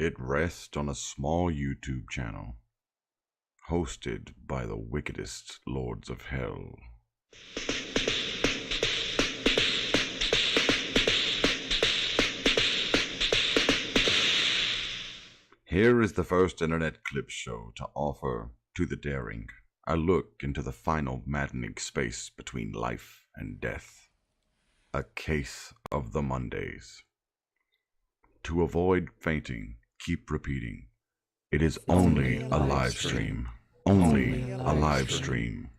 It rests on a small YouTube channel, hosted by the wickedest lords of hell. Here is the first internet clip show to offer to the daring a look into the final maddening space between life and death. A case of the Mondays. To avoid fainting, keep repeating. It is only a live stream. Only a live stream.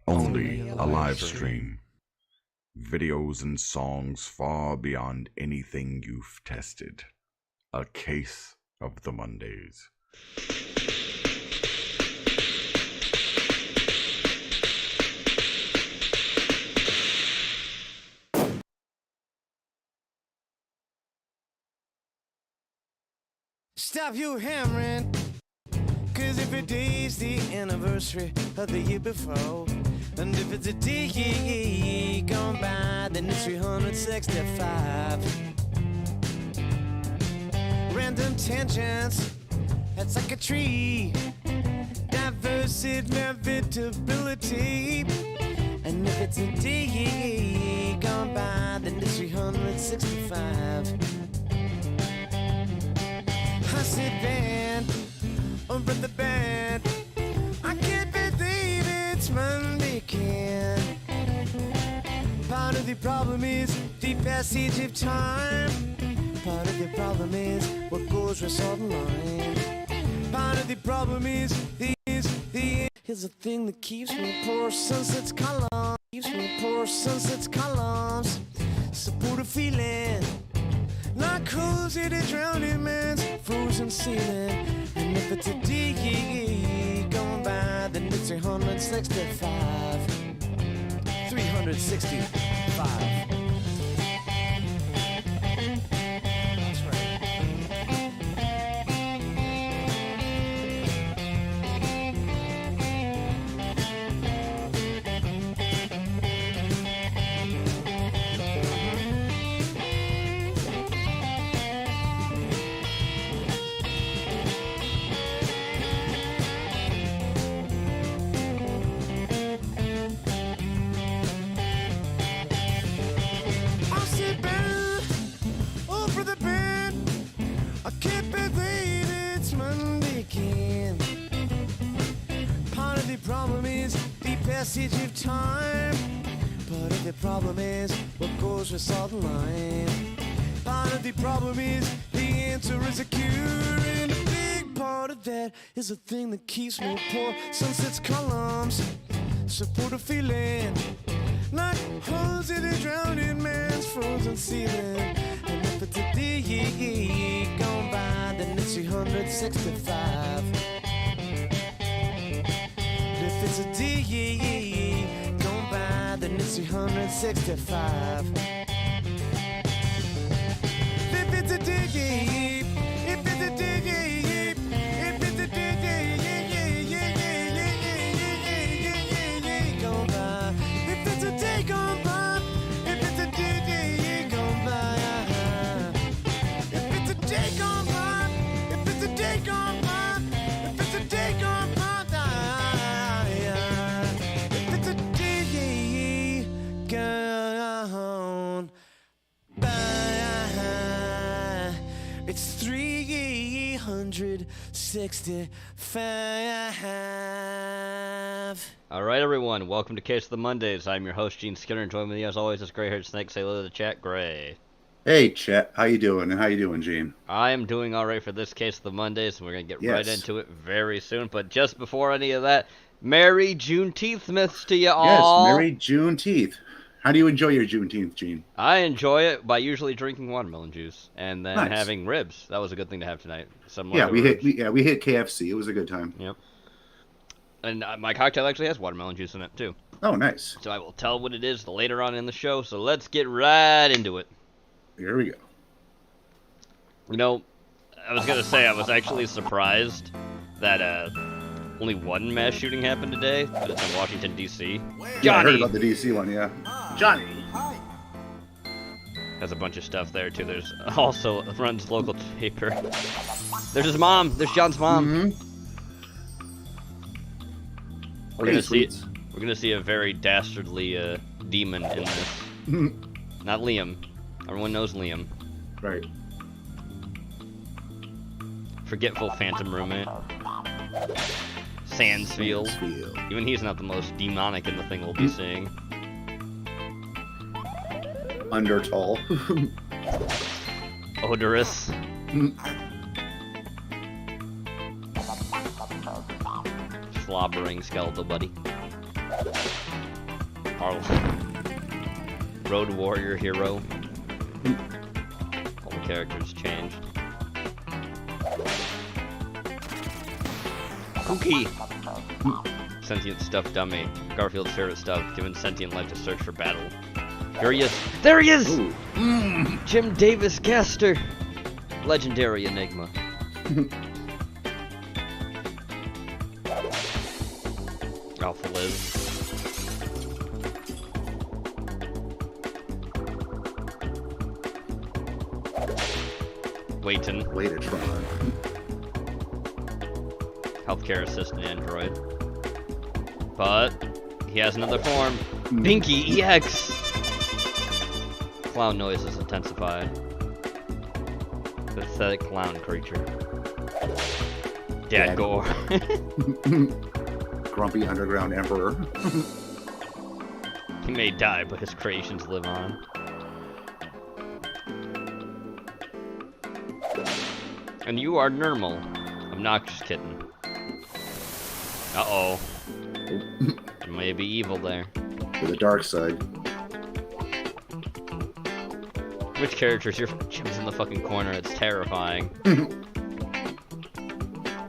Only a live stream. Videos and songs far beyond anything you've tested. A case of the Mondays. Stop you hammering, cause if a day's the anniversary of the year before, and if it's a day gone by, then it's 365. Random tangents, that's like a tree. Diverse inevitability. And if it's a day gone by, then it's 365. I said band, over the band. I can't believe it's Monday again. Part of the problem is the passage of time. Part of the problem is what goes with salt and lime. Part of the problem is here's the thing that keeps me poor sunset's columns. Keeps me poor sunset's columns. Support a feeling like cozy to drowning man's frozen ceiling. And if it's a day gone by, then it's 365. 365. Passage of time. Part of the problem is what goes with salt and lime. Part of the problem is the answer is a cure. And a big part of that is the thing that keeps me poor. Sunset's columns support a feeling like holes in a drowning man's frozen ceiling. And if it's a day gone by, then it's 365. If it's a day gone by, then it's 365. If it's a day, if it's a day, if it's a day gone by, if it's a day gone by, if it's a day gone by, if it's a day gone by, if it's a day gone by, if it's a day gone by. It's 365. All right, everyone. Welcome to Case of the Mondays. I'm your host, Gene Skinner, and joining me as always is Gray-haired Snake. Say hello to the chat, Gray. Hey, Chet. How you doing? And how you doing, Gene? I am doing all right for this Case of the Mondays, and we're going to get right into it very soon. But just before any of that, Merry Juneteenthmas to you all. Yes, Merry Juneteenth. How do you enjoy your Juneteenth, Gene? I enjoy it by usually drinking watermelon juice and then Nice. having ribs. That was a good thing to have tonight. Yeah, we hit KFC. It was a good time. Yep. And my cocktail actually has watermelon juice in it, too. Oh, nice. So I will tell what it is later on in the show, so let's get right into it. Here we go. You know, I was going to say I was actually surprised that only one mass shooting happened today, but it's in Washington, D.C. Yeah, I heard about the D.C. one, yeah. Johnny! Has a bunch of stuff there too. There's also runs local paper. There's his mom. There's John's mom. We're gonna see. We're gonna see a very dastardly demon in this. Not Liam. Everyone knows Liam. Right. Forgetful phantom roommate. Sandsfield. Even he's not the most demonic in the thing we'll be seeing. Undertall. Odorous. Slobbering skeletal buddy. Our road warrior hero. All the characters changed. Cookie! Sentient stuff dummy. Garfield's favorite stuff, given sentient life to search for battle. Here he is! There he is! Jim Davis Gaster! Legendary enigma. Alpha Liz. Waitin. Waitatron. Healthcare assistant android. But he has another form. Binky EX! Clown noises intensify. Pathetic clown creature. Dad Gore. Grumpy underground emperor. He may die, but his creations live on. And you are normal. Obnoxious kitten. Uh-oh. There may be evil there. To the dark side. Which characters? Your Jim's in the fucking corner. It's terrifying.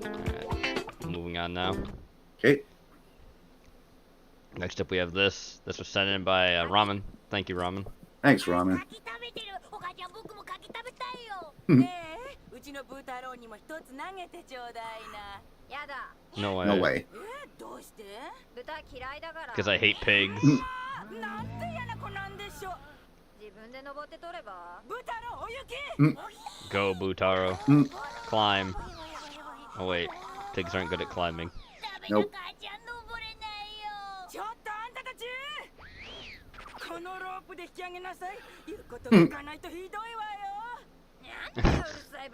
Alright. Moving on now. Okay. Next up we have this. This was sent in by Ramen. Thank you, Ramen. Thanks, Ramen. No way. No way. Because I hate pigs. Go, Butaro. Climb. Oh wait, pigs aren't good at climbing. Nope.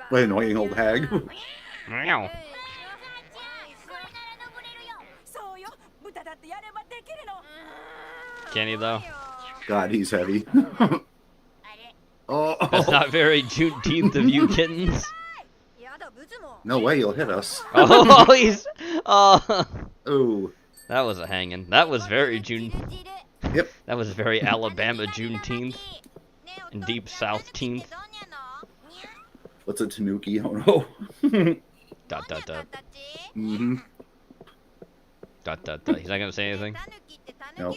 What an annoying old hag. Meow. Can he though? God, he's heavy. Oh, That's not very Juneteenth of you kittens. no way, you'll hit us. Oh, he's. Oh. Ooh. That was a hanging. That was very June. Yep. That was very Alabama Juneteenth. And deep South teenth. What's a tanuki? Oh no. Dot dot dot. Mm-hmm. Dot dot dot. He's not gonna say anything. Nope.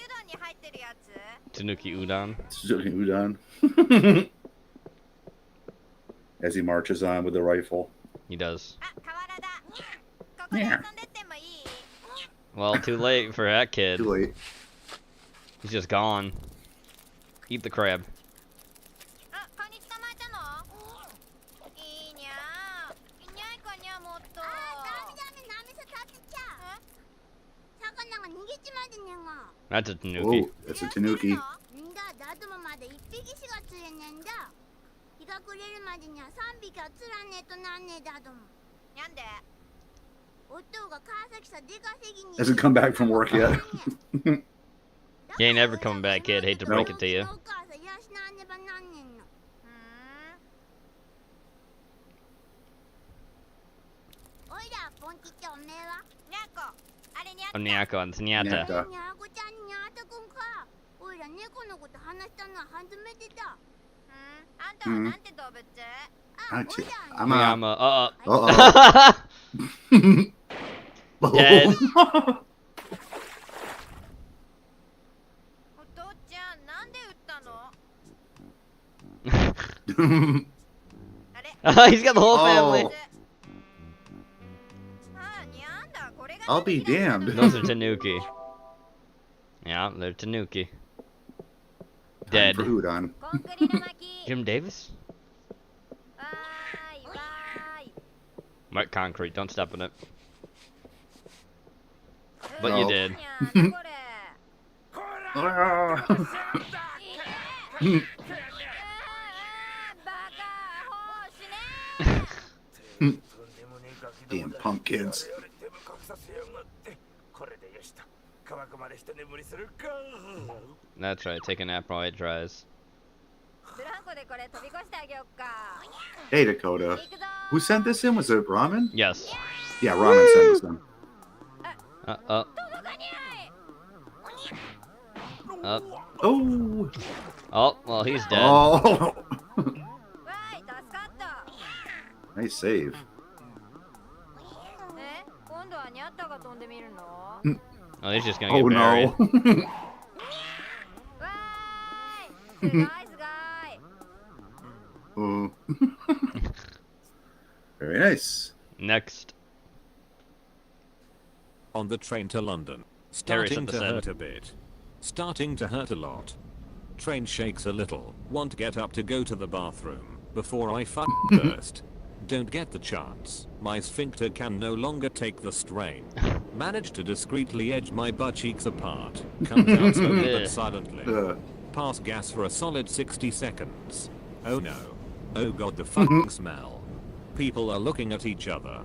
Tanuki udon. Udon. As he marches on with the rifle. He does. Yeah. Well, too late for that kid. Too late. He's just gone. Eat the crab. That's a tanuki. Oh, that's a tanuki. Hasn't come back from work yet. He ain't ever coming back, kid. Hate to break it to you. Onyako and Tanyata. Nyata. I'm Uh-oh. Dead. He's got the whole family. I'll be damned. Those are tanuki. Yeah, they're tanuki. Dead. For udon. Jim Davis? Wet concrete, don't step in it. But you No. did. Damn punk kids. That's right, take a nap while it dries. Hey, Dakota. Who sent this in? Was it Ramen? Yes. Yeah, Ramen sent this in. Up. Oh. Oh, well, he's dead. Oh. Nice save. Oh, he's just gonna get Oh buried. no. Oh. Very nice. Next. On the train to London. Terry Starting sent to this in. hurt a bit. Starting to hurt a lot. Train shakes a little. Want to get up to go to the bathroom before I burst. Don't get the chance. My sphincter can no longer take the strain. Manage to discreetly edge my butt cheeks apart. Comes out slowly but silently. Pass gas for a solid 60 seconds. Oh no. Oh god, the fucking smell. People are looking at each other.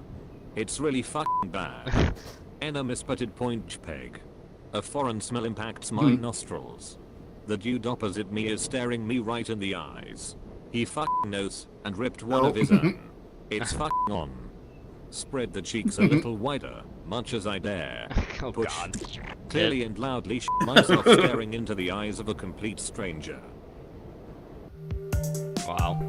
It's really fucking bad. And a misspotted point peg. A foreign smell impacts my nostrils. The dude opposite me is staring me right in the eyes. He fucking knows and ripped one of his own. It's fucking on. Spread the cheeks a little wider, much as I dare. Oh Push. god. Clearly and loudly myself staring into the eyes of a complete stranger. Wow.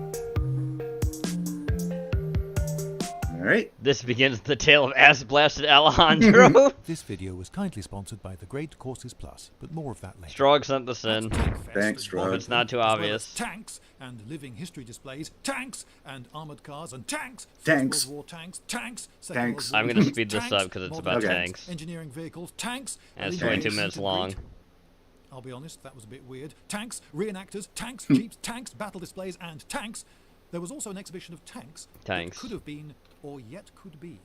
Alright. This begins the tale of ass-blasted Alejandro. This video was kindly sponsored by the Great Courses Plus, but more of that later. Strog sent this in. Thanks, Strog. It's not too As well as obvious. tanks and living history displays, tanks and armored cars and tanks. Tanks. First World War tanks, tanks. Second Tanks. World War I'm gonna tanks, speed this tanks, up because it's modern about Okay. tanks. Engineering vehicles, tanks. And it's alleviating 22 minutes heat and long. heat. I'll be honest, that was a bit weird. Tanks, reenactors, tanks, jeeps, tanks, battle displays, and tanks. There was also an exhibition of tanks. Tanks. That could have been, or yet could be.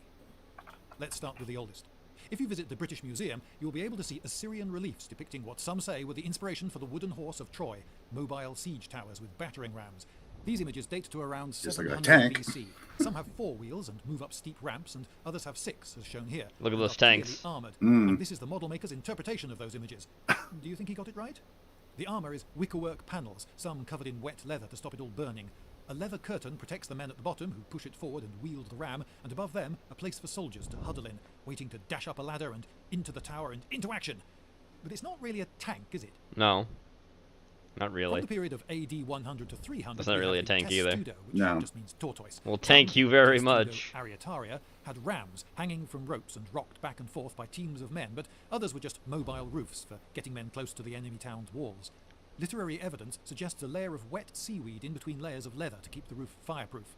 Let's start with the oldest. If you visit the British Museum, you'll be able to see Assyrian reliefs depicting what some say were the inspiration for the wooden horse of Troy, mobile siege towers with battering rams. These images date to around Just like a 700 tank. BC. Some have 4 wheels and move up steep ramps, and others have 6, as shown here. Look at and those are clearly tanks. Armored. And this is the model maker's interpretation of those images. Do you think he got it right? The armor is wickerwork panels, some covered in wet leather to stop it all burning. A leather curtain protects the men at the bottom who push it forward and wield the ram, and above them, a place for soldiers to huddle in, waiting to dash up a ladder and into the tower and into action. But it's not really a tank, is it? No. Not From really. the period of AD 100 to 300, That's not we really have a the tank either. testudo, which No. just means tortoise. Well, thank you very Testudo much. Arietaria had rams hanging from ropes and rocked back and forth by teams of men, but others were just mobile roofs for getting men close to the enemy town's walls. Literary evidence suggests a layer of wet seaweed in between layers of leather to keep the roof fireproof.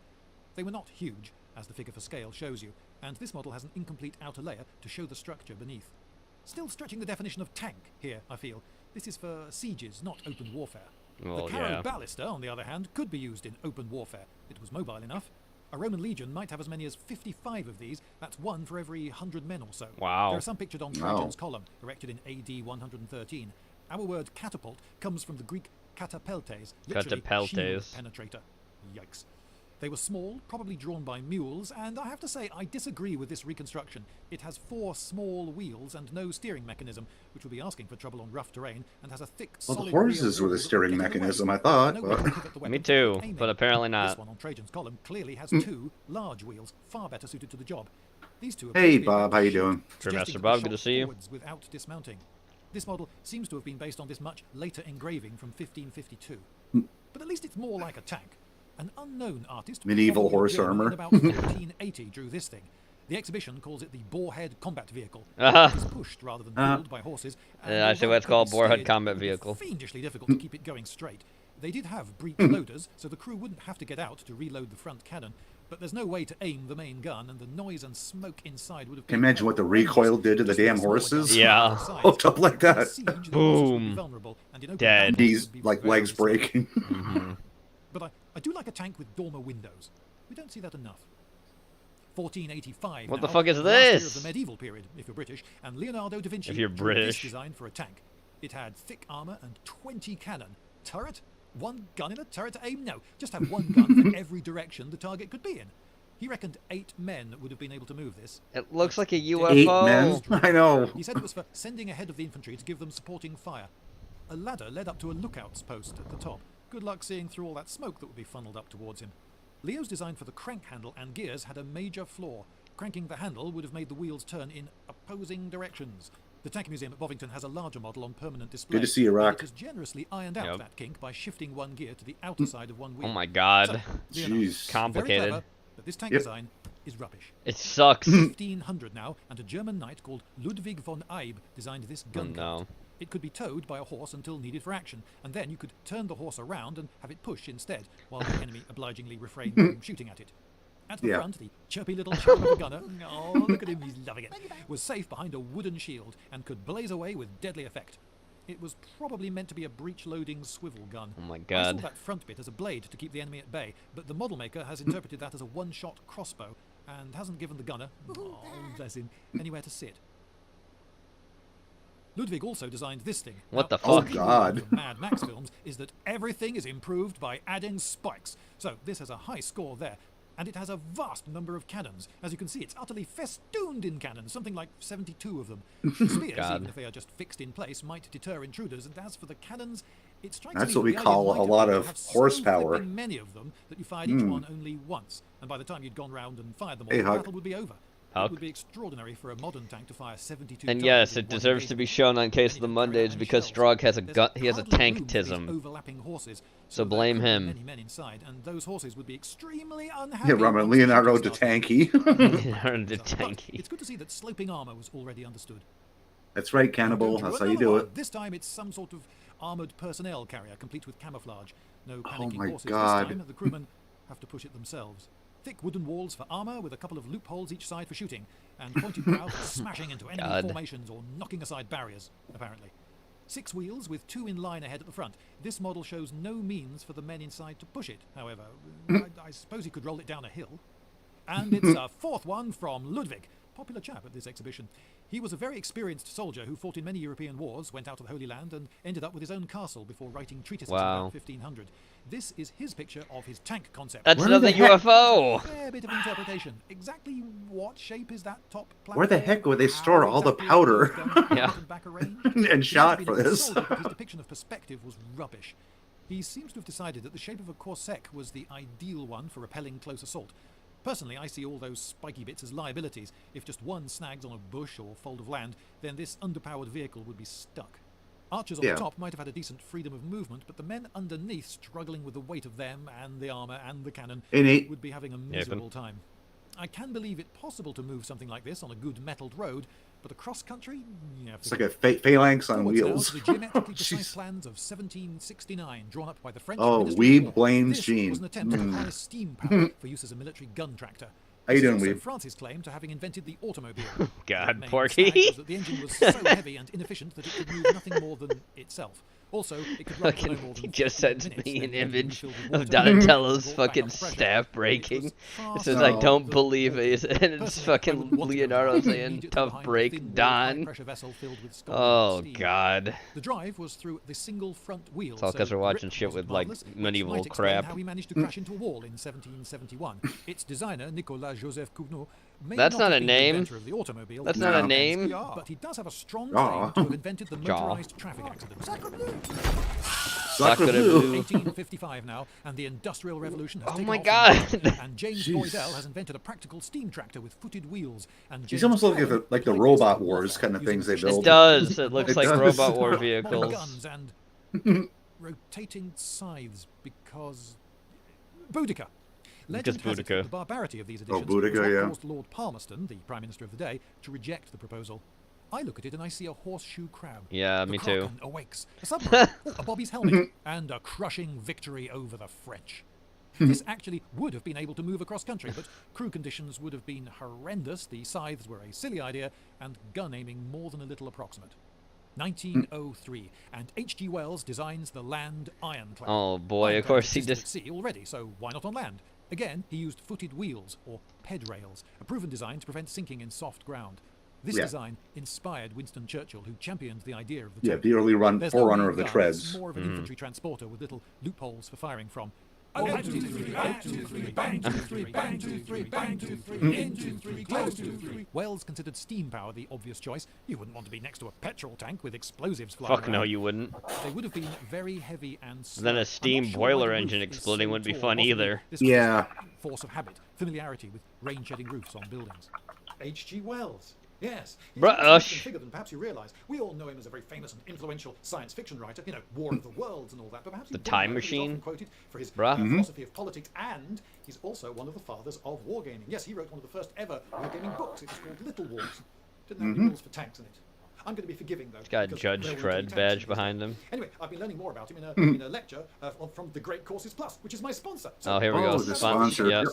They were not huge, as the figure for scale shows you, and this model has an incomplete outer layer to show the structure beneath. Still stretching the definition of tank here, I feel. This is for sieges, not open warfare. Well, The Caro yeah. Ballista, on the other hand, could be used in open warfare. It was mobile enough. A Roman legion might have as many as 55 of these. That's 1 for every 100 men or so. Wow. There are some pictured on Trajan's column, erected in AD 113. Our word catapult comes from the Greek katapeltes, literally Katapeltes. shield penetrator. Yikes. They were small, probably drawn by mules, and I have to say I disagree with this reconstruction. It has 4 small wheels and no steering mechanism, which would be asking for trouble on rough terrain, and has a thick, Well, the solid horses rear with a wall steering that will get in the way. mechanism, I thought, No but- way to pivot the Me weapon too, for aiming. but apparently This not. one on Trajan's column clearly has 2 large wheels, far better suited to the job. These two are Hey, supposed to be Bob, how you shield, doing? suggesting Master that Bob, they good to shot see you. forwards without dismounting. This model seems to have been based on this much later engraving from 1552. But at least it's more like a tank. An unknown artist, Medieval probably a horse German, armor. in about 1480 drew this thing. The exhibition calls it the boarhead combat vehicle. Uh-huh. It is pushed rather than pulled by horses. and Yeah, I see although why it it's could called be boarhead steered, combat it would be vehicle. Fiendishly difficult to keep it going straight. They did have breech loaders, so the crew wouldn't have to get out to reload the front cannon, but there's no way to aim the main gun, and the noise and smoke inside would have Can been you imagine what the recoil did to the just with damn a smaller horses? gun Yeah. on the sides. Hooked up like that. In a siege, the horses would be Boom. vulnerable, and in open Dead. battle, Knees, would be like, very legs slow. breaking. But I do like a tank with dormer windows. We don't see that enough. 1485. What the now, fuck is the last year this? of the medieval period, if you're British, and Leonardo da Vinci If you're drew this British. design for a tank. It had thick armor and 20 cannon. Turret? One gun in a turret to aim? No, just have one gun for every direction the target could be in. He reckoned 8 men would have been able to move this. It looks like a 8 UFO. men? I know. He said it was for sending ahead of the infantry to give them supporting fire. A ladder led up to a lookout's post at the top. Good luck seeing through all that smoke that would be funneled up towards him. Leo's design for the crank handle and gears had a major flaw. Cranking the handle would have made the wheels turn in opposing directions. The Tank Museum at Bovington has a larger model on permanent display. Good to see you, Rock. It has generously ironed out Yep. that kink by shifting one gear to the outer side of one wheel. Oh my god. So, Leonardo, Jeez. very Complicated. clever, but this tank Yep. design is rubbish. It sucks. 1500 now, and a German knight called Ludwig von Eyb designed this gun cart. no. It could be towed by a horse until needed for action, and then you could turn the horse around and have it push instead, while the enemy obligingly refrained from shooting at it. At the Yeah. front, the chirpy little chap of a gunner, oh, look at him, he's loving it, was safe behind a wooden shield and could blaze away with deadly effect. It was probably meant to be a breech-loading swivel gun. Oh my I saw god. that front bit as a blade to keep the enemy at bay, but the model maker has interpreted that as a one-shot crossbow and hasn't given the gunner, oh, bless him, anywhere to sit. Ludwig also designed this thing. What the Oh, fuck? God. The Mad Max films is that everything is improved by adding spikes. So this has a high score there. And it has a vast number of cannons. As you can see, it's utterly festooned in cannons, something like 72 of them. The spears, God. even if they are just fixed in place, might deter intruders. And as for the cannons, it strikes That's me what we that the call idea a might lot have of have so horsepower. flipping many of them that you fired each one only once. And by the time you'd gone round and fired them all, Hey, the Huck. battle would be over. Huck. It would be extraordinary for a modern tank to fire 72 And times yes, in it one deserves to be engagement. shown on Case of the Many don't carry Mondays out because shells. Strog has a There's gun. He has a hardly room for these tanktism. overlapping horses, So there blame could be him. Many men inside, and those horses would be extremely unhappy. Yeah, Roman once the Leonardo shooting da started. Tanky. The But tanky. it's good to see that sloping armor was already understood. That's right, Don't Cannibal. you That's want how you another do one? it. This time it's some sort of armored personnel carrier, complete with camouflage. No Oh panicking my horses God. this time. The crewmen have to push it themselves. Thick wooden walls for armor, with a couple of loopholes each side for shooting, and pointed prows for smashing into enemy God. formations or knocking aside barriers. Apparently. 6 wheels with 2 in line ahead at the front. This model shows no means for the men inside to push it, however. I suppose he could roll it down a hill. And it's a 4th one from Ludwig, popular chap at this exhibition. He was a very experienced soldier who fought in many European wars, went out to the Holy Land, and ended up with his own castle before writing treatises in Wow. about 1500. This is his picture of his tank concept. That's Where another the heck- UFO. Fair bit of interpretation. Exactly what shape is that top platform? Where the heck would they How store all the exactly are powder? those guns Yeah. mounted back arranged? And He might shot have for been a this. soldier, but his depiction of perspective was rubbish. He seems to have decided that the shape of a corset was the ideal one for repelling close assault. Personally, I see all those spiky bits as liabilities. If just one snags on a bush or fold of land, then this underpowered vehicle would be stuck. Archers on Yeah. the top might have had a decent freedom of movement, but the men underneath, struggling with the weight of them and the armour and the cannon, Innate. would be having a miserable time. I can believe it possible to move something like this on a good metalled road, but across country, yeah, It's like a phalanx on Forwards now wheels. to the geometrically precise Jeez. plans of 1769, drawn up by the French Oh, Ministry of Weeb War. blames This Jean. was an attempt to acquire steam power for use as a military gun tractor. How you This is doing, also Weeb? France's claim to having invented the automobile. God, The main Porky. snag was that the engine was so heavy and inefficient that it could move nothing more than itself. Also, it could run for no Fucking, more than he just 15 sent minutes, me then an the engine image filled with of water, Donatello's brought back fucking up pressure. staff It breaking. was It far says, slower I don't than believe water. it. And it's Personally, I would fucking want to go Leonardo down saying, immediately tough behind a break, thin-walled Don. high-pressure vessel filled with scalding Oh, steam. God. The drive was through the single front wheel. It's all 'cause so we're watching grip shit wasn't with, like, marvelous, which medieval might explain crap. How he managed to crash into a wall in 1771. Its designer, Nicolas Joseph Cugnot, may That's not have a been the name. inventor of the automobile. That's that not a we name. know as, but he does have a strong Jaw. claim to have invented the Jaw. motorized traffic accident. Sacre Sacre bleu. bleu. 1855 now, and the Industrial Revolution has Oh taken my off in God. Britain, and James Jeez. Boydell has invented a practical steam tractor with footed wheels. And These James almost look like Cowell like the played Robot this Wars kind of using things they machine build. It does. It looks It like does. Robot War modern vehicles. guns and rotating scythes because Boudica. Legend has it Boudica. that the barbarity of these additions Boudica, was what yeah. caused Lord Palmerston, the Prime Minister of the day, to reject the proposal. I look at it and I see a horseshoe crab. Yeah, The me too. Kraken awakes. A submarine, a Bobby's helmet, and a crushing victory over the French. This actually would have been able to move across country, but crew conditions would have been horrendous, the scythes were a silly idea, and gun aiming more than a little approximate. 1903, and H.G. Wells designs the land ironclad. Oh boy, of course he existed just... at sea already, so why not on land? Again, he used footed wheels, or ped rails, a proven design to prevent sinking in soft ground. This design inspired Winston Churchill, who championed the idea of the Yeah, the early forerunner no of the gun, treads. It's more of an infantry transporter with little loopholes for firing from. 1, 2, 3, bang, 2, 3, bang, 2, 3, bang, 2, 3, bang, 2, 3, in, 2, 3, close, 2, 3. Wells considered steam power the obvious choice. You wouldn't want to be next to a petrol tank with explosives flying Fuck no, around. you wouldn't. They would have been very heavy and slow. Then a I'm steam not sure boiler why the engine roof is exploding so wouldn't be tall. fun Possibly either. this was Yeah. force of habit, familiarity with rain-shedding roofs on buildings. H.G. Wells. Yes. He's Bruh, a much more ush. interesting figure than perhaps you realise. We all know him as a very famous and influential science fiction writer, you know, War of the Worlds and all that, but perhaps you The didn't Time know that he's Machine? often quoted for his Bruh. philosophy of politics, and he's also one of the fathers of wargaming. Yes, he wrote one of the first ever wargaming books. It was called Little Wars. Didn't have any rules for tanks in it. I'm going to be forgiving, though. He's got a because Judge there weren't Dredd any tanks badge in behind him. Anyway, I've been learning more about him in a lecture from the Great Courses Plus, which is my sponsor. Oh, here we go. Oh, the sponsor. Yep.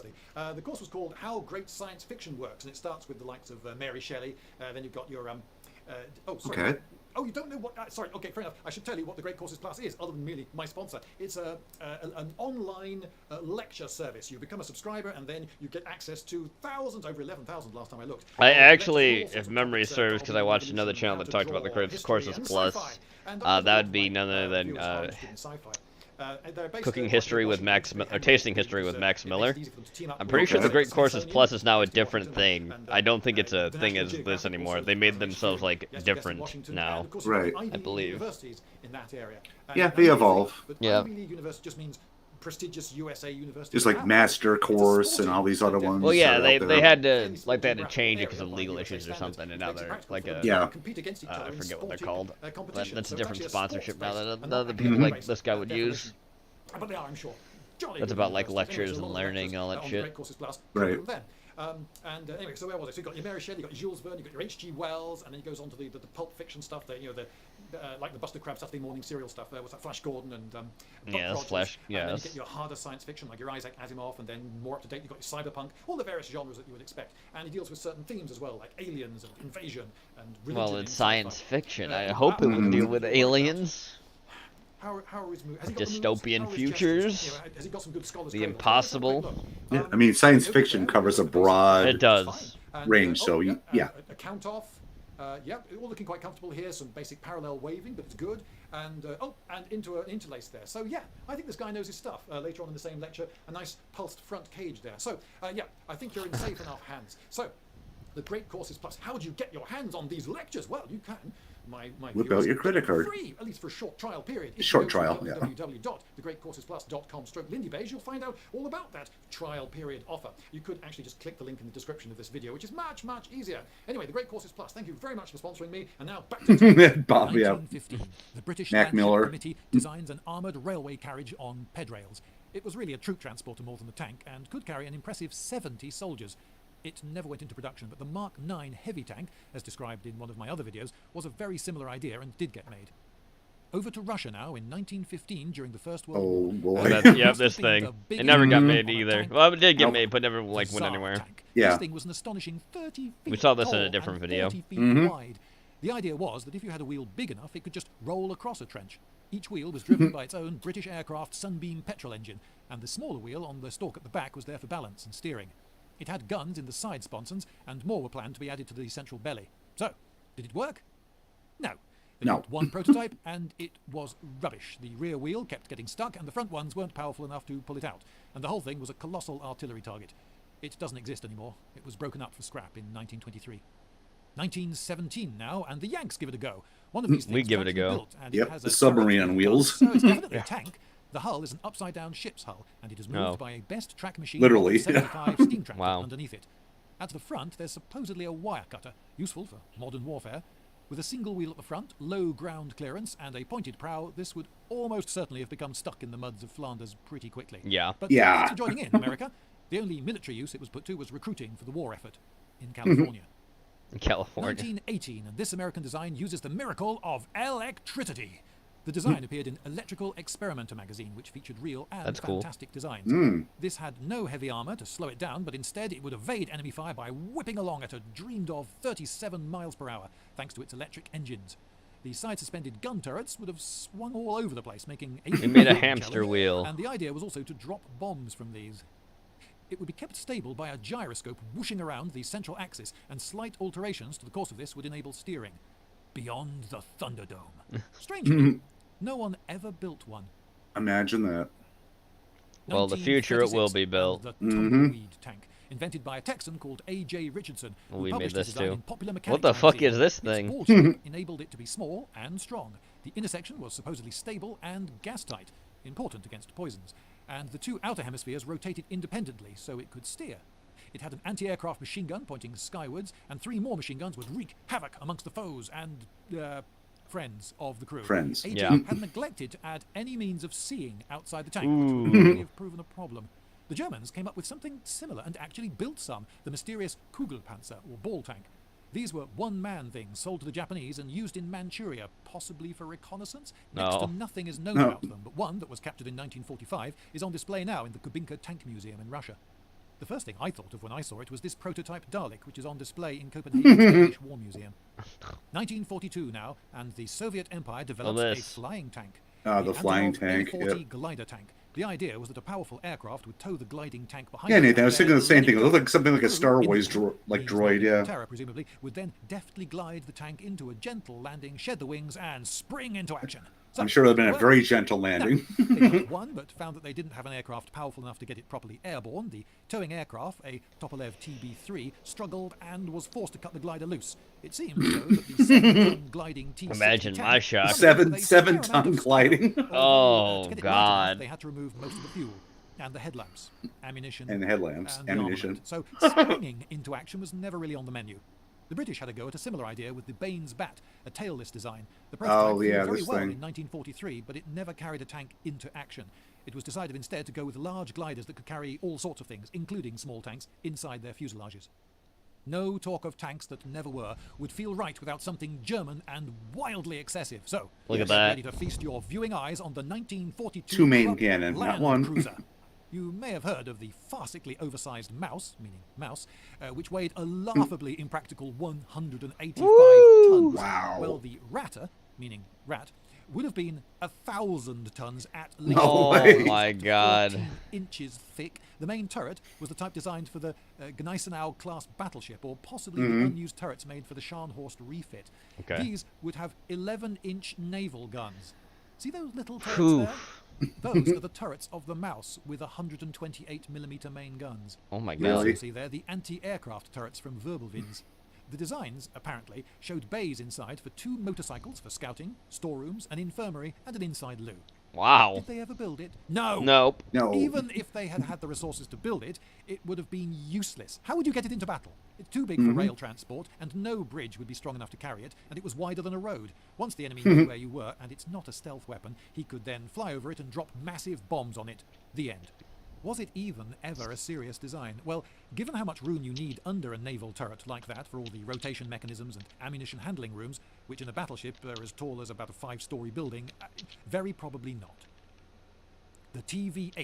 The course was called How Great Science Fiction Works, and it starts with the likes of Mary Shelley. Then you've got your Okay. Oh, you don't know what? Sorry. Okay, fair enough. I should tell you what the Great Courses Plus is, other than merely my sponsor. It's an online lecture service. You become a subscriber, and then you get access to thousands, over 11,000 last time I looked. I of actually, lectures on all sorts if of memory topics, serves, because I watched evolution, another channel how that to talked about the draw, Great history, Courses and Plus. sci-fi. And That would be none other than viewers are interested in sci-fi. They're based cooking in history with Washington, Max, Washington, or tasting because, history with it Max makes it Miller. easy for them to team up I'm with pretty sure the the Great Courses Smithsonian, Plus is now a Washington, different thing. and, I don't think it's a the thing National as this Geographic anymore. also They made has themselves like yes, yes, in different Washington, now. and of course, Right. you've got Ivy I believe. universities in that area. Yeah, And they evolve. But Yeah. Ivy League university just means prestigious USA university. There's like Master Course and all these other ones. Well, yeah, that are out they there. had to change it because of legal issues or something, and now they're like a Yeah. I forget what they're called. But Competition. that's a So it's different actually sponsorship now sports-based that and other not people academic like based, this guy by would definition. use. But they are, I'm sure. Jolly That's good about, like, universities. lectures There's a and lot of learning, lectures all that on the shit. Great Courses Plus Right. program then. Anyway, so where was it? So you've got your Mary Shelley, you've got Jules Verne, you've got your H.G. Wells, and then he goes on to the pulp fiction stuff, like the Buster Crabbe Saturday morning serial stuff. There was that Flash Gordon and Buck Yes, Rogers. Flash, And then you yes. get your harder science fiction like your Isaac Asimov, and then more up to date you've got your cyberpunk, all the various genres that you would expect. And he deals with certain themes as well, like aliens and invasion and religion. Well, in it's science sci-fi. fiction. I hope it would deal with aliens. How are his movies? Has he got the movies? Dystopian How are his futures. gestures? You know, has he got some good scholars? The trailers? impossible. Let's have a quick look. Yeah, I mean, science fiction covers a broad. It does. And, range, so yeah. A count off. Yeah, all looking quite comfortable here. Some basic parallel waving, but it's good. And and into an interlace there. So yeah, I think this guy knows his stuff. Later on in the same lecture, a nice pulsed front cage there. So yeah, I think you're in safe enough hands. So the Great Courses Plus. How do you get your hands on these lectures? Well, you can. My Whip viewers out your credit card. Free, at least for a short trial period. If Short you go to trial, yeah. www.thegreatcoursesplus.com/Lindy page, you'll find out all about that trial period offer. You could actually just click the link in the description of this video, which is much, much easier. Anyway, the Great Courses Plus, thank you very much for sponsoring me. And now back to Bob, yeah. 1915, the British Mac Landship Miller. Committee designs an armoured railway carriage on ped rails. It was really a troop transporter more than a tank, and could carry an impressive 70 soldiers. It never went into production, but the Mark 9 heavy tank, as described in one of my other videos, was a very similar idea and did get made. Over to Russia now in 1915 during the First World War. Oh boy. And And that's, it yeah, must have this been thing. the It biggest never got tank made on a either. tank. Well, it did get Nope. made, but never like The went Tsar anywhere. tank. Yeah. This thing was an astonishing 30 feet We saw this in a tall different and video. 40 feet wide. The idea was that if you had a wheel big enough, it could just roll across a trench. Each wheel was driven by its own British aircraft Sunbeam petrol engine, and the smaller wheel on the stalk at the back was there for balance and steering. It had guns in the side sponsons, and more were planned to be added to the central belly. So, did it work? No. They No. built one prototype, and it was rubbish. The rear wheel kept getting stuck, and the front ones weren't powerful enough to pull it out. And the whole thing was a colossal artillery target. It doesn't exist anymore. It was broken up for scrap in 1923. 1917 now, and the Yanks give it a go. One of these things We give it a actually go. built, and Yep, it has the a submarine turret on gun, wheels. So it's definitely a tank. The hull is an upside-down ship's hull, and it is moved Oh. by a best track machine Literally. 75 steam tractor Wow. underneath it. At the front, there's supposedly a wire cutter, useful for modern warfare. With a single wheel at the front, low ground clearance, and a pointed prow, this would almost certainly have become stuck in the muds of Flanders pretty quickly. Yeah. But Yeah. thanks for joining in, America. The only military use it was put to was recruiting for the war effort in California. In California. 1918, and this American design uses the miracle of electricity. The design appeared in Electrical Experimenter magazine, which featured real and That's cool. fantastic designs. This had no heavy armor to slow it down, but instead it would evade enemy fire by whipping along at a dreamed-of 37 miles per hour, thanks to its electric engines. The side-suspended gun turrets would have swung all over the place, making They made a hamster wheel. And the idea was also to drop bombs from these. It would be kept stable by a gyroscope whooshing around the central axis, and slight alterations to the course of this would enable steering. Beyond the Thunderdome. Strangely, no one ever built one. Imagine that. Well, the future it will be built. The tumbleweed tank, invented by a Texan called A.J. Richardson, who We made published this his design too. in Popular Mechanics What the fuck magazine. is this Its thing? ball shape enabled it to be small and strong. The intersection was supposedly stable and gas-tight, important against poisons, and the two outer hemispheres rotated independently so it could steer. It had an anti-aircraft machine gun pointing skywards, and 3 more machine guns would wreak havoc amongst the foes and friends of the crew. Friends. AJ Yeah. had neglected to add any means of seeing outside the tank, which would really have proven a problem. The Germans came up with something similar and actually built some, the mysterious Kugelpanzer, or ball tank. These were one-man things sold to the Japanese and used in Manchuria, possibly for reconnaissance. Next to nothing is known about them, but one that was captured in 1945 is on display now in the Kubinka Tank Museum in Russia. The first thing I thought of when I saw it was this prototype Dalek, which is on display in Copenhagen's Danish War Museum. 1942 now, and the Soviet Empire develops a flying tank. The flying tank, A-40 yep. glider tank. The idea was that a powerful aircraft would tow the gliding tank behind Yeah, it Nathan, I and was thinking then the same thing. It let looked go. like something like a The Star crew, Wars in the droid, yeah. Terror, presumably, would then deftly glide the tank into a gentle landing, shed the wings, and spring into action. So, I'm sure it would have been a well, very gentle landing. they got one, but found that they didn't have an aircraft powerful enough to get it properly airborne. The towing aircraft, a Tupolev TB3, struggled and was forced to cut the glider loose. It seems, though, that the 7-ton gliding T-60 Imagine tank my shock. was covered with a fair amount Seven-ton of steel. gliding. Oh, To get it light enough, God. They had to remove most of the fuel and the headlamps, ammunition, And the headlamps, and the ammunition. armament. So springing into action was never really on the menu. The British had a go at a similar idea with the Baines Bat, a tailless design. The prototype flew very this well thing. in 1943, but it never carried a tank into action. It was decided instead to go with large gliders that could carry all sorts of things, including small tanks, inside their fuselages. No talk of tanks that never were would feel right without something German and wildly excessive. So, Look at get that. ready to feast your viewing eyes on the 1942 Two main Krupp cannon, not Land one. Cruiser. You may have heard of the farcically oversized mouse, meaning mouse, which weighed a laughably impractical 185 tons. Wow. Well, the ratter, meaning rat, would have been 1,000 tons at least. No way. Oh my God. 14 inches thick. The main turret was the type designed for the Gneisenau class battleship, or possibly the unused turrets made for the Scharnhorst refit. Okay. These would have 11-inch naval guns. See those little turrets Phew. there? Those are the turrets of the Mouse with 128mm main guns. Oh my You also God. see there the anti-aircraft turrets from Wirbelwinds. The designs, apparently, showed bays inside for 2 motorcycles for scouting, storerooms, an infirmary, and an inside loo. Wow. Did they ever build it? No! Nope. No. Even if they had had the resources to build it, it would have been useless. How would you get it into battle? It's too big for rail transport, and no bridge would be strong enough to carry it, and it was wider than a road. Once the enemy knew where you were, and it's not a stealth weapon, he could then fly over it and drop massive bombs on it. The end. Was it even ever a serious design? Well, given how much room you need under a naval turret like that for all the rotation mechanisms and ammunition handling rooms, which in a battleship are as tall as about a 5-story building, very probably not. The TV-8,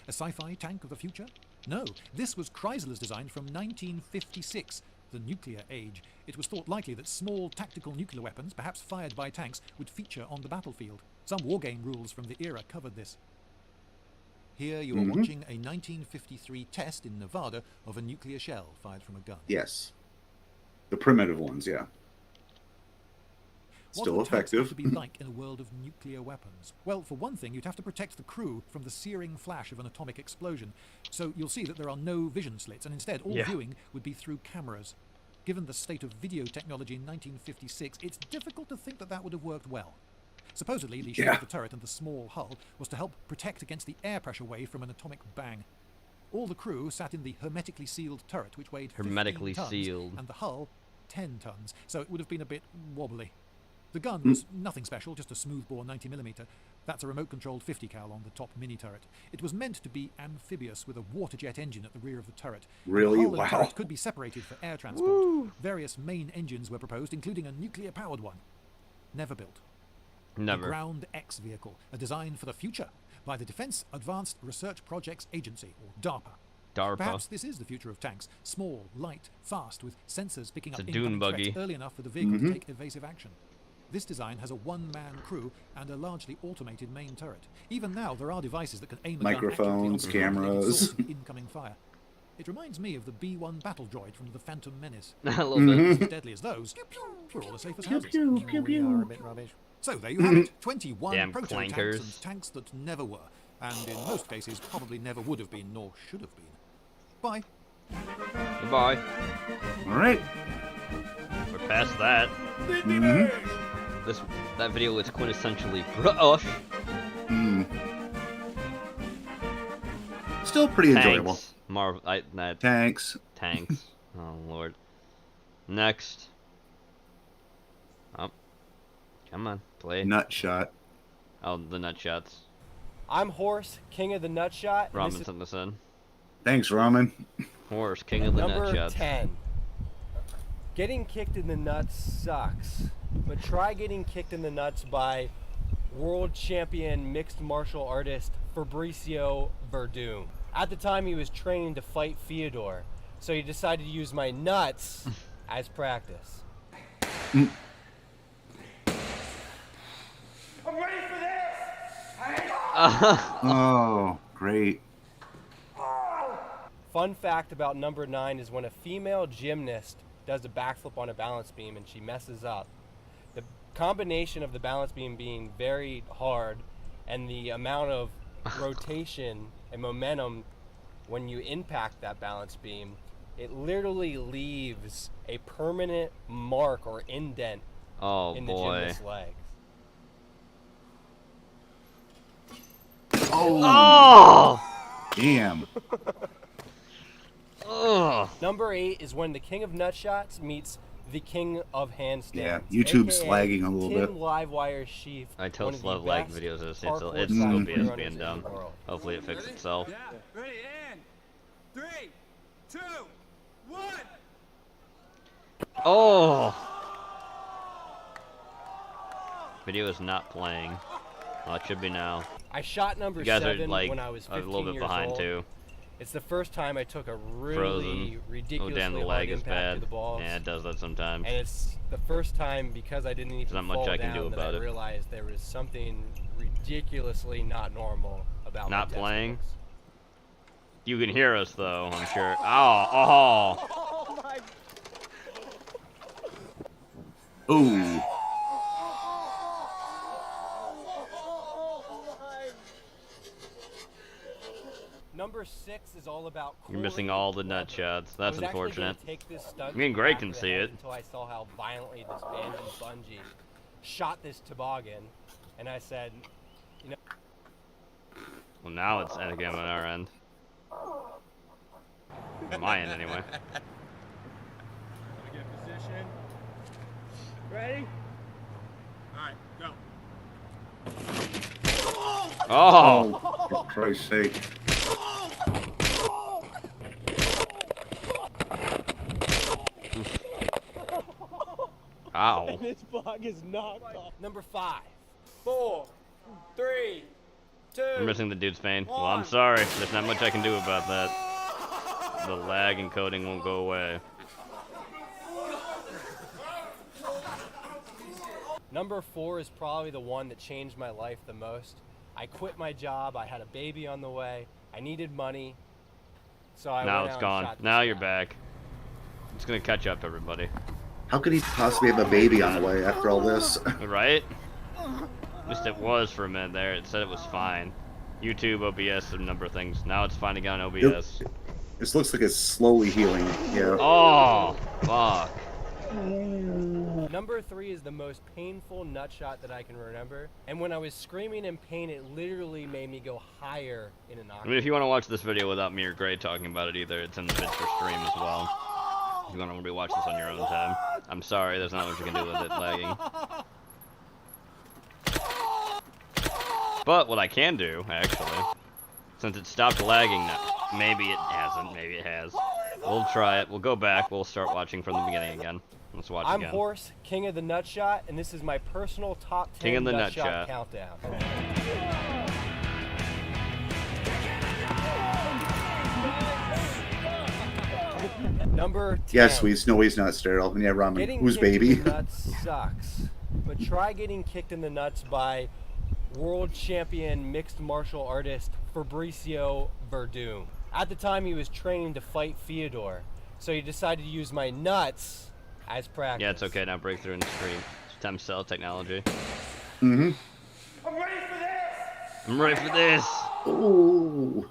a sci-fi tank of the future? No, this was Chrysler's design from 1956, the nuclear age. It was thought likely that small tactical nuclear weapons, perhaps fired by tanks, would feature on the battlefield. Some wargame rules from the era covered this. Here you are watching a 1953 test in Nevada of a nuclear shell fired from a gun. Yes. The primitive ones, yeah. What Still would tanks have effective. to be like in a world of nuclear weapons? Well, for one thing, you'd have to protect the crew from the searing flash of an atomic explosion. So you'll see that there are no vision slits, and instead all viewing would be through cameras. Given the state of video technology in 1956, it's difficult to think that that would have worked well. Supposedly, the shape of the turret and the small hull was to help protect against the air pressure wave from an atomic bang. All the crew sat in the hermetically sealed turret, which weighed 15 Hermetically tons, sealed. and the hull 10 tons, so it would have been a bit wobbly. The gun was nothing special, just a smoothbore 90mm. That's a remote-controlled 50 cal on the top mini turret. It was meant to be amphibious with a water jet engine at the rear of the turret. Really? The hull and Wow. turret could be separated for air transport. Various main engines were proposed, including a nuclear-powered one. Never built. Never. The Ground X vehicle, a design for the future by the Defense Advanced Research Projects Agency, or DARPA. DARPA. Perhaps this is the future of tanks. Small, light, fast, with sensors picking up It's a dune incoming threats buggy. early enough for the vehicle to take evasive action. This design has a one-man crew and a largely automated main turret. Even now, there are devices that can aim a gun Microphones, accurately on cameras. the source of incoming fire. It reminds me of the B-1 battle droid from the Phantom Menace. A little bit. As deadly as those, we're all as safe as houses. Pew, pew, We are a bit rubbish. So there you have it. 21 Damn proto-tanks clankers. and tanks that never were, and in most cases probably never would have been, nor should have been. Bye. Goodbye. All right. We're past that. That video is quintessentially British. Still pretty enjoyable. Tanks. Tanks. Tanks. Oh lord. Next. Oh. Come on, play. Nut shot. Oh, the nut shots. I'm Horse, king of the nut shot. and Ramen this is sent this in. Thanks, Ramen. Horse, king of the nut number shots. 10. Getting kicked in the nuts sucks, but try getting kicked in the nuts by world champion mixed martial artist Fabricio Verdum. At the time, he was training to fight Fyodor, so he decided to use my nuts as practice. I'm ready for this! Oh, great. Fun fact about number 9 is when a female gymnast does a backflip on a balance beam and she messes up, the combination of the balance beam being very hard and the amount of rotation and momentum when you impact that balance beam, it literally leaves a permanent mark or indent Oh in the boy. gymnast's legs. Oh! Damn. Oh! Number 8 is when the king of nutshots meets the king of handstands. Yeah, YouTube's aka lagging a little Tim bit. Livewire Sheaf. I one told of the love lag best videos. It's parkour OBS speedrunners being in down. the world. Hopefully it fixes itself. Yeah, ready, and 3, 2, 1. Oh! Video is not playing. Well, it should be now. I shot number You guys are 7 like when I was 15 a little bit years behind old. too. It's the first time I took a really Frozen. Oh ridiculously damn, the hard lag is impact bad. to the balls. Yeah, it does that sometimes. And it's the first time, because I didn't even not much fall I can down, do that about I it. realized there was something ridiculously not normal about Not my playing? testicles. You can hear us though, I'm sure. Oh! Oh! Ooh. Number 6 is all about. You're missing cooling all the nut weather. shots. I That's was actually gonna unfortunate. take this stunt Me and to Greg the can back of see the head it. Until I saw how violently this bungee shot this toboggan, and I said, you know. Well, now it's again on our end. On my end, anyway. Get position. Ready? Alright, go. Oh! For Christ's sake. Ow. This bug is knocked off. Number 5, 4, 3, 2. We're missing the dude's vein. Well, I'm sorry. There's not much I can do about that. The lag encoding won't go away. Number 4 is probably the one that changed my life the most. I quit my job. I had a baby on the way. I needed money. So I Now went it's out gone. And shot this Now you're guy. back. It's gonna catch up, everybody. How could he possibly have a baby on the way after all this? Right? At least it was for a minute there. It said it was fine. YouTube, OBS, and a number of things. Now it's finding out OBS. This looks like it's slowly healing. Yeah. Oh, fuck. Number 3 is the most painful nut shot that I can remember. And when I was screaming in pain, it literally made me go higher in an I mean, octave. if you want to watch this video without me or Gray talking about it either, it's in the vids for stream as well. If you want to rewatch this on your own time. I'm sorry, there's not much you can do with it lagging. But what I can do, actually, since it stopped lagging now, maybe it hasn't, maybe it has. We'll try it. We'll go back. We'll start watching from the beginning again. Let's watch I'm again. Horse, King of the Nutshot, and this is my personal top 10 King of the Nutshot Nutshot. countdown. Number 10. Yes, we know he's not sterile. And yeah, ramen. Getting Who's kicked in baby? the nuts sucks, but try getting kicked in the nuts by world champion mixed martial artist Fabricio Verdum. At the time, he was training to fight Fyodor, so he decided to use my nuts as practice. Yeah, it's okay now. Breakthrough in stream. Stem cell technology. Mm-hmm. I'm ready for this! I'm ready for this. Ooh.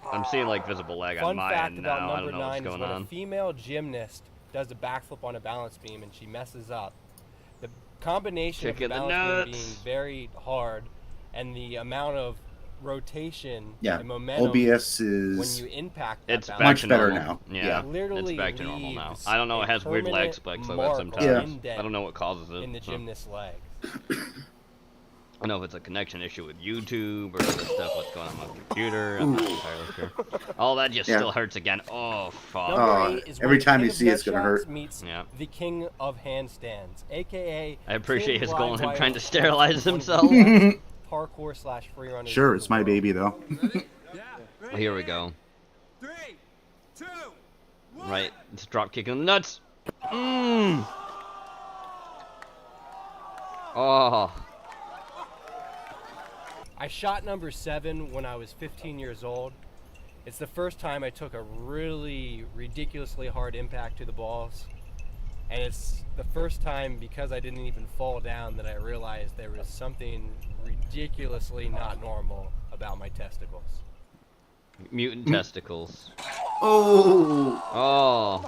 I'm seeing like visible lag on Fun my fact end about now. I number don't know what's 9 is going when a on. female gymnast does a backflip on a balance beam and she messes up. The combination Kick of the in the balance beam nuts. being very hard and the amount of rotation Yeah. and momentum OBS when is you impact that It's balance back much to better normal. now. Yeah, Yeah. literally it's back to normal now. leaves I don't know. It a has weird lag permanent spikes like that mark sometimes. or Yeah. indent I don't know what causes it. in the so. gymnast's leg. I don't know if it's a connection issue with YouTube or other stuff. What's going on with my computer? I'm not entirely sure. Oh, that just Yeah. still hurts again. Oh, fuck. Number Oh, 8 is every when time the you King see of it's gonna Nutshots hurt. meets Yeah. the King of Handstands, aka I appreciate King his goal in him Livewire, trying to sterilize one of the himself. best parkour slash free runners. Sure, in it's the my world. baby though. Here we go. 3, 2, 1. Right, it's drop kicking in the nuts. Mmm. Oh. I shot number 7 when I was 15 years old. It's the first time I took a really ridiculously hard impact to the balls. And it's the first time, because I didn't even fall down, that I realized there was something ridiculously not normal about my testicles. Mutant testicles. Oh. Oh.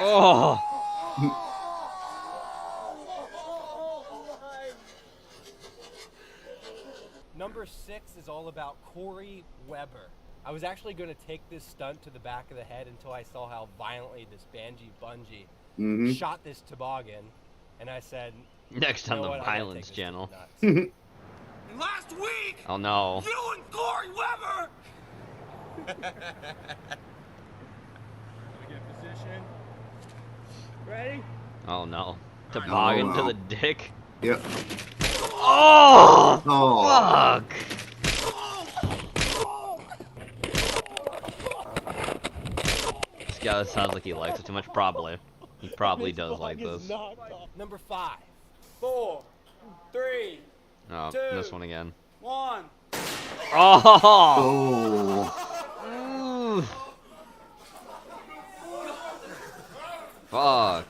Oh. Number 6 is all about Corey Weber. I was actually going to take this stunt to the back of the head until I saw how violently this bungee Mm-hmm. shot this toboggan, and I said, Next "You on know the what? I gotta violence take this to channel. the nuts." And last week, Oh no. you and Corey Weber. Get position. Ready? Oh no. Toboggan Oh, to wow. the dick. Yep. Oh! Oh. Fuck! This guy sounds like he likes it too much. Probably. He probably does like this. Number 5. 4, 3, Oh, Two. this one again. 1. Oh! Oh. Ooh. Fuck.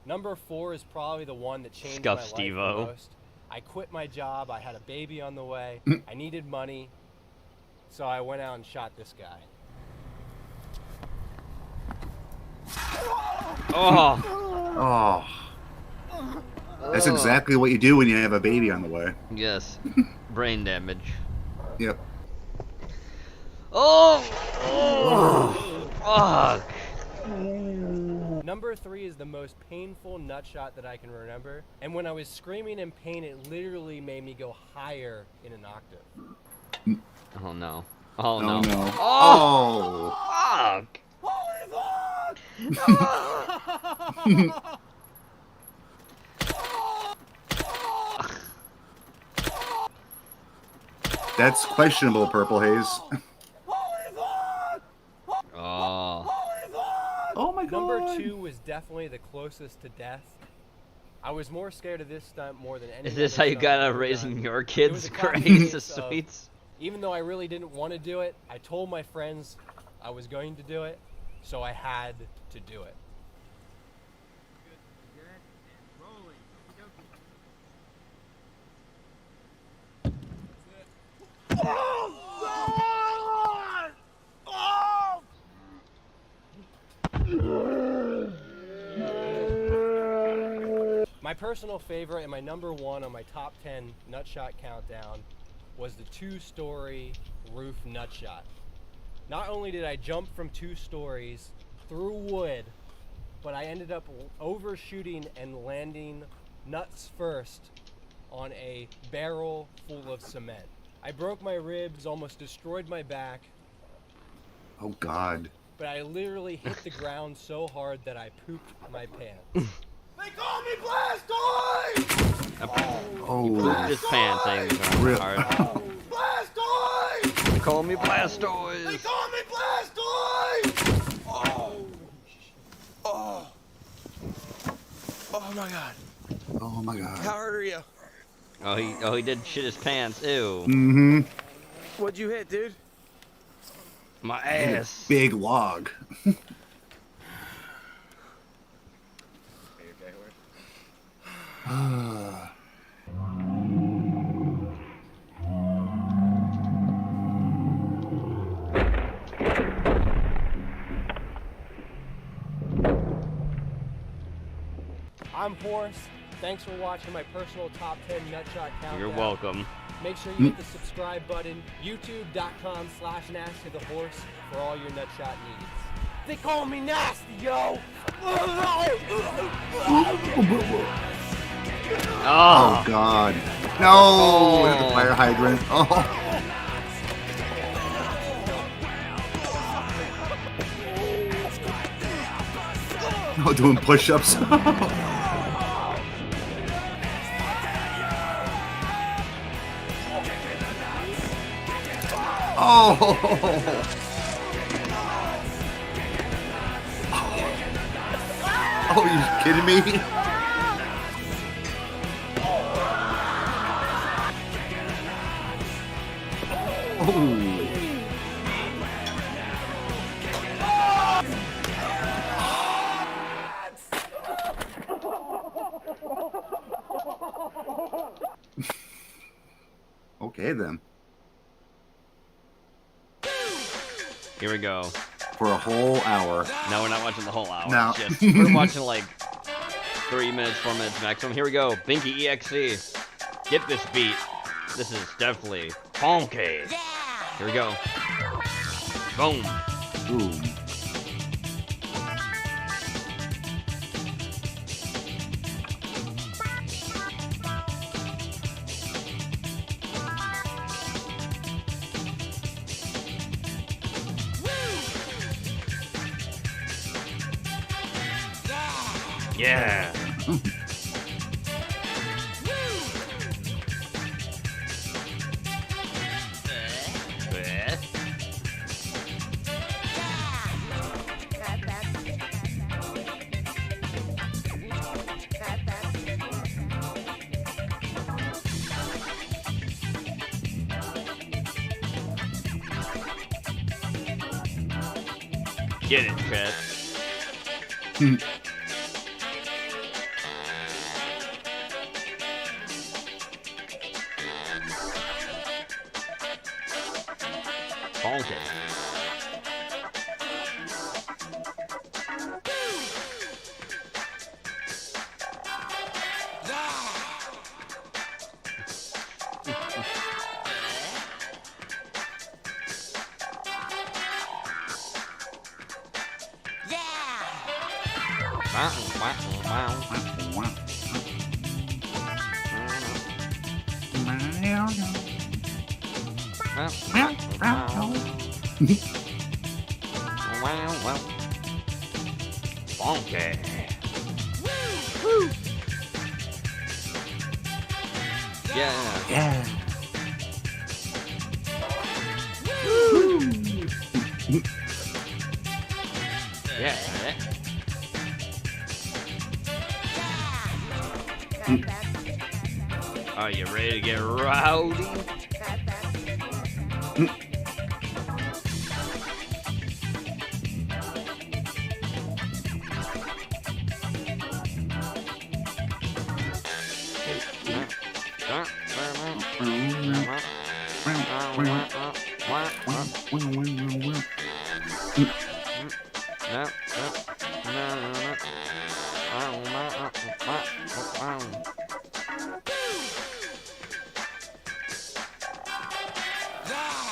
Number 4 is probably the one that changed Scuff my life Steve-O. the most. I quit my job. I had a baby on the way. I needed money, so I went out and shot this guy. Oh! Oh. That's exactly what you do when you have a baby on the way. Yes. Brain damage. Yep. Oh! Oh! Fuck! Number 3 is the most painful nut shot that I can remember. And when I was screaming in pain, it literally made me go higher in an octave. Oh no. Oh Oh no. no. Oh! Oh. Fuck! That's questionable, Purple Haze. Oh. Oh my god. Number 2 was definitely the closest to death. I was more scared of this stunt more than any Is this other how you stunt got I've out ever raising done. your It kids? was a Grace combination the of- sweets? Even though I really didn't want to do it, I told my friends I was going to do it, so I had to do it. My personal favorite and my number 1 on my top 10 nutshot countdown was the 2-story roof nutshot. Not only did I jump from 2 stories through wood, but I ended up overshooting and landing nuts first on a barrel full of cement. I broke my ribs, almost destroyed my back, Oh God. but I literally hit the ground so hard that I pooped my pants. They call me Blastoise! Oh. His pants ain't going Rip. hard. Blastoise! They call me Blastoise. They call me Blastoise! Oh my god. Oh my God. How hurt are you? Oh, he did shit his pants. Ew. Mm-hmm. What'd you hit, dude? My ass. Big log. I'm Horse. Thanks for watching my personal top 10 nutshot countdown. You're welcome. Make sure you hit the subscribe button. YouTube.com/NastyTheHorse for all your nutshot needs. They call me nasty, yo! Oh God. No. With the fire hydrant. Oh. Oh, doing push-ups. Oh. Oh, you kidding me? Oh. Okay then. Here we go. For a whole hour. No, we're not watching the whole hour. No. Just, we're watching like 3 minutes, 4 minutes maximum. Here we go. Binky EXE. Get this beat. This is definitely funky. Here we go. Boom. Boom. Yeah. Get it, Chet. Funky. Funky. Yeah. Yeah. Yeah. Are you ready to get rowdy?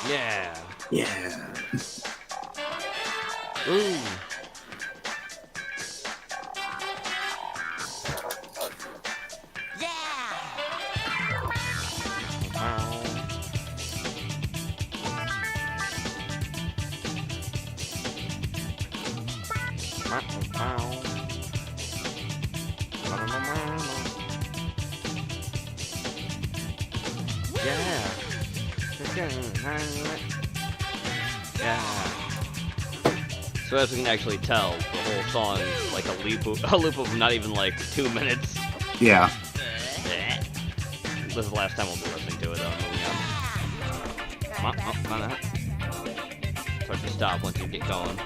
Yeah. Yeah. Ooh. Yeah. Yeah. So as we can actually tell, the whole song is like a loop of not even like 2 minutes. Yeah. This is the last time we'll be listening to it though. Moving on. Come on, come on. It's hard to stop once you get going.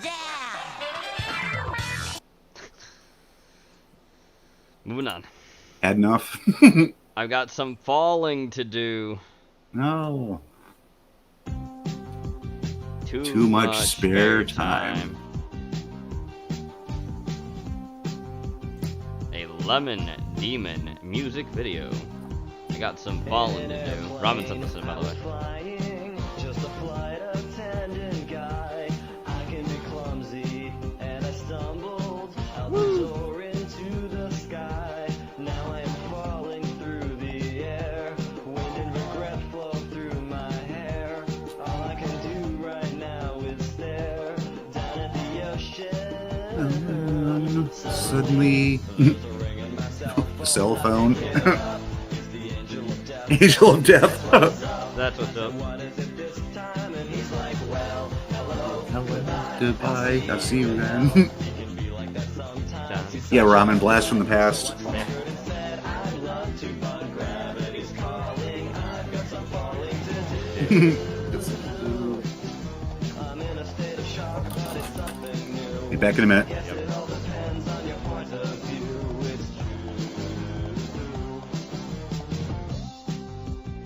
Yeah. Moving on. Had enough? I've got some falling to do. No. Too much spare time. A Lemon Demon music video. I got some falling to do. Robin sent this in, by the way. Just a flight attendant guy. I can be clumsy, and I stumbled out the door into the sky. Now I am falling through the air. Wind and regret flow through my hair. All I can do right now is stare down at the ocean. Suddenly, the cell phone. Angel of Death. That's what's up. Hello, goodbye. I'll see you then. Yeah, Ramen Blast from the past. Be back in a minute.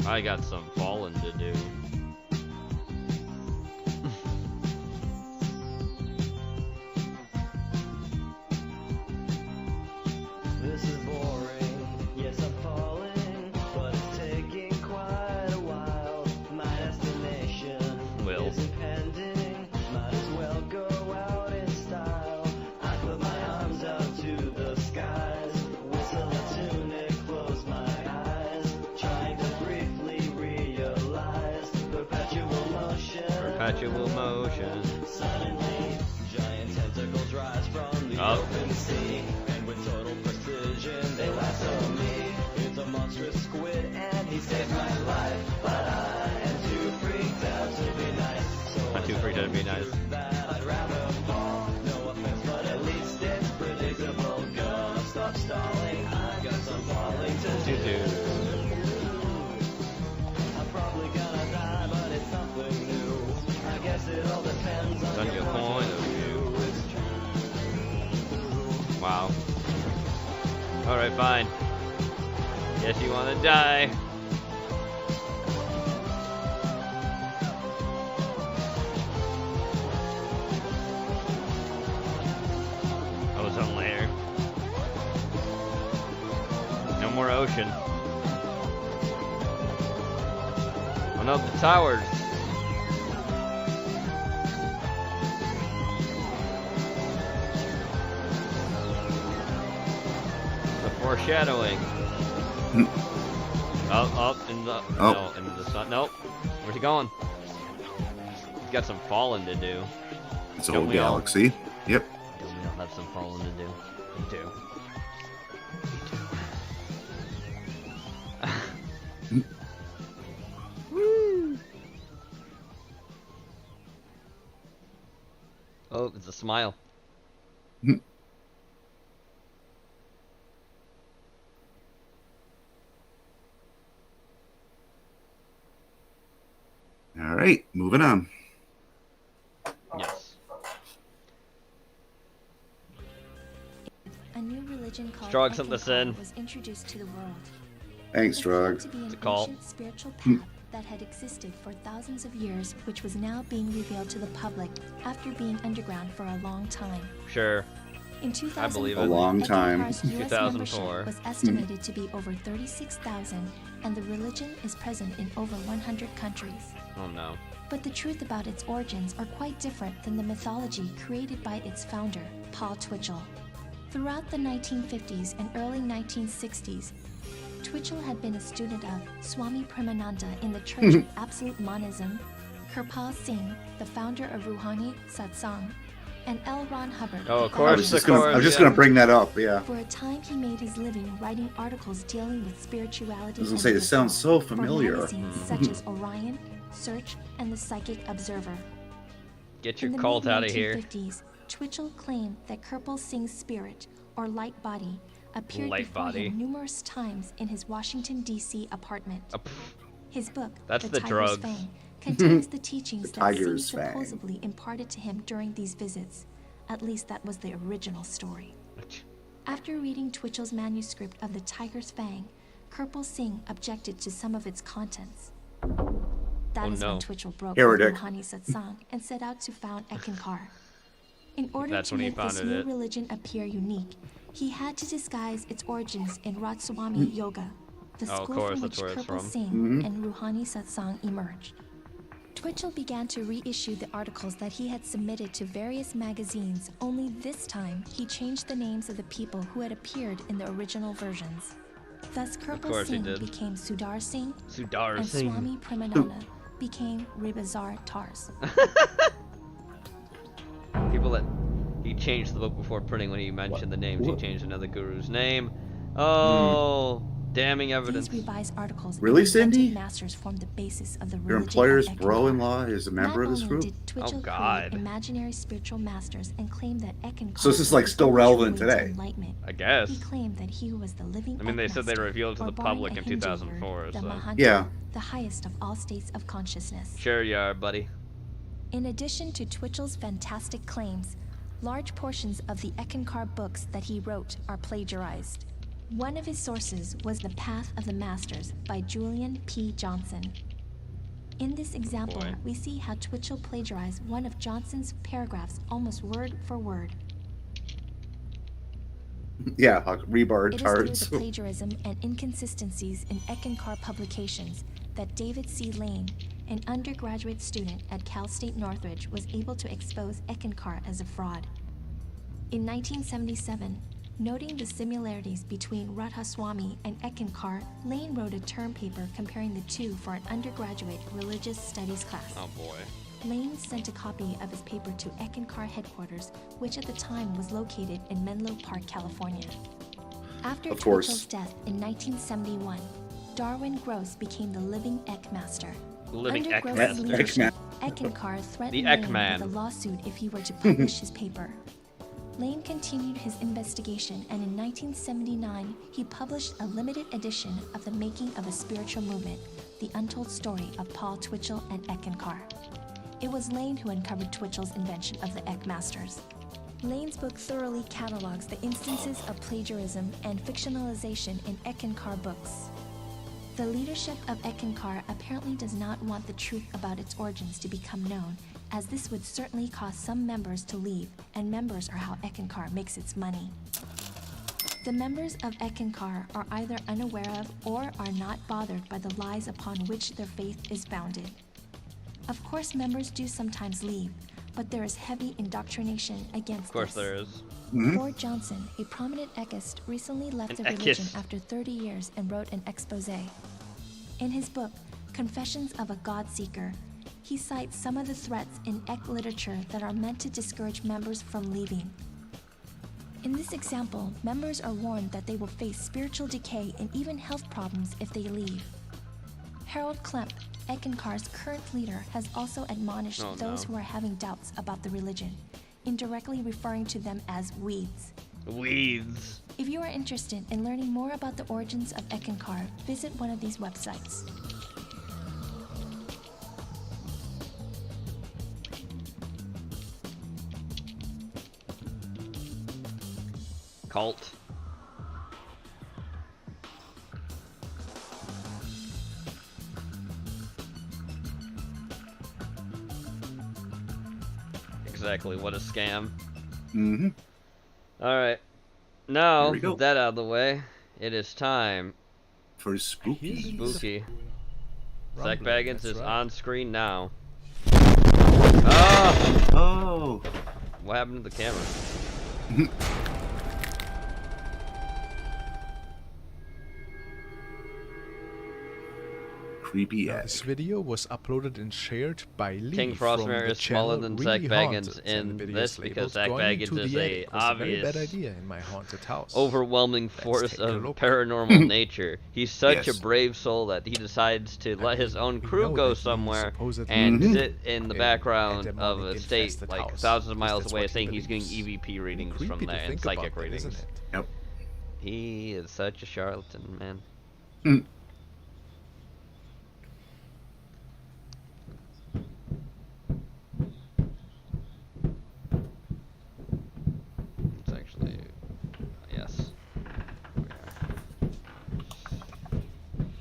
I got some falling to do. This is boring, yes I'm falling, but it's taking quite a while. My destination is impending, might as well go out in style. I put my arms out to the skies, whistle a tune and close my eyes, trying to briefly realize perpetual motion. Perpetual motion. Suddenly, giant tentacles rise from the open sea, and with total precision they lasso me. It's a monstrous squid and he saved my life, but I am too freaked out to be nice. So I'm too freaked out to be nice. that I'd rather fall. No offense, but at least it's predictable. Go, stop stalling. I've got some falling to do. I'm probably gonna die, but it's something new. I guess it all depends on your point of view. It's true. Wow. Alright, fine. Guess you wanna die. Ozone layer. No more ocean. Oh no, the towers. The foreshadowing. Up in the no, into the sun. Nope. Where's he going? He's got some falling to do. It's a whole galaxy. Yep. We all have some falling to do. We do. Woo! Oh, it's a smile. All right, moving on. Yes. A new religion called Strog sent this in. Eckankar was introduced to the world. Thanks, It claimed Drug. to be It's a an cult. ancient spiritual path that had existed for thousands of years, which was now being revealed to the public after being underground for a long time. Sure. In 2004, believe it. A long time. Eckankar's US 2004. membership was estimated to be over 36,000, and the religion is present in over 100 countries. Oh no. But the truth about its origins are quite different than the mythology created by its founder, Paul Twitchell. Throughout the 1950s and early 1960s, Twitchell had been a student of Swami Premananda in the Church of Absolute Monism, Kirpal Singh, the founder of Rouhani Satsang, and L. Ron Hubbard. Oh, of the course, I founder was the just gonna, I was just yeah. gonna bring that up. Yeah. For a time, he made his living writing articles dealing with spirituality. I was gonna and say, this sounds so for familiar. magazines such as Orion, Search, and the Psychic Observer. Get In your the cult out of here. mid-1950s, Twitchell claimed that Kirpal Singh's spirit, or light body, appeared Light before body. him numerous times in his Washington, D.C. apartment. His book, That's The the Tiger's drugs. Fang, contains the teachings The that Singh Tiger's Fang. supposedly imparted to him during these visits. At least that was the original story. After reading Twitchell's manuscript of The Tiger's Fang, Kirpal Singh objected to some of its contents. That is no. when Twitchell broke Heretic. with Rouhani Satsang and set out to found Eckankar. In order That's to when he make this founded new it. religion appear unique, he had to disguise its origins in Ratswami Yoga, the Oh, of school course, from that's which where it's Kirpal from. Singh and Rouhani Satsang emerged. Twitchell began to reissue the articles that he had submitted to various magazines, only this time he changed the names of the people who had appeared in the original versions. Thus Kirpal course he Singh did. became Sudar Singh, Sudar and Singh. Swami Premananda became Rebazar Tars. People that he changed the book before printing when he mentioned the names. He changed another guru's name. Oh, damning evidence. These revised articles Really, and authentic Cindy? masters formed the basis of the Your religion employer's of Eckankar. bro-in-law is a member of Not this only group? did Twitchell God. create imaginary spiritual masters and claim that Eckankar So this is, was like, the still only relevant true way to today. enlightenment. I guess. He claimed that he was the living I mean, they said they Eckmaster, revealed to or the barring public a in Hindu 2004, word, the so- Mahant, Yeah. the highest of all states of consciousness. Sure you are, buddy. In addition to Twitchell's fantastic claims, large portions of the Eckankar books that he wrote are plagiarized. One of his sources was The Path of the Masters by Julian P. Johnson. In this example, boy. we see how Twitchell plagiarized one of Johnson's paragraphs almost word for word. Yeah, rebar It is through tarts. the plagiarism and inconsistencies in Eckankar publications that David C. Lane, an undergraduate student at Cal State Northridge, was able to expose Eckankar as a fraud. In 1977, noting the similarities between Radhaswami and Eckankar, Lane wrote a term paper comparing the two for an undergraduate religious studies class. Oh boy. Lane sent a copy of his paper to Eckankar headquarters, which at the time was located in Menlo Park, California. After Of course. Twitchell's death in 1971, Darwin Gross became the living Eckmaster. Living Under Gross's Eckmaster. leadership, Eckankar threatened The Lane Eckman. with a lawsuit if he were to publish his paper. Lane continued his investigation, and in 1979, he published a limited edition of The Making of a Spiritual Movement, The Untold Story of Paul Twitchell and Eckankar. It was Lane who uncovered Twitchell's invention of the Eckmasters. Lane's book thoroughly catalogs the instances of plagiarism and fictionalization in Eckankar books. The leadership of Eckankar apparently does not want the truth about its origins to become known, as this would certainly cause some members to leave, and members are how Eckankar makes its money. The members of Eckankar are either unaware of or are not bothered by the lies upon which their faith is founded. Of course, members do sometimes leave, but there is heavy indoctrination against Of course this. there is. Ford Johnson, a prominent Ekist, recently left An the religion Ekist. after 30 years and wrote an expose. In his book, Confessions of a God Seeker, he cites some of the threats in Ek literature that are meant to discourage members from leaving. In this example, members are warned that they will face spiritual decay and even health problems if they leave. Harold Klemp, Eckankar's current leader, has also admonished Oh, those no. who are having doubts about the religion, indirectly referring to them as weeds. Weeds. If you are interested in learning more about the origins of Eckankar, visit one of these websites. cult. Exactly, what a scam. Mm-hmm. Alright. Now, Here we go. with that out of the way, it is time. For spooky. Spooky. Zach Rumbling, Baggins that's is right. on screen now. Ah! Oh. What happened to the camera? Creepy Now, ass. this video was uploaded and shared by Lee King from Frostmare the is smaller channel than Really Zach Baggins Haunted, and in the video this is because labeled Zach Going Baggins into is the a Attic was a very bad obvious idea in my haunted house. overwhelming force take a of look. paranormal nature. He's such Yes. a brave soul that he decides to let his own we crew know go that he somewhere supposedly and Mhm. sit in the in background a of a demonic state infested like house, thousands of because miles that's away what he saying he's getting believes. EVP readings Creepy from to there and think psychic about that, readings. isn't it? Yep. He is such a charlatan, man. Mm. It's actually yes.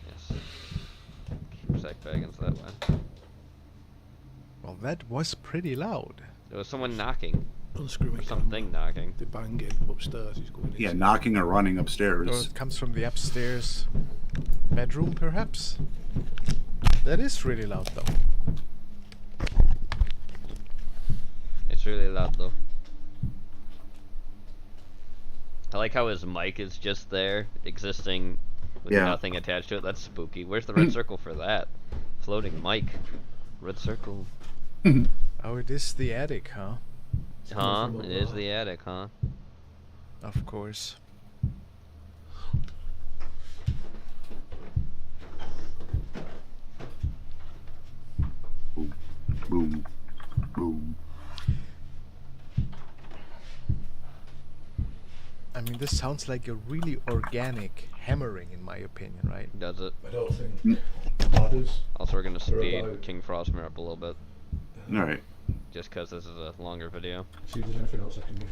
Yes. Keep Zach Baggins that way. Well, that was pretty loud. There was someone knocking. Unscrewing Or something knocking. The banging upstairs. He's going. Yeah, knocking or running Or upstairs. it comes from the upstairs bedroom, perhaps? That is really loud, though. It's really loud though. I like how his mic is just there, existing with Yeah. nothing attached to it. That's spooky. Where's the red circle for that? Floating mic. Red circle. Oh, it is the attic, huh? Huh? It is the attic, huh? Of course. Boom. Boom. I mean, this sounds like a really organic hammering, in my opinion, right? Does it? I don't think ladders. Also, we're gonna speed about- King Frostmare up a little bit, Alright. just because this is a longer video. See if there's anything else I can use.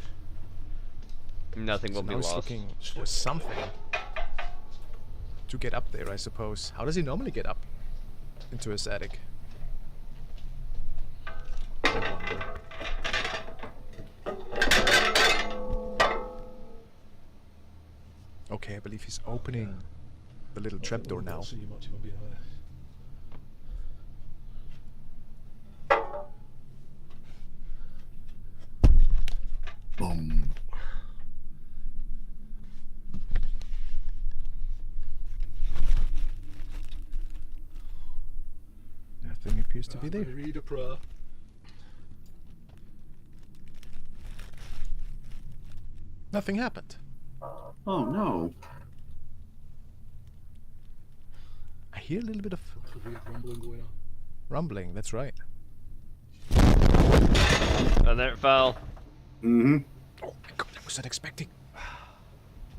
Nothing will So be now he's lost. looking for something to get up there, I suppose. How does he normally get up into his attic? I wonder. Okay, I believe he's opening the little trapdoor now. See much of a being honest. Boom. Nothing appears to be there. Read a prayer. Nothing happened. Oh no. I hear a little bit of There's a weird rumbling going on. rumbling, that's right. And there it fell. Mm-hmm. Oh my god, I was not expecting.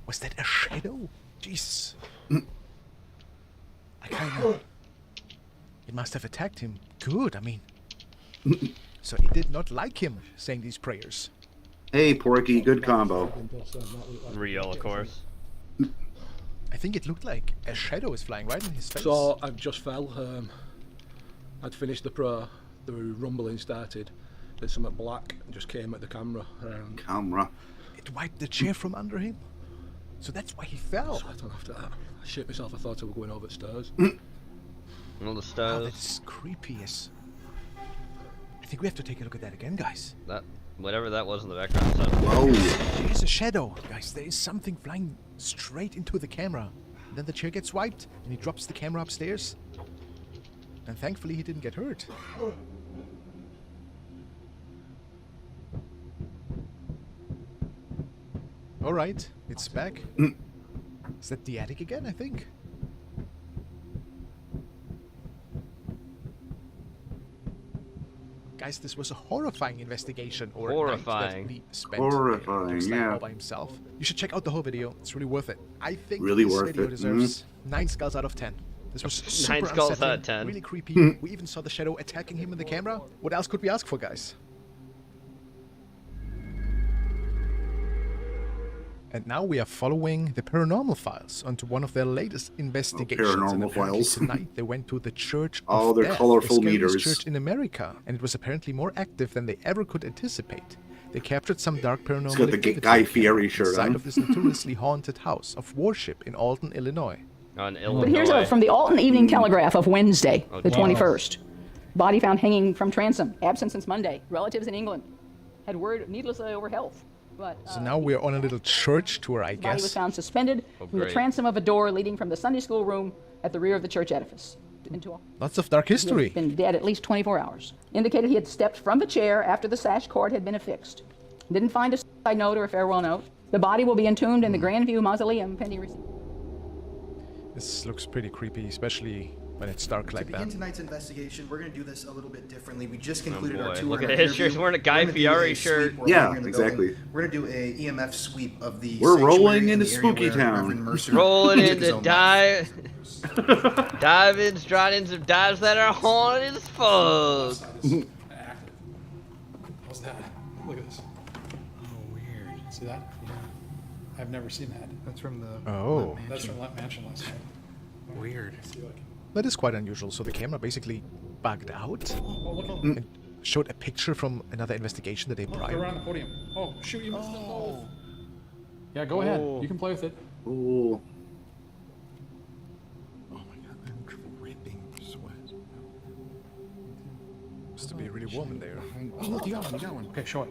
Was that a shadow? Jesus. I kinda... It must have attacked him. Good, I mean. So it did not like him saying these prayers. Hey, Porky, good combo. Real, of course. I think it looked like a shadow is flying right in his face. So I just fell. I'd finished the prayer. The rumbling started. Then something black just came at the camera. Camera. It wiped the chair from under him. So that's why he fell. So I don't know, after that, I shit myself. I thought I was going over the stairs. All the Wow, stars. that's creepy as... I think we have to take a look at that again, guys. That whatever that was in the background sounded Whoa. There is a shadow, guys. There is something flying straight into the camera. And then the chair gets wiped, and he drops the camera upstairs. And thankfully, he didn't get hurt. All right, it's back. Is that the attic again? I think. Guys, this was a horrifying investigation. Or Horrifying. night that Lee spent Horrifying, just like yeah. all by himself. You should check out the whole video. It's really worth it. I think Really this worth video it, deserves 9 skulls out of 10. This was super 9 skulls out of unsettling, 10. really creepy. We even saw the shadow attacking him in the camera. What else could we ask for, guys? And now we are following the Paranormal Files onto one of their latest investigations. Paranormal and apparently Files. tonight they went to the Church Oh, of they're Death, colorful the scariest meters. church in America, and it was apparently more active than they ever could anticipate. They captured some dark paranormal got the activity Guy Fieri shirt inside on. of this notoriously haunted house of worship in Alton, Illinois. On But Illinois. here's from the Alton Evening Telegraph of Wednesday, Oh, the wow. 21st. Body found hanging from transom, absent since Monday. Relatives in England had word needlessly over health. But So now we're on a little church tour, I the body was guess. found suspended Oh, from the great. transom of a door leading from the Sunday school room at the rear of the church edifice. Into Lots of dark He had history. been dead at least 24 hours. Indicated he had stepped from the chair after the sash cord had been affixed. Didn't find a suicide note or a farewell note. The body will be entombed in the Grandview Mausoleum pending receipt. This looks pretty creepy, especially when it's dark To like begin that. tonight's investigation, we're going to do this a little bit differently. We just concluded boy. our tour. Look and at our his shirt. interview. He's wearing a We're Guy gonna do Fieri a shirt. sweep while Yeah, we're here in the exactly. building. We're going to do a EMF sweep of the We're rolling sanctuary in into the area Spooky where Town. Reverend Mercer Rolling took his into own life. dive-ins, drive-ins of dives that are haunted as fuck. Active. How's that? Look at this. Oh, weird. See that? Yeah. I've never seen that. That's from the. Oh. That's from that mansion last night. Weird. See, like, That is quite unusual. So the camera basically bugged out oh, look, look, and showed a picture from another investigation the day look, they're prior. on the podium. Oh, shoot, you missed them both. Yeah, go ahead. You can play with it. Ooh. Oh my god, I'm dripping sweat. Must to be really warm in there. Oh, look, you got one, you got one. Okay, show it.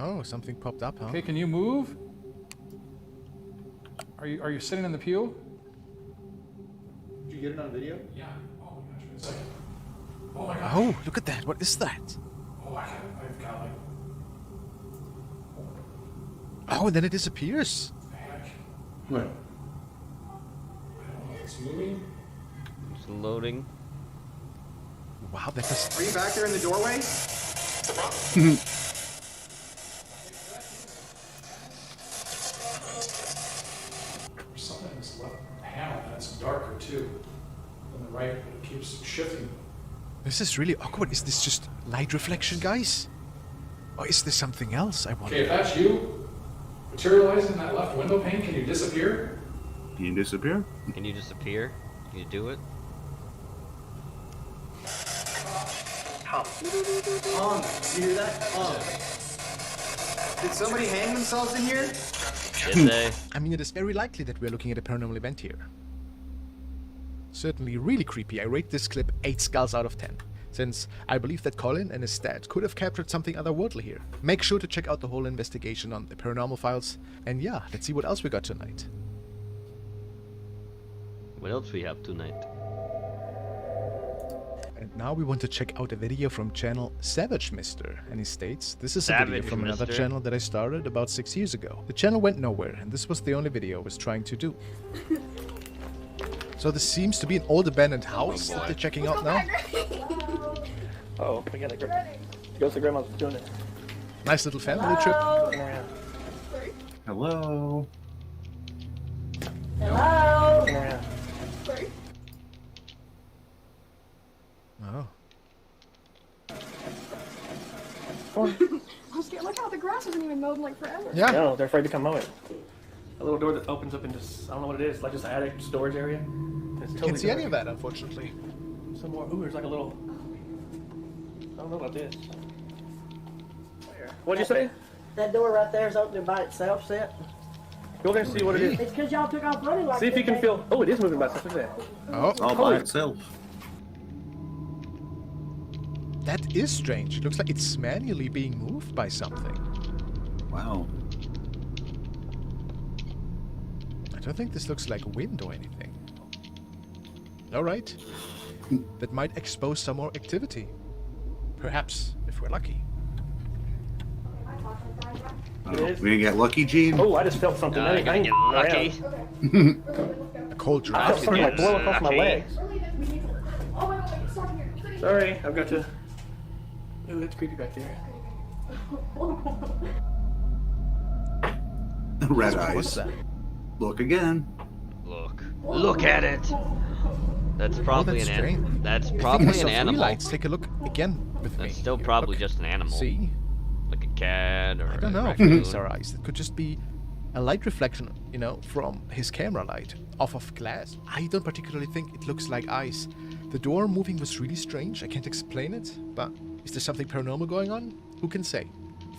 Oh, something popped up, huh? Okay, can you move? Are you sitting in the pew? Did you get it on video? Yeah. Oh my gosh, wait a second. Oh my gosh. Oh, look at that. What is that? Oh, I've got like, Oh, and then it disappears. what the heck? What? I don't know if it's moving. It's loading. Wow, that was... Are you back there in the doorway? There's something in this left panel and it's darker too than the right, but it keeps shifting. This is really awkward. Is this just light reflection, guys? Or is this something else, I wonder? Okay, if that's you materializing in that left window pane, can you disappear? Can you disappear? Can you disappear? Can you do it? On. You hear that? On. Did somebody hang themselves in here? Did they? I mean, it is very likely that we're looking at a paranormal event here. Certainly really creepy. I rate this clip 8 skulls out of 10, since I believe that Colin and his dad could have captured something otherworldly here. Make sure to check out the whole investigation on the Paranormal Files, and yeah, let's see what else we got tonight. What else we have tonight? And now we want to check out a video from channel Savage Mister, and he states, this is a video Savage from another Mister. channel that I started about 6 years ago. The channel went nowhere, and this was the only video I was trying to do. So this seems to be an old abandoned house that they're checking out now. Oh, we gotta go to grandma's doing it. Nice little family trip. Yeah. Hello. Hello. Yeah. Oh. I'm scared. Look how the grass hasn't even mowed in like forever. Yeah. No, they're afraid to come mow it. A little door that opens up into, I don't know what it is, like just an attic storage area. It's totally Can't see any of dark. that, unfortunately. Some more. Ooh, there's like a little. I don't know about this. What'd you say? That door right there is opening by itself, set. Go there and see what it is. It's because y'all took off running like See if you this, can feel. Oh, it is moving by itself. Look at that. Oh. All by itself. That is strange. It looks like it's manually being moved by something. Wow. I don't think this looks like wind or anything. Alright. That might expose some more activity. Perhaps, if we're lucky. We didn't get lucky, Gene? Oh, I just felt something. You're gonna get lucky. A cold I draft. felt something like blow across my Lucky. legs. Oh my god, wait, stop here. Sorry, I've got to. Ooh, that's creepy back there. Red What's eyes. that? Look again. Look at it. That's probably that's an strange. animal. That's I think probably I an saw three animal. lights. Take a look again with me. That's still Here, probably look. just an animal. See? Like a cat kind of I don't know. raccoon. These are eyes. It could just be a light reflection, you know, from his camera light off of glass. I don't particularly think it looks like eyes. The door moving was really strange. I can't explain it, but is there something paranormal going on? Who can say?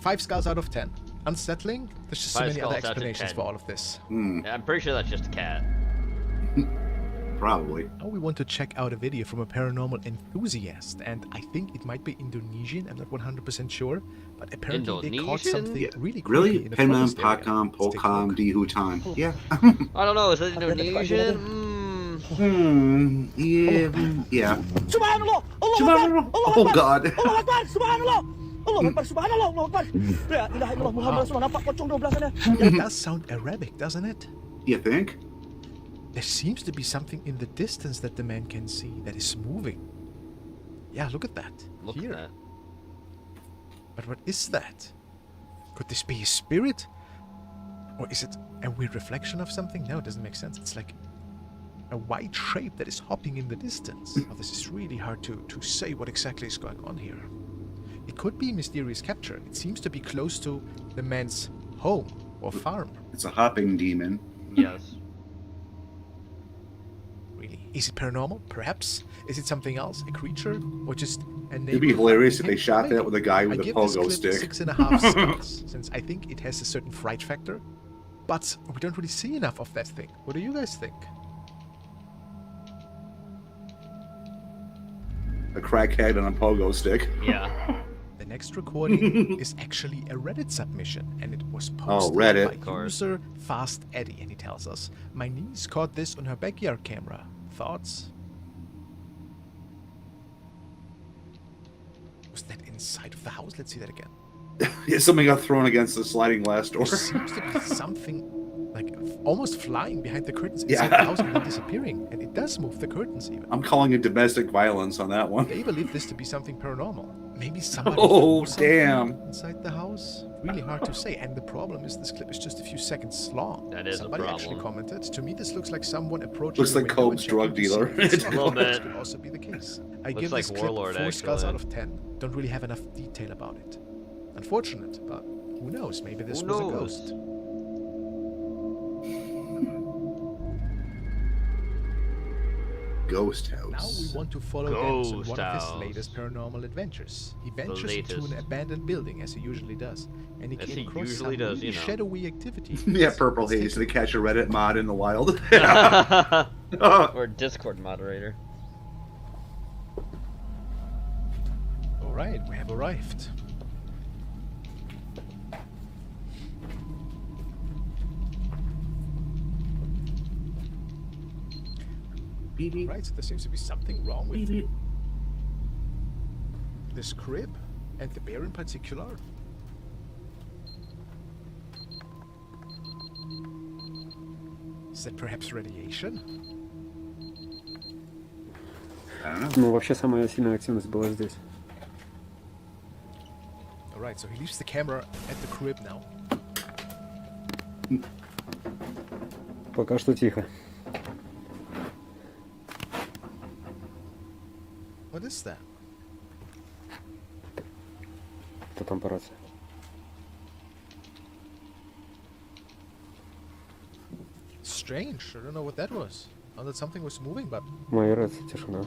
5 skulls out of 10. Unsettling? There's just so 5 many other skulls out of explanations 10. for all of this. Yeah, I'm pretty sure that's just a cat. Probably. Now we want to check out a video from a paranormal enthusiast, and I think it might be Indonesian. I'm not 100% sure, but apparently they caught something really creepy Really? in the Penman, forest area. Pakam, Let's take a Polkam, look. Dihutan. Yeah. I don't know, is that Indonesian? Yeah. Subhanallah! Subhanallah. Oh God. Allah Akbar! Subhanallah! Allah Akbar! Subhanallah! Allah Akbar! La ilaha illallah Muhammad Rasulullah. Nampak pocong 12 sana. It does sound Arabic, doesn't it? You think? There seems to be something in the distance that the man can see that is moving. Yeah, look at that. Look Here. at that. But what is that? Could this be a spirit? Or is it a weird reflection of something? No, it doesn't make sense. It's like a white shape that is hopping in the distance. Oh, this is really hard to say what exactly is going on here. It could be mysterious capture. It seems to be close to the man's home or farm. It's a hopping demon. Yes. Really? Is it paranormal? Perhaps? Is it something else? A creature? Or just a neighbor? It'd be hilarious if they shot that with a guy with I a give this pogo clip stick. 6.5 stars, since I think it has a certain fright factor. But we don't really see enough of that thing. What do you guys think? A crackhead on a pogo stick. Yeah. The next recording is actually a Reddit submission, and it was posted Reddit. by user Fast Eddie, and he tells us, "My niece caught this on her backyard camera. Thoughts?" Was that inside of the house? Let's see that again. Yeah, something got thrown against the sliding glass door. There seems to be something like almost flying behind the curtains Yeah. inside the house and then disappearing, and it does move the curtains even. I'm calling it domestic violence on that one. They believe this to be something paranormal. Maybe somebody Oh, threw something damn. inside the house. Really hard to say. And the problem is this clip is just a few seconds long. That is a Somebody actually problem. commented, "To me, this looks like someone approaching Looks the like window Cope's and checking drug to see dealer. if it's A little locked." This bit. could also be the case. I Looks give like this clip Warlord, 4 skulls out actually. of 10. Don't really have enough detail about it. Unfortunate, but who knows? Maybe this Who was a knows? ghost. Ghost Now house. we want to follow Dennis on Ghost one of his house. latest paranormal adventures. He ventures into latest. an abandoned building, as he usually does, and he As came he across usually some does, really you know. shadowy activity. Yeah, Purple Haze to catch a Reddit mod in the wild. Or Discord moderator. All right, we have arrived. Right, so there seems to be something wrong with this crib, and the bear in particular. Is that perhaps radiation? I don't know. Ну, вообще самая сильная активность была здесь. Alright, so he leaves the camera at the crib now. Пока что тихо. What is that? Кто там по рации? Strange. I don't know what that was. I thought something was moving, but Моя рация, тишина.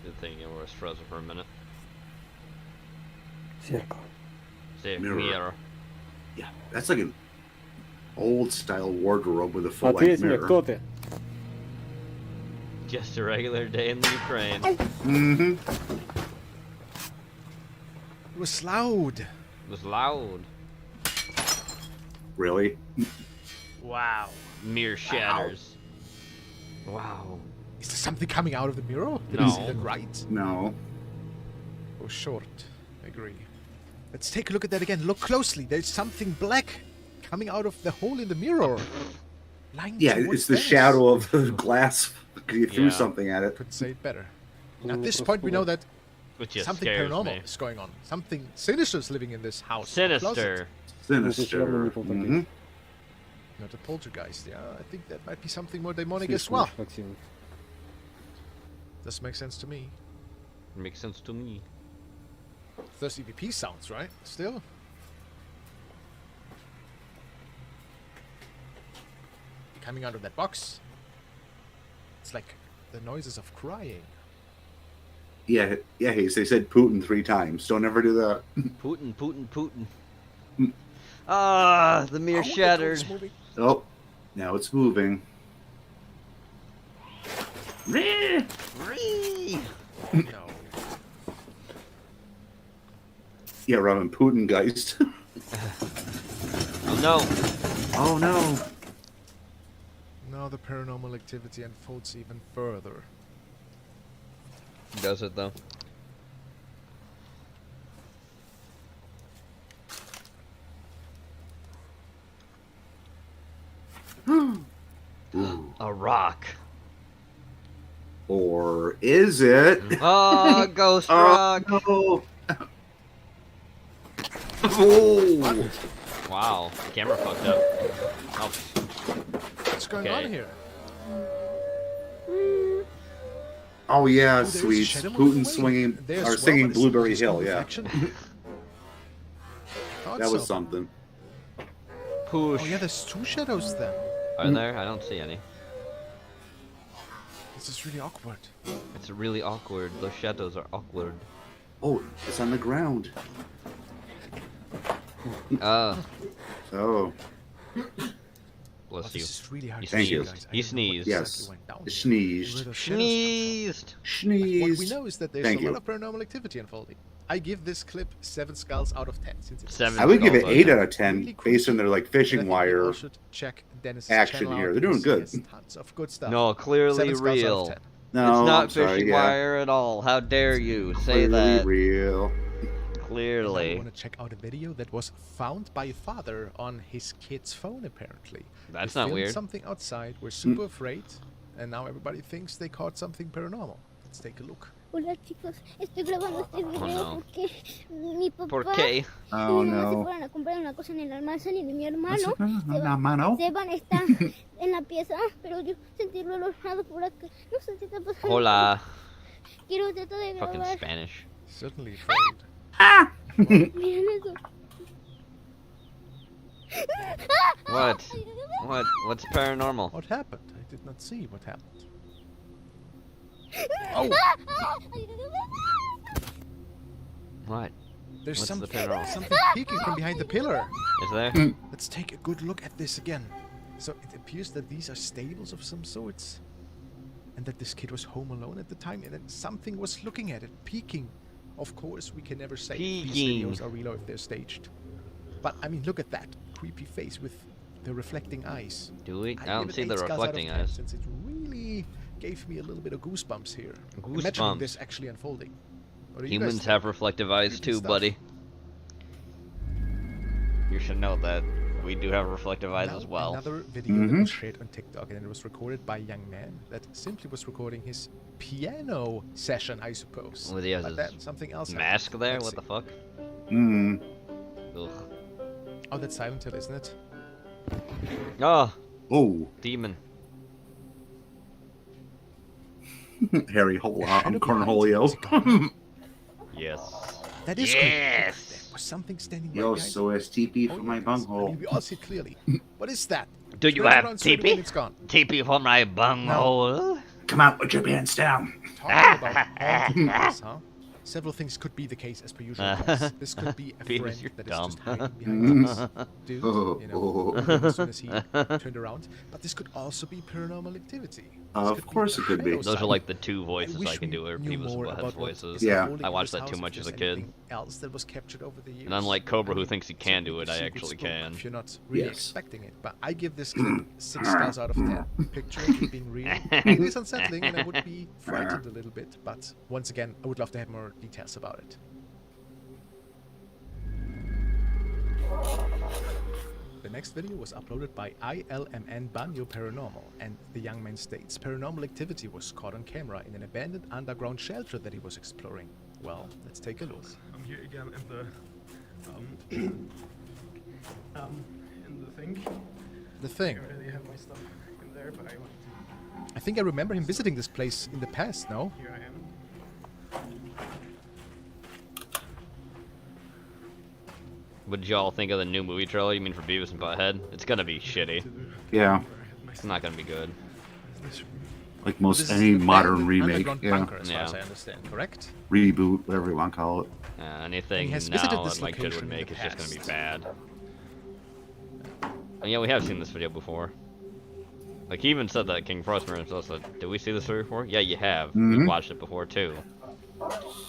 Good thing it was frozen for a minute. Зеркало. See, Mirror. mirror. Yeah, that's like an old style wardrobe with a full Ответь length мне, mirror. кто ты? Just a regular day in the Ukraine. Mm-hmm. it was loud. It was loud. Really? Wow. Mirror shatters. Wow. Is there something coming out of the mirror? Did I No. see that right? No. Oh, short. I agree. Let's take a look at that again. Look closely. There's something black coming out of the hole in the mirror. Lying Yeah, towards it's the Dennis. shadow of the glass. You threw Yeah. something at it. Couldn't say it better. Ну, At мне this просто point, we know пугает. that Which just something scares paranormal me. is going on. Something sinister is living in this house. Sinister. Closet. Sinister. Mm-hmm. Not a poltergeist. Yeah, I think that might be something more demonic as well. This makes sense to me. Makes sense to me. Those EVP sounds, right? Still? Coming out of that box. It's like the noises of crying. Yeah, they said Putin 3 times. Don't ever do that. Putin, Putin, Putin. Ah, the mirror shattered. Oh, now it's moving. Ree! No. Yeah, Robin, Putin Geist. Oh no. Oh no. Now the paranormal activity unfolds even further. Does it though? A rock. Or is it? Oh, ghost rock. No. Oh. Wow, the camera fucked up. Oh. What's going on here? Oh yeah, there's sweet. Shadow on Putin the way. swinging There's or singing well, but Blueberry it's no Hill. Yeah, reflection. Thought that was so. something. Push. Oh yeah, there's 2 shadows then. Are there? I don't see any. This is really awkward. It's really awkward. Those shadows are awkward. Oh, it's on the ground. Oh. Oh. Bless you. This is really hard He to see, sneezed. guys. I He don't know what sneezed. Yes. exactly went down here. Sneezed. Where the shadows come from. Sneezed. What we Sneezed. know is that there's Thank a you. lot of paranormal activity unfolding. I give this clip 7 skulls out of 10. Since it's 7 I would give it skulls, 8 okay. out of 10 based on their like And I fishing think we all wire should check Dennis's action channel here. out They're doing because he good. has tons of good stuff. No, clearly 7 skulls out of real. 10. No, It's not I'm sorry, fishing yeah. wire at all. How dare you say Clearly that? real. I Clearly. want to check out a video that was found by a father on his kid's phone, apparently. That's They not filmed weird. something outside, were super afraid, and now everybody thinks they caught something paranormal. Let's take a look. Hola chicos, estoy grabando este video no. porque mi papá ¿Por qué? y Oh mi mamá se no. fueron a comprar una cosa en el almacén y mi hermano La mano. Seban está en la pieza, pero yo sentí el olor por acá. No sé qué está pasando. Hola. Quiero tratar de Fucking grabar. Spanish. Certainly afraid. Miren eso. What? What? What's paranormal? What happened? I did not see what happened. Oh! What? There's What's the something, paranormal? something peeking from behind the pillar. Is there? Let's take a good look at this again. So it appears that these are stables of some sorts. And that this kid was home alone at the time, and then something was looking at it, peeking. Of course, we can never say if these Peeking. videos are real or if they're staged. But, I mean, look at that creepy face with the reflecting eyes. Do we? I give don't it see 8 the skulls out of reflecting 10, eyes. Since it really gave me a little bit of goosebumps here. Goosebumps. Imagining this actually unfolding. What do you guys Humans think? have reflective eyes Creepy too, stuff. buddy. You should know that. We do have reflective eyes Now, as well. Another video that was shared on TikTok, and it was recorded by a young man that simply was recording his piano session, I suppose. Well, he has But his then something else mask happened. there? Let's What see. the fuck? Mm. Ugh. Oh, that's Silent Hill, isn't it? Oh! Oh. Demon. Harry Hola. I'm Shadow behind it. Is it Cornholio. gone? Yes. That is creepy. Yes! There was something standing right Yo, behind so it. is TP Oh, for yeah, my it is. I bunghole. mean, we all see it clearly. What is that? Do you Turn have around straight away and TP? It's gone. TP for my bunghole? Come out with your pants down. Talking about haunted house, huh? Several things could be the case as per usual. Guys. This could be a Beavis, friend you're that is dumb. just hiding behind this dude, Oh, you know, as soon as he turned around. But this could also be paranormal activity. This Of could be course a it could be. shadow Those are site. like the two voices wish I can we do where knew Beavis more has about what voices. is Yeah. unfolding I in watched this that too house, much if as a there's kid. anything else that was captured over the years. And unlike Cobra, I who mean, thinks he can certainly do it, the I secret actually scope can. If you're not really Yes. expecting it, but I give this clip 6 stars out of 10. Picturing it being real, it is unsettling, and I would be frightened a little bit. But once again, I would love to have more details about it. The next video was uploaded by ILMN Banyo Paranormal, and the young man states paranormal activity was caught on camera in an abandoned underground shelter that he was exploring. Well, let's take a look. I'm here again in the thing. The thing. I already have my stuff in there, but I want I think I remember him visiting this place in the past, no? to. Here I am. What did y'all think of the new movie trailer? You mean for Beavis and Butthead? It's gonna be shitty. Yeah. It's not gonna be good. Like most This is any the modern abandoned remake. underground Yeah. bunker, as far as I understand, correct? Reboot, whatever you want to call it. Anything he has visited now this that Mike Good location would in make the is just gonna be past. bad. And yeah, we have seen this video before. Like, he even said that, King Frostmer himself said, did we see this video before? Yeah, you have. Mhm. We've watched it before, too.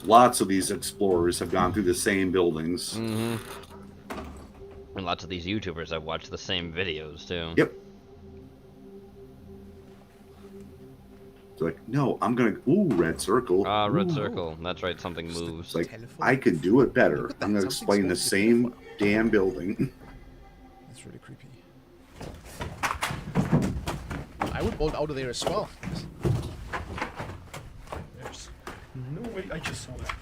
Lots of these explorers have gone through the same buildings. Mm-hmm. And lots of these YouTubers have watched the same videos, too. Yep. It's like, no, I'm gonna. Ooh, red circle. Ah, red Ooh. circle. That's right, something moves. It's like, I could do it better. I'm gonna explain the same damn building. That's really creepy. I would bolt out of there as well. There's no way I just saw that.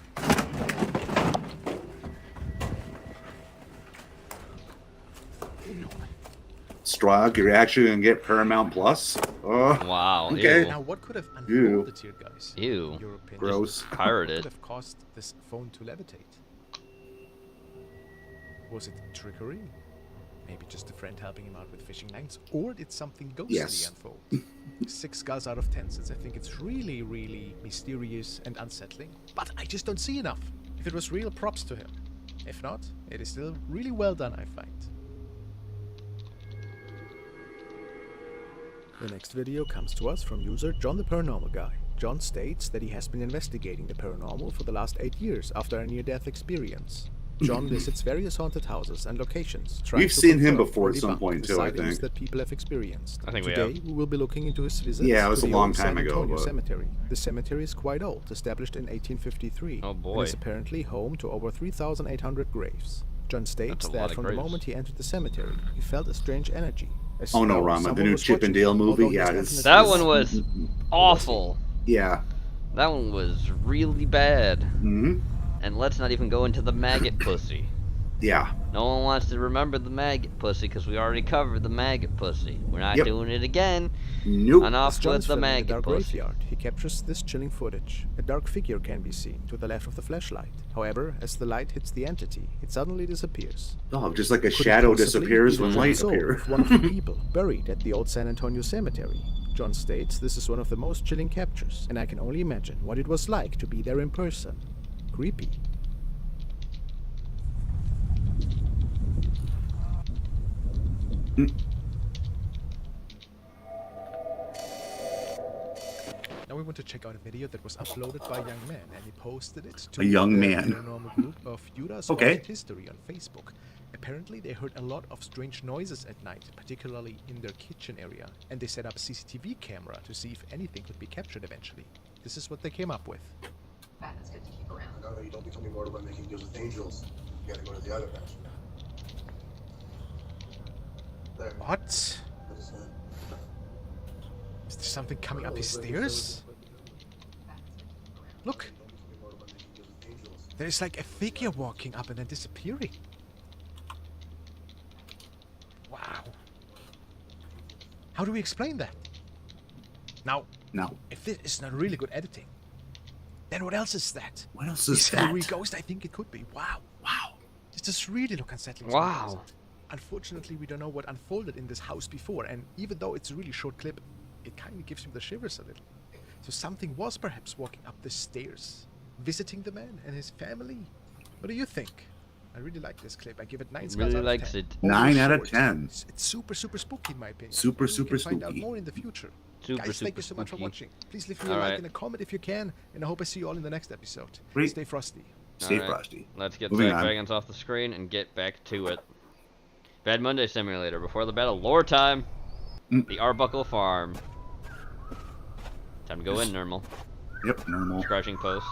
Strog, you're actually gonna get Paramount Plus. Oh, Wow. okay. Ew. Now, what could have Ew. unfolded here, guys? Ew. In your opinion? Gross. Pirated. What could have caused this phone to levitate? Was it trickery? Maybe just a friend helping him out with fishing lines? Or did something ghostly Yes. unfold? 6 skulls out of 10, since I think it's really, really mysterious and unsettling. But I just don't see enough. If it was real, props to him. If not, it is still really well done, I find. The next video comes to us from user John the Paranormal Guy. John states that he has been investigating the paranormal for the last 8 years after a near-death experience. John visits various haunted houses and locations. trying We've to seen him confirm before or at some debunk point the too, I sightings think. that people have experienced. I think we Today, have. we will be looking into his visits Yeah, it was to a the long old time San ago, Antonio but- Cemetery. The cemetery is quite old, established in 1853. Oh, boy. And is apparently home to over 3,800 graves. John states a lot that of from graves. the moment he entered the cemetery, he felt a strange energy. as Oh no, though Rama, the someone new was Chip and watching Dale him, movie. although he Yeah, was it's, That one was awful. yeah. That one was really bad. Hmm. And let's not even go into the maggot pussy. Yeah. No one wants to remember the maggot pussy because we already covered the maggot pussy. We're not Yep. doing it again. Nope. And off As John with is the filming a maggot dark pussy. graveyard, he captures this chilling footage. A dark figure can be seen to the left of the flashlight. However, as the light hits the entity, it suddenly disappears. Oh, just like a Could it shadow possibly disappears be when the light soul appears. of one of the people buried at the old San Antonio cemetery? John states this is one of the most chilling captures, and I can only imagine what it was like to be there in person. Creepy. Now we want to check out a video that was uploaded by a young man, and he posted it to A young the man. paranormal group of Judas Okay. Haunted History on Facebook. Apparently, they heard a lot of strange noises at night, particularly in their kitchen area, and they set up a CCTV camera to see if anything could be captured eventually. This is what they came up with. That's good to keep around. No, you don't be telling me more about making deals with angels. You gotta go to the other house. There. What? What is that? Is there something coming up his stairs? Look! There's like a figure walking up and then disappearing. Wow. How do we explain that? Now, No. if this is not really good editing, then what else is that? What else is it a real that? ghost? I think it could be. Wow. Wow. This does really look unsettling. Wow. sometimes. Unfortunately, we don't know what unfolded in this house before, and even though it's a really short clip, it kind of gives him the shivers a little. So something was perhaps walking up the stairs, visiting the man and his family. What do you think? I really like this clip. I give it 9 stars Really out of likes 10. it. Overly 9 out of short. 10. It's super, super spooky in my opinion. Super, Maybe we super can find out spooky. more in the future. Super, Guys, thank super you so much for spooky. watching. Please leave me a All like right. and a comment if you can, and I hope I see you all in the next episode. Great. Stay frosty. Stay Alright, frosty. Let's get Moving Zack on. Dragons off the screen and get back to it. Bad Monday Simulator. Before the battle, lore time. The Arbuckle Farm. Time to go in, Normal. Yep, normal. Scratching post.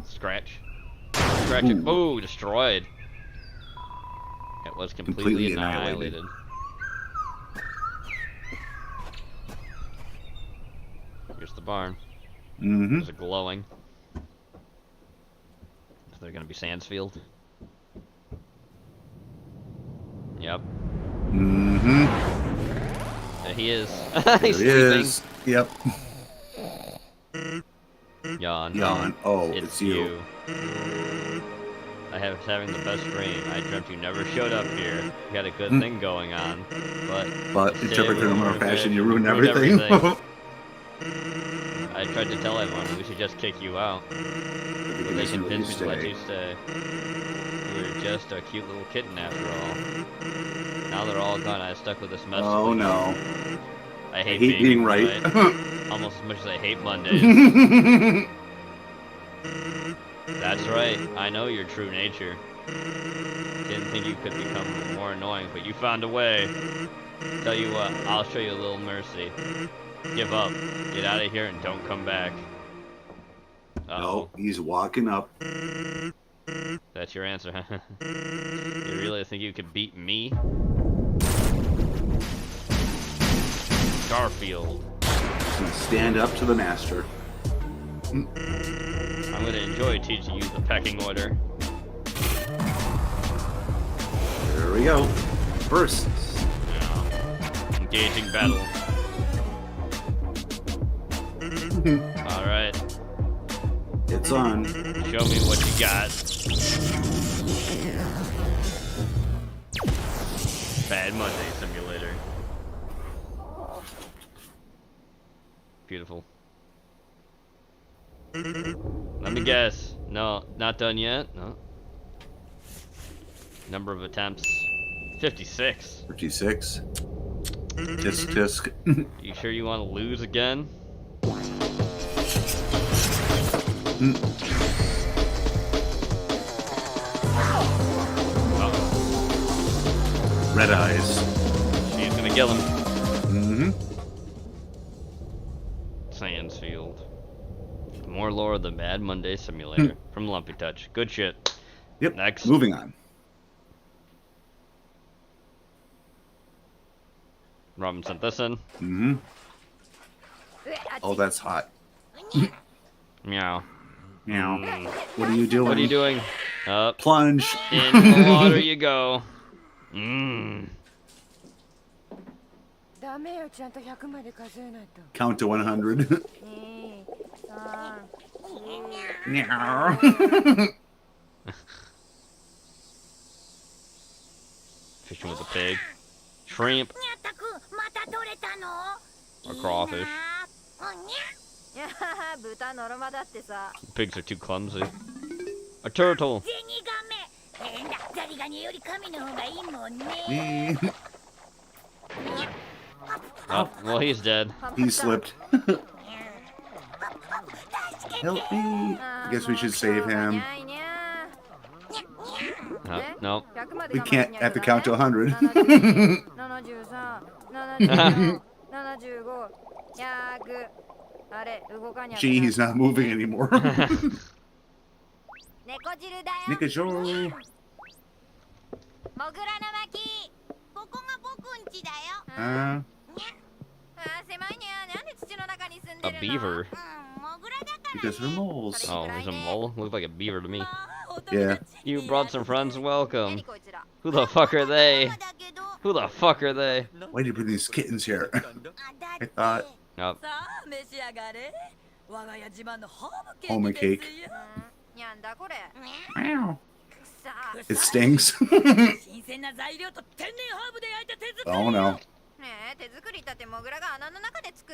Scratch. Scratch it. Ooh, destroyed. It was completely Completely annihilated. Here's the barn. Mm-hmm. Those are glowing. So they're gonna be Sandsfield. Yep. Mm-hmm. There he is. There He's he sleeping. is. Yep. Yawn. Yawn. Oh, it's you. I was having the best dream. I dreamt you never showed up here. You had a good thing going on, but you took it to a more fashion. You ruined everything. I tried to tell everyone we should just kick you out, but they convinced me to let you stay. You were just a cute little kitten after all. Now they're all gone. I stuck with this mess. Oh no. I hate being right. Almost as much as I hate Mondays. That's right. I know your true nature. Didn't think you could become more annoying, but you found a way. Tell you what, I'll show you a little mercy. Give up. Get out of here and don't come back. No, he's walking up. That's your answer, huh? You really think you could beat me? Garfield. Stand up to the master. I'm gonna enjoy teaching you the pecking order. There we go. Versus. Yeah. Engaging battle. Alright. It's on. Show me what you got. Bad Monday Simulator. Beautiful. Let me guess. No, not done yet? No. Number of attempts. 56. 56. Tisk tisk. You sure you want to lose again? Red eyes. She's gonna kill him. Mm-hmm. Sandsfield. More lore of the Mad Monday Simulator from Lumpy Touch. Good shit. Yep. Next. Moving on. Robin sent this in. Mm-hmm. Oh, that's hot. Meow. Meow. What are you doing? What are you doing? Plunge. In the water you go. Mmm. Count to 100. Fishing with a pig. Shrimp. Or crawfish. Pigs are too clumsy. A turtle. Oh, well, he's dead. He slipped. Help me. I guess we should save him. No. We can't have to count to 100. Gee, he's not moving anymore. Nikajou. A beaver. Because they're moles. Oh, there's a mole? Looks like a beaver to me. Yeah. You brought some friends, welcome. Who the fuck are they? Who the fuck are they? Why do you bring these kittens here? I thought. Nope. Home cake. Meow. It stings. Oh no.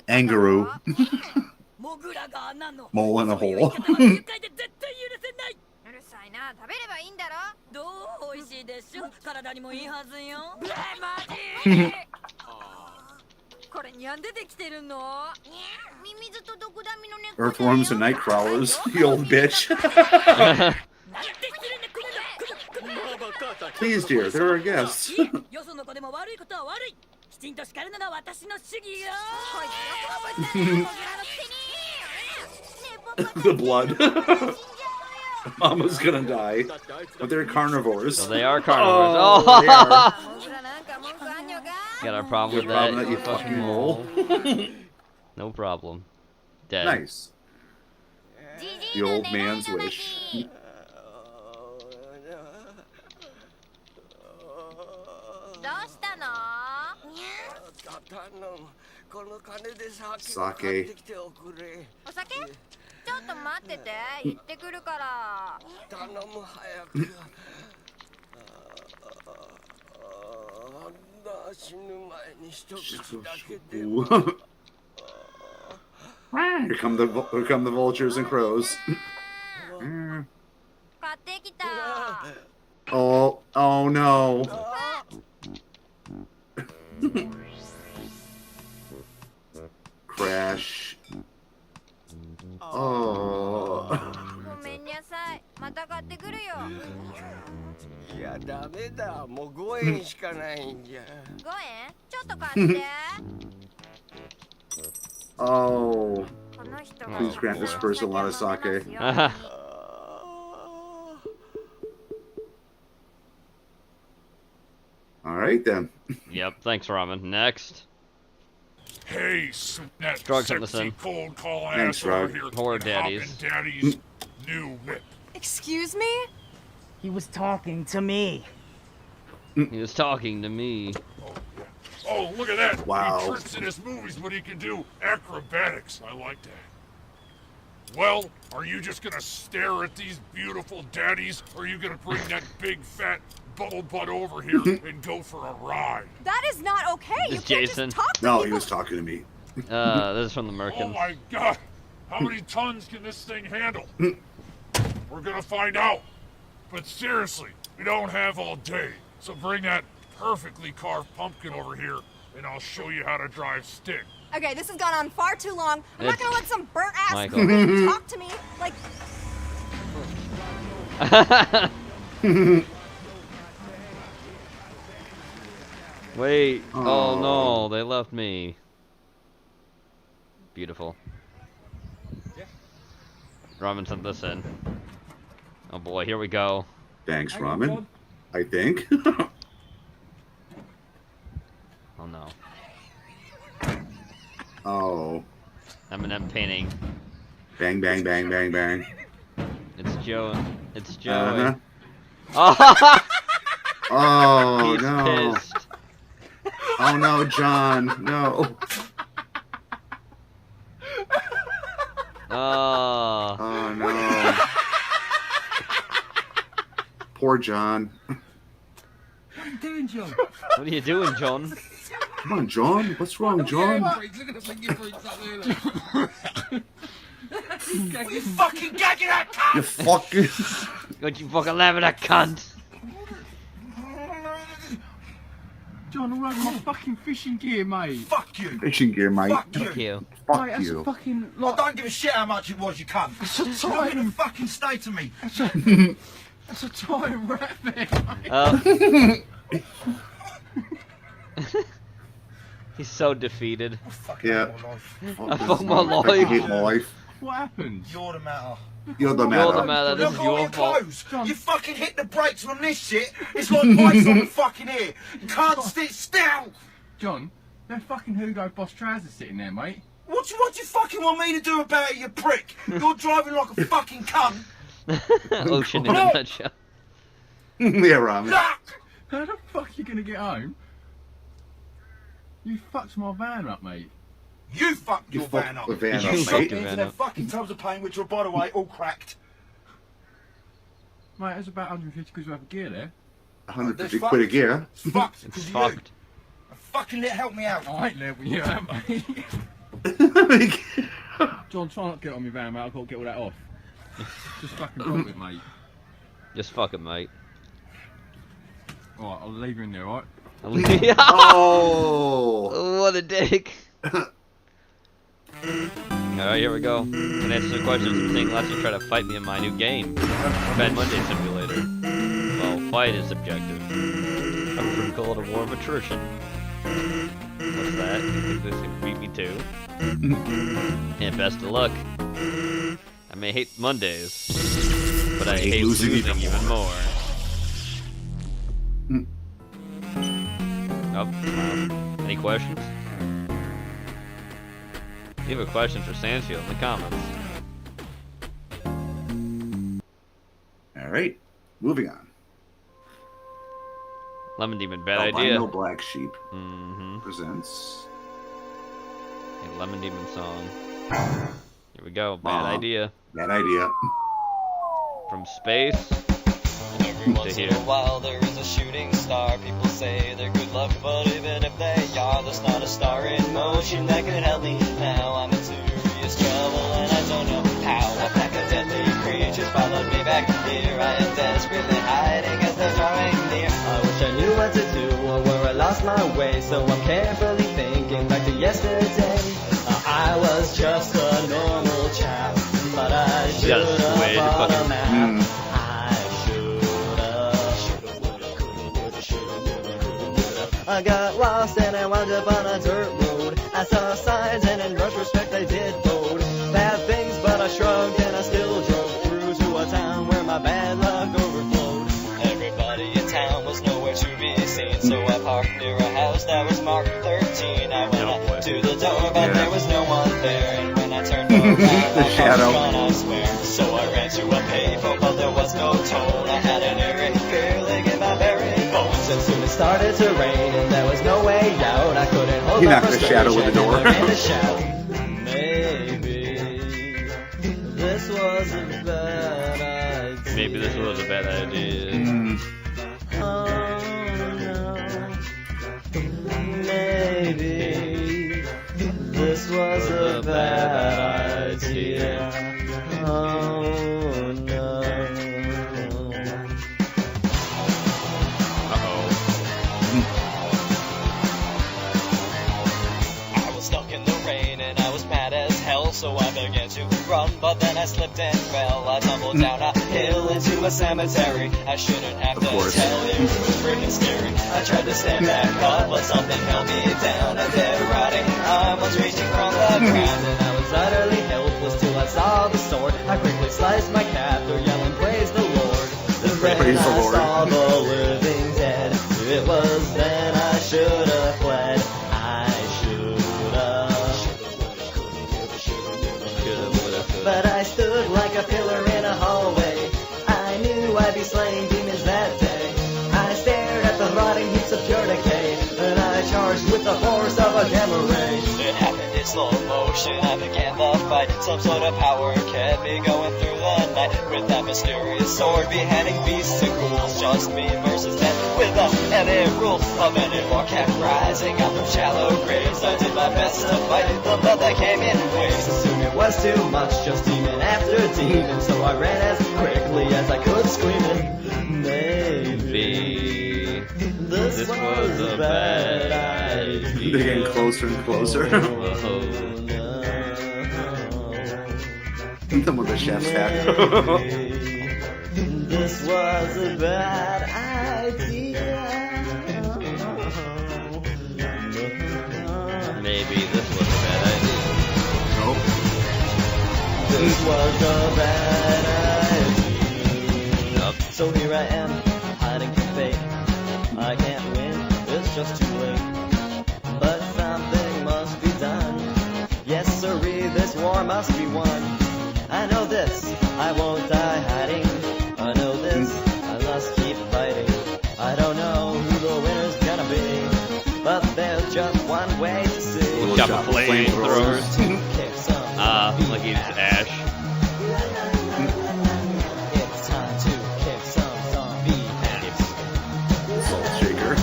Angaroo. Mole in a hole. Earthworms and night crawlers, you old bitch. Please, dear, there are guests. The blood. Mama's gonna die. But they're carnivores. Well, they are carnivores. Oh, Oh. Got a problem with that? You fucking mole. No problem. Dead. Nice. The old man's wish. どうしたの？この金で酒を酒。買ってきておくれ。お酒？ちょっと待ってて、行ってくるから。頼む早く。死ぬ前に一口だけでも。Here come the vultures and crows. 買ってきた。Oh no. Crash. Oh. ごめんなさい。また買ってくるよ。いや、ダメだ。もう5円しかないんじゃ。5円？ちょっと買って。 Oh. この人 Please grant this person a lot of sake. Alright then. Yep, thanks, Ramen. Next. Hey, that Drugs in the sexy sun. cold call Thanks, ass over Drug. here. Horror can hop in daddies. Daddy's new whip. Excuse me? He was talking to me. He was talking to me. Oh, look at that. Wow. He tricks in his movies, but he can do acrobatics. I like that. Well, are you just gonna stare at these beautiful daddies, or are you gonna bring that big fat bubble butt over here and go for a ride? That is not okay. This is Jason. No, he was talking to me. This is from the Oh Merkins. my god! How many tons can this thing handle? We're gonna find out. But seriously, we don't have all day. So bring that perfectly carved pumpkin over here, and I'll show you how to drive stick. Okay, this has gone on far too long. I'm not It's gonna let some burnt ass Michael. freak talk to me like. Wait. Oh no, they left me. Beautiful. Ramen sent this in. Oh boy, here we go. Thanks, Ramen. I think. Oh no. Oh. Eminem painting. Bang, bang, bang, bang, bang. It's Joe. It's Joey. Uh-huh. Oh, Oh, he's no. pissed. Oh, no, John. No. Oh. Oh, no. Poor John. What are you doing, John? What are you doing, John? Come on, John. What's wrong, John? You fucking gagging that cunt! You fucking... Don't you fucking laugh at that cunt? John, all over my fucking fishing gear, mate. Fuck you. Fishing gear, mate. Fuck Fuck you. Fuck Mate, that's you. a fucking... Like, I don't give a shit how much it was, you cunt. It's a Oh, You're not gonna fucking stay to me. That's a toy rabbit, mate. He's so defeated. Yeah. I fucked my I life. hate my life. What happened? You're the matter. You're the You're the matter. matter. This is Look at all your your fault. clothes. You fucking hit the brakes on this shit. It's like brakes on the fucking ear. You can't sit still. John, they're fucking Hugo Boss trousers sitting there, mate. What do you fucking want me to do about it, you prick? You're driving like a fucking cunt. Ocean in a nutshell. Yeah, Ramen. How the fuck are you gonna get home? You fucked my van up, mate. You fucked You your fucked van up. the van You up, fucked mate. the van Into their up. fucking tubs of paint, which are, by the way, all cracked. Mate, there's about 150 quid worth of gear there. 150 quid a gear. It's fucked. It's because of fucked. You. Fucking help me out. I ain't helping you out, mate. John, try not to get on my van, mate. I've got to get all that off. Just fucking drop it, mate. Just fuck it, mate. Alright, I'll leave you in there, alright? Oh. What a dick. Alright, here we go. Can answer the questions of saying last to try to fight me in my new game. Bad Monday Simulator. Well, fight is subjective. I prefer to call it a war of attrition. What's that? You think this could beat me too? And best of luck. I may hate Mondays, but I hate losing even more. Oh, wow. Any questions? Leave a question for Sanfield in the comments. right, moving on. Lemon Demon, bad Albino idea. Black Sheep Mm-hmm. presents A Lemon Demon song. Here we go. Bad idea. Bad idea. From space Every once to in here. a while there is a shooting star. People say they're good luck, but even if they are, there's not a star in motion that could help me. Now I'm in serious trouble and I don't know how. A pack of deadly creatures followed me back here. I am desperately hiding as they're drawing near. I wish I knew what to do or where I lost my way, so I'm carefully thinking back to yesterday. I was just a normal chap, but I should have bought a map. I got lost and I wound up on a dirt road. I saw signs and in retrospect I did bode bad things, but I shrugged and I still drove through to a town where my bad luck overflowed. Everybody in town was nowhere to be seen, so I parked near a house that was marked 13. I went up to the door, but there was no one there, and when I turned around, I was gone, I swear. So I ran to a payphone, but there was no tone. I had an eerie feeling in my very bones, and soon it started to rain, and there was no way out. I couldn't hold my frustration, with the door. and I ran to shout, maybe this was a bad idea. Maybe this was a bad idea. Oh no, maybe this was a bad idea. Oh no. I was stuck in the rain and I was mad as hell, so I began to run, but then I slipped and fell. I tumbled down a hill into a cemetery. I shouldn't have to tell you, it was freaking scary. I tried to stand back up, but something held me down. A dead rotting arm was reaching from the ground, and I was utterly helpless till I saw the sword. I quickly sliced my captor, yelling, praise the Lord. Then I saw the living dead. It was then I should have fled. I should have. But I stood like a pillar in a hallway. I knew I'd be slaying demons that day. I stared at the rotting heaps of pure decay, and I charged with the force of a gamma ray. It happened in slow motion, I began the fight. Some sort of power kept me going through the night. With that mysterious sword beheading beasts and ghouls. Just me versus them, without any rules. A minute more kept rising up from shallow graves. I did my best to fight the blood that came in waves. Soon it was too much, just demon after demon, so I ran as quickly as I could, screaming, maybe this was a bad idea. They're getting closer and closer. Them with the chef's hat. This was a bad idea. Maybe this was a bad idea. Nope. This was a bad idea. Nope. So here I am, hiding from fate. I can't win, it's just too late. But something must be done. Yes, sirree, this war must be won. I know this, I won't die hiding. I know this, I must keep fighting. I don't know who the winner's gonna be, but there's just one way to see. Shop of flamethrowers. Kick some Like he's Ash. It's time to kick some zombie ass. Salt shaker.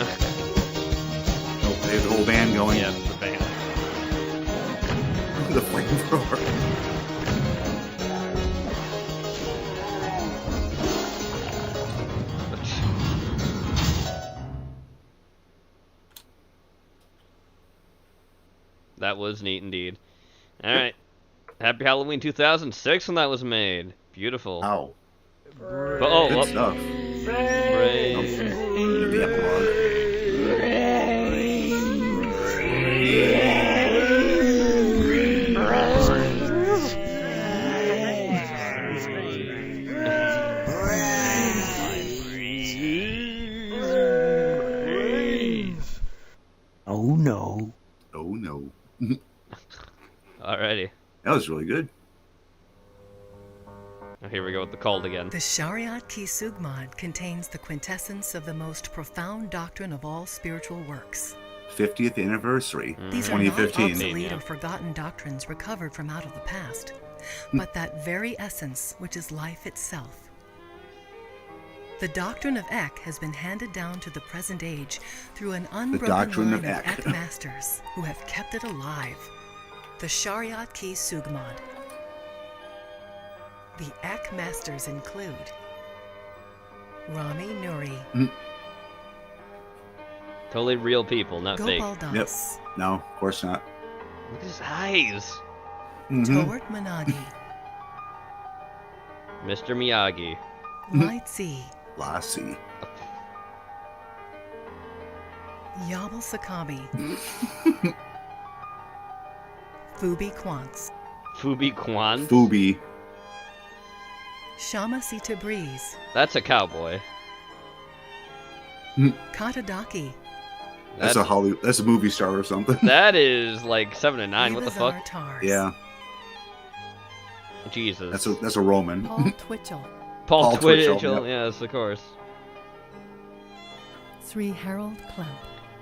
Oh, they have the whole band going. Yeah, the band. The flamethrower. That was neat indeed. Alright. Happy Halloween 2006 when that was made. Beautiful. Ow. Oh, Good stuff. Praise. The epilogue. Oh no. Oh no. Alrighty. That was really good. Here we go with the cult again. The Shariat Ki Sugmad contains the quintessence of the most profound doctrine of all spiritual works. 50th anniversary, These are not 2015. obsolete or forgotten doctrines recovered from out of the past, but that very essence which is life itself. The doctrine of Ek has been handed down to the present age through an unbroken doctrine line of of Ek. Ek masters who have kept it alive. The Shariat Ki Sugmad. The Ek masters include Rami Nuri, Totally real people, not fake. Gopal Das, Yep. No, of course not. Look at his eyes. Towert Managi, Mr. Miyagi. Lightsey, Lassie. Yabal Sakami, Fubi Quants, Fubi Kwan. Fubi. Shamasita Breeze, That's a cowboy. Katadaki, That's a Hollywood. That's a movie star or something. That is like 7 and 9. What the fuck? Ibazar Tars, Yeah, Jesus. that's a Roman. Paul Twitchell, Paul Twitchell, Twitchell. yep. Yes, of course. Sri Harold Klemp,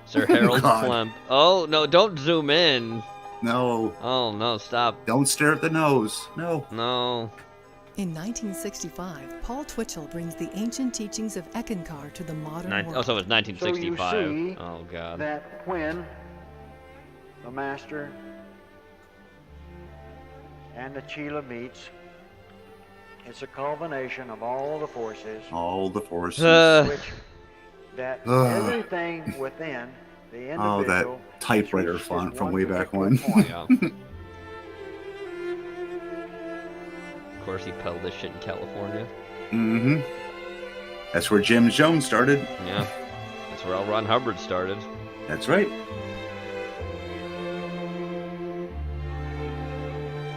Sir Harold God. Klemp. Oh no! Don't zoom in. No, Oh no! Stop. don't stare at the nose. No. No. In 1965, Paul Twitchell brings the ancient teachings of Ekankar to the modern world. Oh, so it was 1965. So you see Oh god. that when the master and the Chila meets, it's a culmination of all the forces, All the forces. which that everything within the individual. Oh, that typewriter reaches font from one way back particular when. point. Yeah. Of course, he peddled this shit in California. Mm-hmm. That's where Jim Jones started. Yeah. That's where L. Ron Hubbard started. That's right.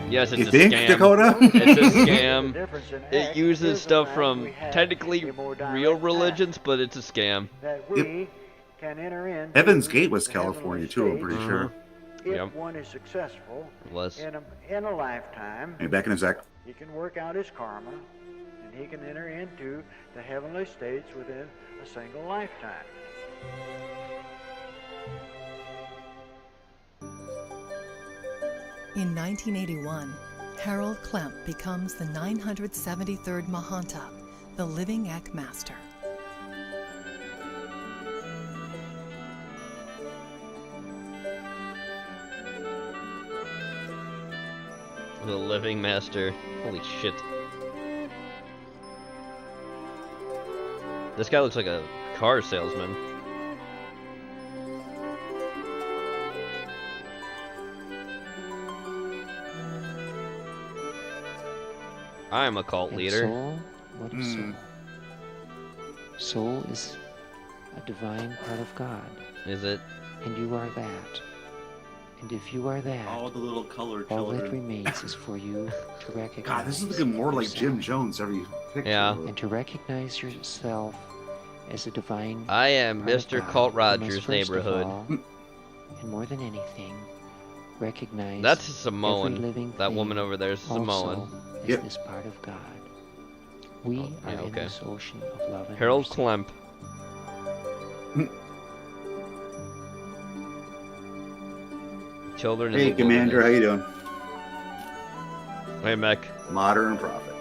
Yes, it's You a think, scam. Dakota? It's a The scam. difference in It Ek uses is the stuff fact from we have technically a more direct real path religions, but it's a scam. that we can enter in. Heaven's Gate was California too, I'm pretty sure. If Yep. one is successful Was. in a lifetime, Hey, back in his act. he can work out his karma, and he can enter into the heavenly states within a single lifetime. In 1981, Harold Klemp becomes the 973rd Mahanta, the living Ek Master. The living master. Holy shit. This guy looks like a car salesman. I'm a cult And leader. Soul? What is soul? Soul is a divine part of God. Is it? And you are that. And if you are that, All the little colored all that children. remains is for you to recognize. God, this is looking more like yourself. Jim Jones every picture. Yeah. And to recognize yourself as a divine. I am part of Mr. God, Colt you Rogers' must first of neighborhood. all, and more than anything, recognize That's a every Samoan. living That thing woman over there is Samoan. also as Yep. this part of God. We Oh, yeah, are in okay. this ocean of love and Harold mercy. Klemp. Children Hey, in the Commander, how wilderness. you doing? Hey, Mech. Modern prophet.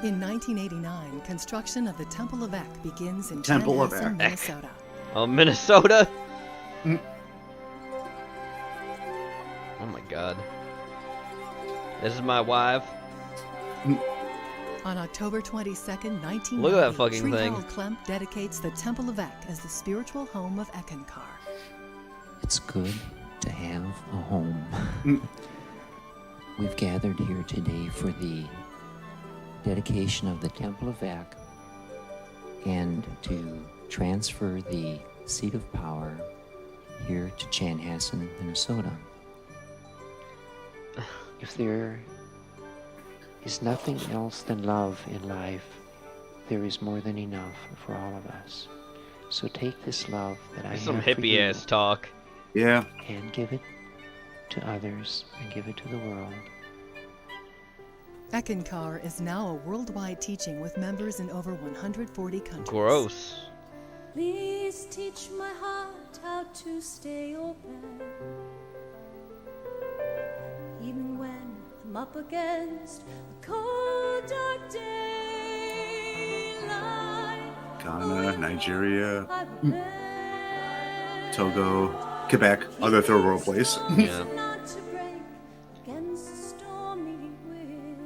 In 1989, construction of the Temple of Ek begins in Temple of Chanhassen, Ek. Minnesota. Oh, Minnesota? Mm. Oh my god. This is my wife. On October 22nd, 1990, Look at that fucking Sri thing. Harold Klemp dedicates the Temple of Ek as the spiritual home of Ekankar. It's good to have a home. We've gathered here today for the dedication of the Temple of Ek and to transfer the seat of power here to Chanhassen, Minnesota. If there is nothing else than love in life, there is more than enough for all of us. So take this love that I have Some for hippie you ass talk. Yeah. and give it to others and give it to the world. Ekankar is now a worldwide teaching with members in over 140 countries. Gross. Please teach my heart how to stay open, even when I'm up against a cold, dark daylight. Ghana, Nigeria, Togo, Quebec, other third world place. Yeah. Not to break against the stormy winds.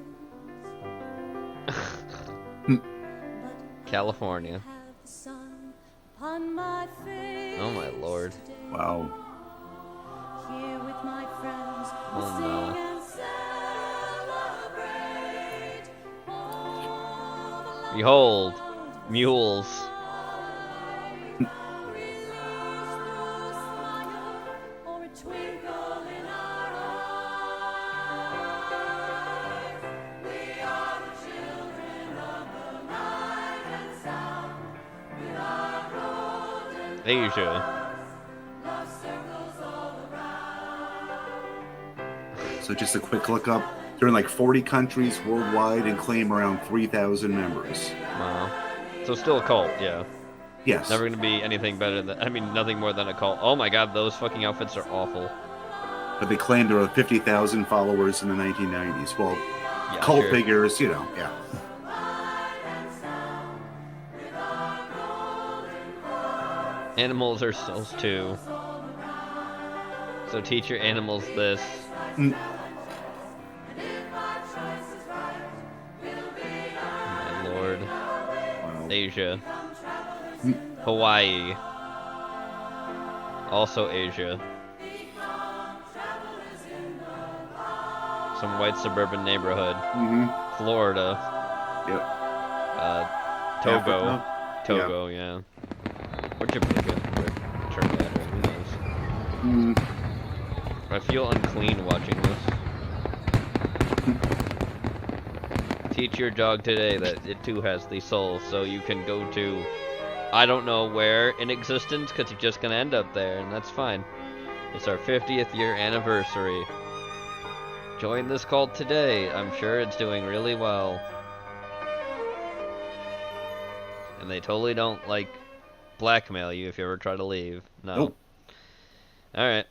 California. Have the sun upon my face. Oh my lord. Wow. Here with my friends, we'll Oh sing no. and celebrate. Behold, mules. Or a twinkle in our eyes. We are the children of the light and sound. With our golden Asia. love circles all around. So just a quick look up. They're in like 40 countries worldwide and claim around 3,000 members. Wow. So still a cult, yeah. Yes. Never gonna be anything better than, I mean, nothing more than a cult. Oh my god, those fucking outfits are awful. But they claimed there were 50,000 followers in the 1990s. Well, Yeah, cult sure. figures, you know, yeah. Animals are souls too. So teach your animals this. Mm. My lord. Asia. Mm. Hawaii. Also Asia. Some white suburban neighborhood. Mm-hmm. Florida. Yep. Togo. Africa. Togo, yeah. Or Jamaica. Or Trinidad, or who knows. Mm. I feel unclean watching this. Teach your dog today that it too has the soul, so you can go to I don't know where in existence, because you're just gonna end up there, and that's fine. It's our 50th year anniversary. Join this cult today. I'm sure it's doing really well. And they totally don't, like, blackmail you if you ever try to leave. No. Nope. Alright.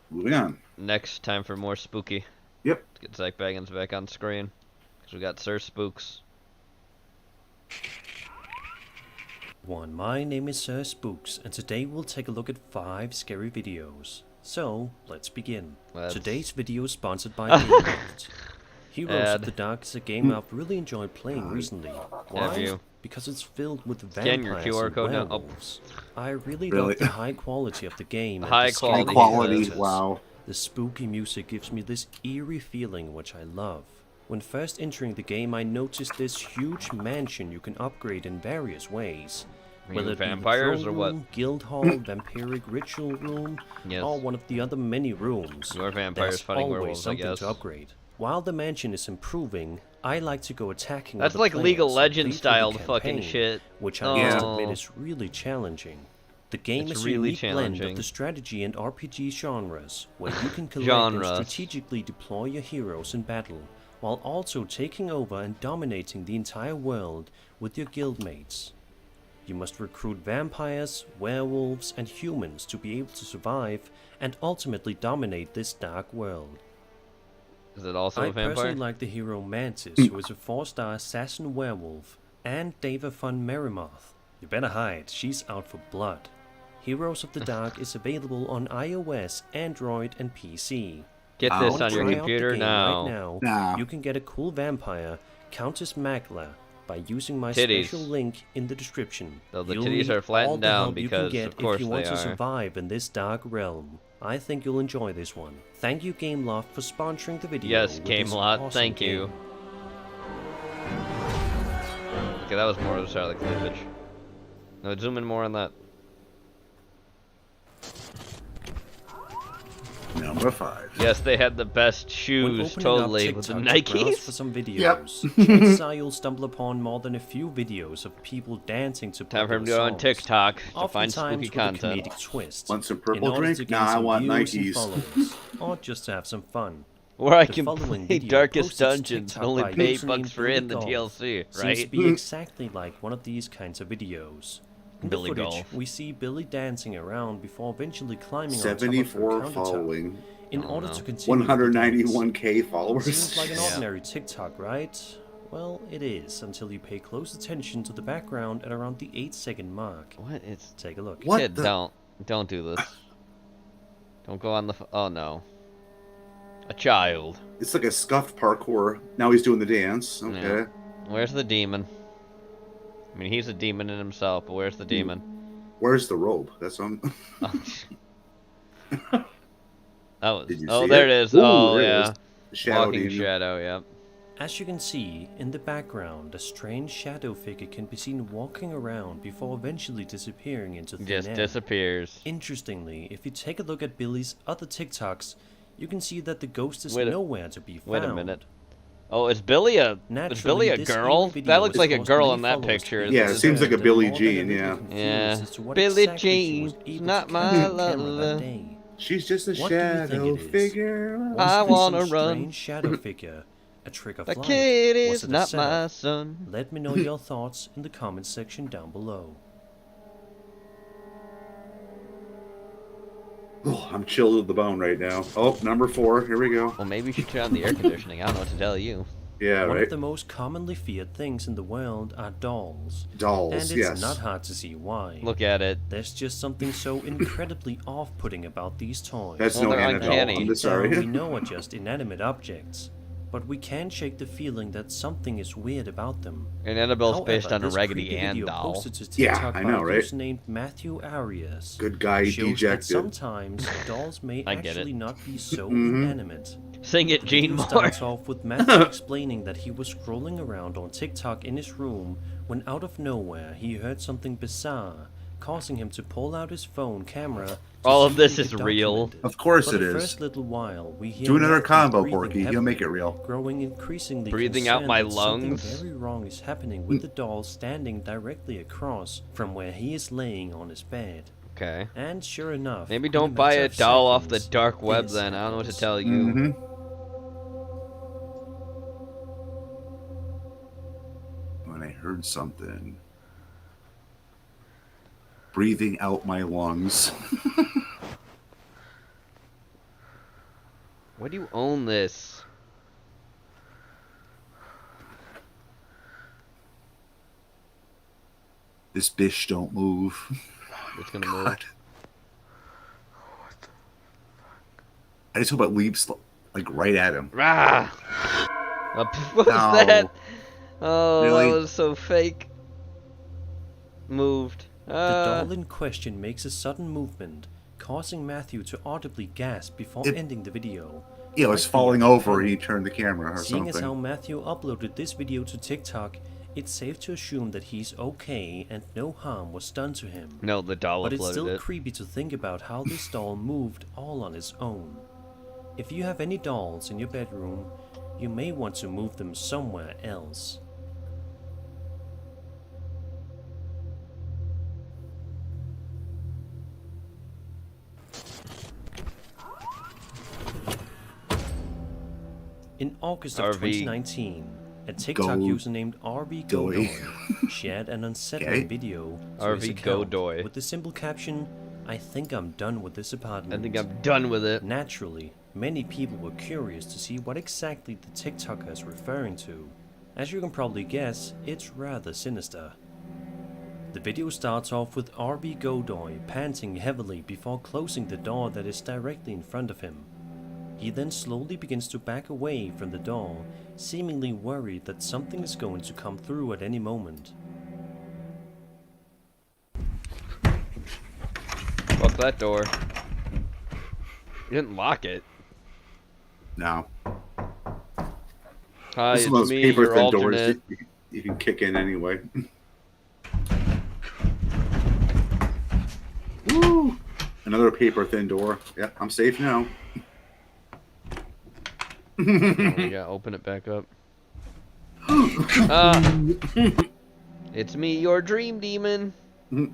Moving on. Next, time for more spooky. Yep. Let's get Zach Baggins back on screen. Because we got Sir Spooks. My name is Sir Spooks, and today we'll take a look at 5 scary videos. So, let's begin. Today's video is sponsored by Gameloft. Heroes of the Dark is a game I've really enjoyed playing recently. Why? Have you? Because it's filled with Scan your vampires QR and code now. werewolves. I really love the high quality of the game. and High the scary quality, characters. wow. The spooky music gives me this eerie feeling which I love. When first entering the game, I noticed this huge mansion you can upgrade in various ways. Are Whether you it be the vampires throne or what? room, guild hall, vampiric ritual room, Yes. or one of the other many rooms. You are vampires There's fighting always werewolves, I something guess. to upgrade. While the mansion is improving, I like to go attacking. That's other like League of players and Legends play through the style fucking campaign, shit. which Oh. I must admit is really challenging. The game It's is really a unique blend challenging. of the strategy and RPG genres, where you can collect Genres. and strategically deploy your heroes in battle, while also taking over and dominating the entire world with your guildmates. You must recruit vampires, werewolves, and humans to be able to survive and ultimately dominate this dark world. Is it also I a vampire? personally like the hero Mantis, who is a 4-star assassin werewolf, and Dava Fun Merimoth. You better hide, she's out for blood. Heroes of the Dark is available on iOS, Android, and PC. Get If this you wanna on your try out the computer game now. Right now, Nah. you can get a cool vampire, Countess Magla, by using my Titties. special link in the description. Though the You'll titties need are flattened all the down help you because, can get of course, if you want they to are. survive in this dark realm. I think you'll enjoy this one. Thank you, Gameloft, for sponsoring the video. Yes, with this Gamelot, awesome thank you. game. Okay, that was more of a style of cleavage. No, zoom in more on that. No. Number 5. Yes, they had the best When shoes, opening totally, up with the TikTok to browse Nikes. for some videos, Yep. chances are you'll stumble upon more than a few videos of people dancing to Time for him to popular go on songs, TikTok to find oftentimes spooky with content. a comedic twist, Want some in purple order drink? to gain Nah, I some want views and Nikes. followers, or just to have some fun. Where I The can following play video Darkest posted to Dungeons and TikTok only by pay username bucks for Billy in the Golf DLC, seems right? to be exactly like one of these kinds of videos. In Billy the footage, Golf. we see Billy dancing around before eventually climbing on top of her 74 countertop. following. In order to continue with the 191k followers. Seems like an ordinary TikTok, right? Well, it is, until you pay close attention to the background at around the 8-second mark. What is... Take a look. What Kid, the- don't do this. Don't go on the... Oh, no. A child. It's like a scuffed parkour. Now he's doing the dance. Okay. Yeah. Where's the demon? I mean, he's a demon in himself, but where's the demon? Where's the rope? That's on. Oh, Did you oh see there it? it is. Ooh, Oh, there it yeah. is. Shadow Walking demon. shadow, yep. As you can see, in the background, a strange shadow figure can be seen walking around before eventually disappearing into thin Just air. disappears. Interestingly, if you take a look at Billy's other TikToks, you can see that the ghost is Wait a- nowhere to be found. Wait a minute. Oh, is Billy a Naturally, this girl? video That looks has like a caused girl many in that followers to picture. be Yeah, it seems like a concerned Billie and more than Jean, a little yeah. confused Yeah. as to what Billie exactly she was Jean, able not to my capture on camera that love. day. She's just a What do you think shadow it is? figure. Was I this wanna some run. strange shadow figure, a trick of The light? kid Was is it a not setup? my son. Let me know your thoughts in the comments section down below. Oh, I'm chilled to the bone right now. Oh, number 4. Here we go. Well, maybe you should turn on the air conditioning. I don't know what to tell you. Yeah, One right. of the most commonly feared things in the world are dolls. Dolls, And it's yes. not hard to see why. Look at it. There's just something so incredibly off-putting about these toys. That's Well, no they're Anna doll. uncanny. I'm sorry. we know are just inanimate objects, but we can't shake the feeling that something is weird about them. And Annabelle's However, based on a this Raggedy creepy Ann video doll. posted to Yeah, TikTok I by know, a right? user named Matthew Arias Good guy, shows dejected. that sometimes dolls may I get actually it. not be so Mhm. inanimate. Sing it, The Gene video Moore. starts off with Matthew explaining that he was scrolling around on TikTok in his room when out of nowhere he heard something bizarre, causing him to pull out his phone camera. to All of see this if he is could real. document it. Of course For it the is. first little while, we hear Do another Matthew combo, breathing Porky. You'll heavily, make it real. growing increasingly Breathing out concerned my that something lungs. very wrong is happening with the doll standing directly across from where he is laying on his bed. Okay. And sure enough, Maybe in don't a buy matter a of doll off the seconds, dark web this then. I don't know what to happens. tell you. Mm-hmm. When I heard something. Breathing out my lungs. Why do you own this? This bitch don't move. It's gonna move. God. I just hope it leaps like right at him. Rah! What was No. that? Oh, Really? that was so fake. Moved. The doll in question makes a sudden movement, causing Matthew to audibly gasp before ending the video. Yeah, it was Like the falling other over. panic. He turned the camera or Seeing as how something. Matthew uploaded this video to TikTok, it's safe to assume that he's okay and no harm was done to him. No, the doll But it's uploaded still it. creepy to think about how this doll moved all on its own. If you have any dolls in your bedroom, you may want to move them somewhere else. In August of RV 2019, a TikTok user named RV Godoy. Godoy shared an unsettling Okay. video to RV his account Godoy. with the simple caption, "I think I'm done with this apartment." I think I'm done with it. Naturally, many people were curious to see what exactly the TikToker is referring to. As you can probably guess, it's rather sinister. The video starts off with RB Godoy panting heavily before closing the door that is directly in front of him. He then slowly begins to back away from the door, seemingly worried that something is going to come through at any moment. Fuck that door. You didn't lock it. No. Hi, This is it's one of those me, paper your thin doors alternate. you can kick in anyway. Woo! Another paper thin door. Yep, I'm safe now. We gotta open it back up. It's me, your dream demon. In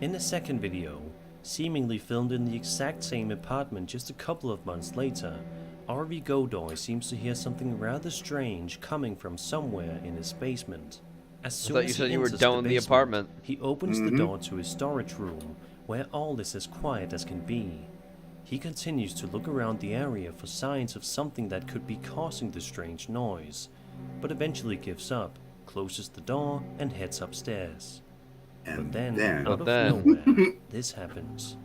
a second video, seemingly filmed in the exact same apartment just a couple of months later, R.V. Godoy seems to hear something rather strange coming from somewhere in his basement. As soon thought you as said he you were enters done with the basement, apartment. he opens the door to his storage room, where all is as quiet as can be. He continues to look around the area for signs of something that could be causing the strange noise, but eventually gives up, closes the door, and heads upstairs. But then, out of nowhere, this happens.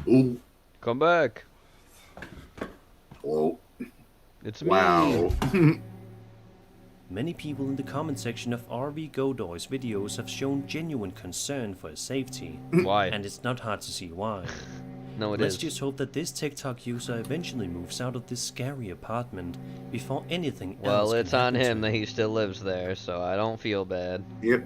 Ooh. Come back. Hello. It's me. Wow. Many people in the comment section of R.V. Godoy's videos have shown genuine concern for his safety. Why? And it's not hard to see why. No, Let's just hope that this TikTok user eventually moves out of this scary apartment before anything else. Well, it's can on happen to him that he still lives there, so I don't feel bad. Yep.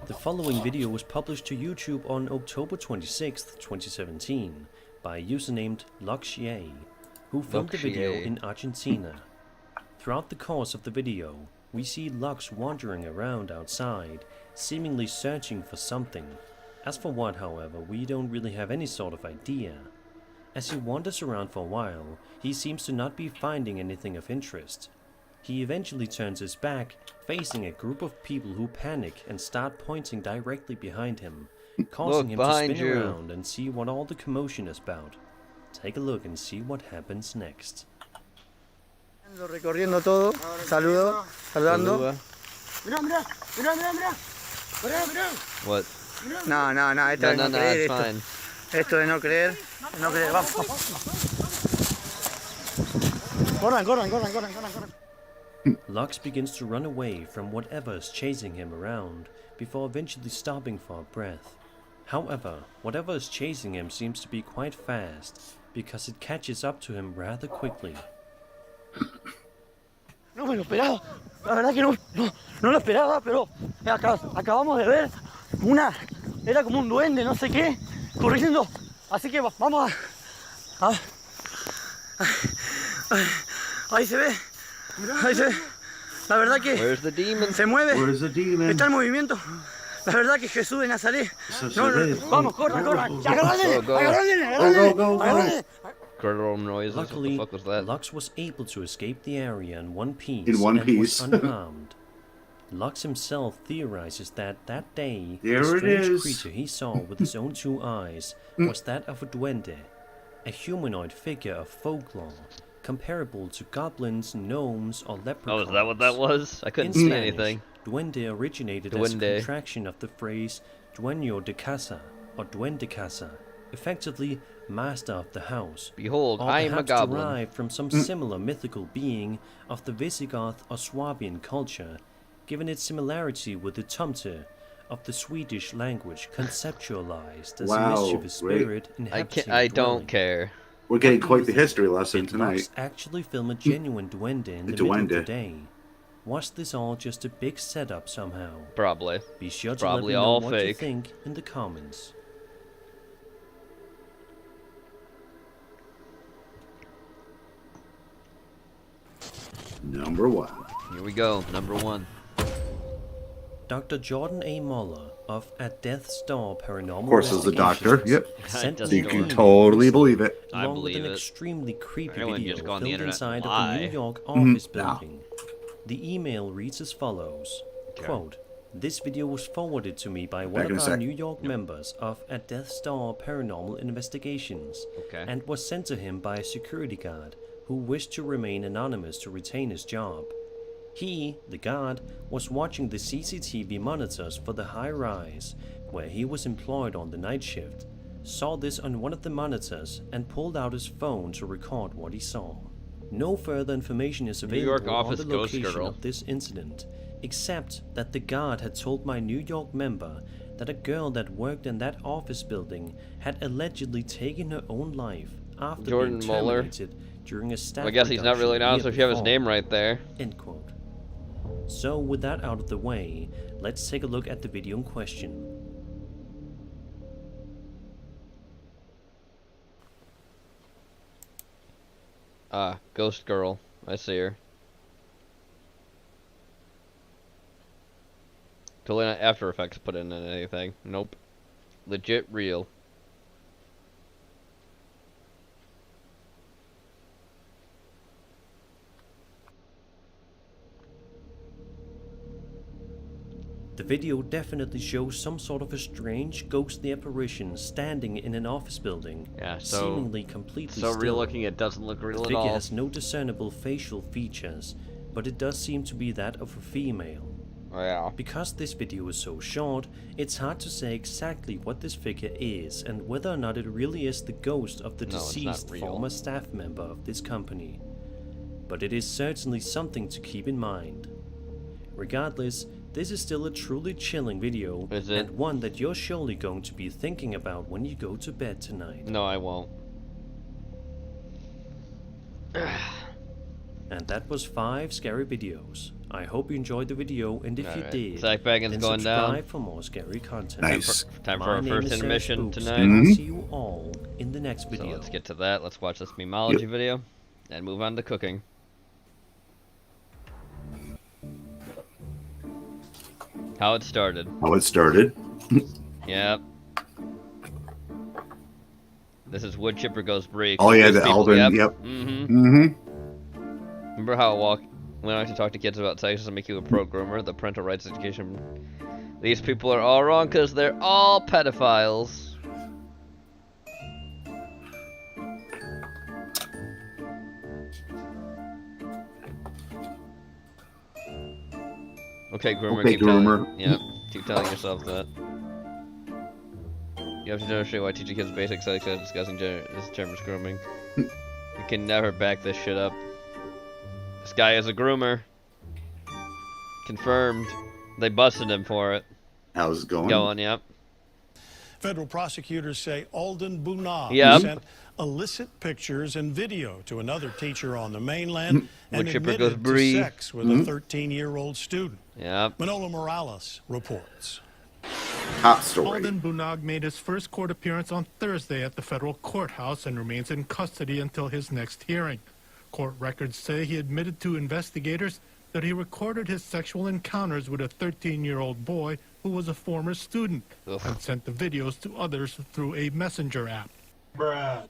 The following video was published to YouTube on October 26th, 2017 by a user named Luxie, who filmed the video in Argentina. Throughout the course of the video, we see Lux wandering around outside, seemingly searching for something. As for what, however, we don't really have any sort of idea. As he wanders around for a while, he seems to not be finding anything of interest. He eventually turns his back, facing a group of people who panic and start pointing directly behind him, causing him to spin around and see what all the commotion is about. Take a look and see what happens next. Recorriendo todo, saludando. Mira. What? No, esto de no creer, it's fine. Esto de no creer, vamos. Corran. Lux begins to run away from whatever is chasing him around, before eventually stopping for a breath. However, whatever is chasing him seems to be quite fast, because it catches up to him rather quickly. No me lo esperaba, la verdad que no lo esperaba, pero acabamos de ver era como un duende, no sé qué, corriendo, así que vamos a ahí se ve, la verdad que se mueve, está en movimiento, la verdad que Jesús de Nazaret, vamos, corran, agarrale. Luckily, Lux was able to escape the area in one piece was unharmed. Lux himself theorizes that day, the There it strange is. creature he saw with his own two eyes was that of a duende, a humanoid figure of folklore, comparable to goblins, gnomes, or leprechauns. Oh, is that what that was? I couldn't In see Spanish, anything. Duende originated as a contraction of the phrase dueño de casa, or duende casa, effectively master of the house. Behold, or I am a perhaps goblin. derived from some similar mythical being of the Visigoth or Swabian culture, given its similarity with the Tomte of the Swedish language, conceptualized as a mischievous spirit inhabiting I a don't dwelling. care. We're getting quite the history lesson Did tonight. Lux actually film a genuine duende in the middle of the day? Was this all just a big setup somehow? Probably. Be sure It's to let probably me know all what fake. you think in the comments. Number 1. Here we go, number 1. Dr. Jordan A. Muller of At Death's Door Paranormal Of course, as the doctor. Yep. sent So me you an can email totally believe it. I along with believe an it. extremely creepy Everyone video just go on the filmed internet inside and of the New lie. York office no. building. The email reads as follows, quote, "This video was forwarded to me by one Back in of a our sec. New York members of At Death's Door Paranormal Investigations, Okay. and was sent to him by a security guard who wished to remain anonymous to retain his job. He, the guard, was watching the CCTV monitors for the high rise, where he was employed on the night shift, saw this on one of the monitors, and pulled out his phone to record what he saw. No further information is New York available on office the ghost location girl. of this incident, except that the guard had told my New York member that a girl that worked in that office building had allegedly taken her own life after Jordan being Mueller. terminated during a staff I guess he's not really an reduction officer if you have his before. name right there. End quote. So with that out of the way, let's take a look at the video in question. Ah, Ghost Girl. I see her. Totally not After Effects put in anything. Nope. Legit real. The video definitely shows some sort of a strange ghostly apparition standing in an office building, Yeah, so seemingly completely so still. real looking it doesn't look real The at figure all. has no discernible facial features, but it does seem to be that of a female. Yeah. Because this video is so short, it's hard to say exactly what this figure is and whether or not it really is the ghost of the No, it's not deceased real. former staff member of this company. But it is certainly something to keep in mind. Regardless, this is still a truly chilling video, and one that you're surely going to be thinking about when you go to bed tonight. No, I won't. And that was 5 scary videos. I hope you enjoyed the video, and if you Alright. did, Zach Baggins then going subscribe down. for more scary content. Nice. Time for My our name first is Sarah intermission Spooks, tonight. and I'll see you all in the next So video. let's get to that. Let's watch this memology video and move on to cooking. How it started. How it started. Yep. This is Wood Chipper Goes Break. Oh, yeah, These the people- Alvin, yep. Remember how when I like to talk to kids about sex and make you a pro-groomer, the parental rights education? These people are all wrong because they're all pedophiles. Okay, groomer. Okay, keep groomer. Telling, yep, keep telling yourself that. You have to demonstrate why teaching kids basic sex ed discussing this term is grooming. You can never back this shit up. This guy is a groomer. Confirmed. They busted him for it. How's it going? Going, yep. Federal prosecutors say Alden Bunag Yep. sent illicit pictures and video to another teacher on the mainland and Wood chipper goes admitted to Bree. sex with a 13-year-old student. Yep. Manolo Morales reports. Top story. Alden Bunag made his first court appearance on Thursday at the federal courthouse and remains in custody until his next hearing. Court records say he admitted to investigators that he recorded his sexual encounters with a 13-year-old boy who was a former student and sent the videos to others through a messenger app. Bruh.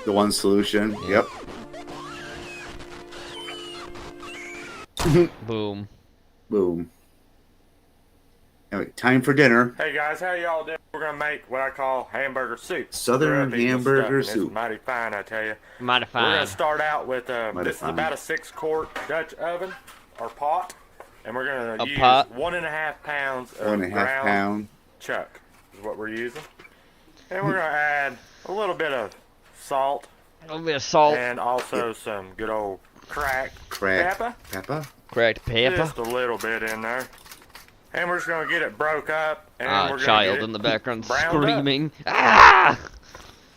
The one solution. Yep. Boom. Boom. Anyway, time for dinner. Hey guys, how y'all doing? We're gonna make what I call hamburger soup. Southern We're gonna eat this hamburger stuff, and soup. It's mighty fine, I tell you. Mighty We're fine. gonna start out with Mighty this is fine. about a 6-quart Dutch oven or pot, and we're gonna A use pot? 1.5 pounds of 1.5 ground pound. chuck is what we're using, and we're gonna add a little bit of salt. A little bit of salt. And also some good old cracked pepper. Pepper. Cracked pepper. Just a little bit in there. And we're just going to get it broke up. And we're gonna Child get it in the background browned up. screaming. Ah!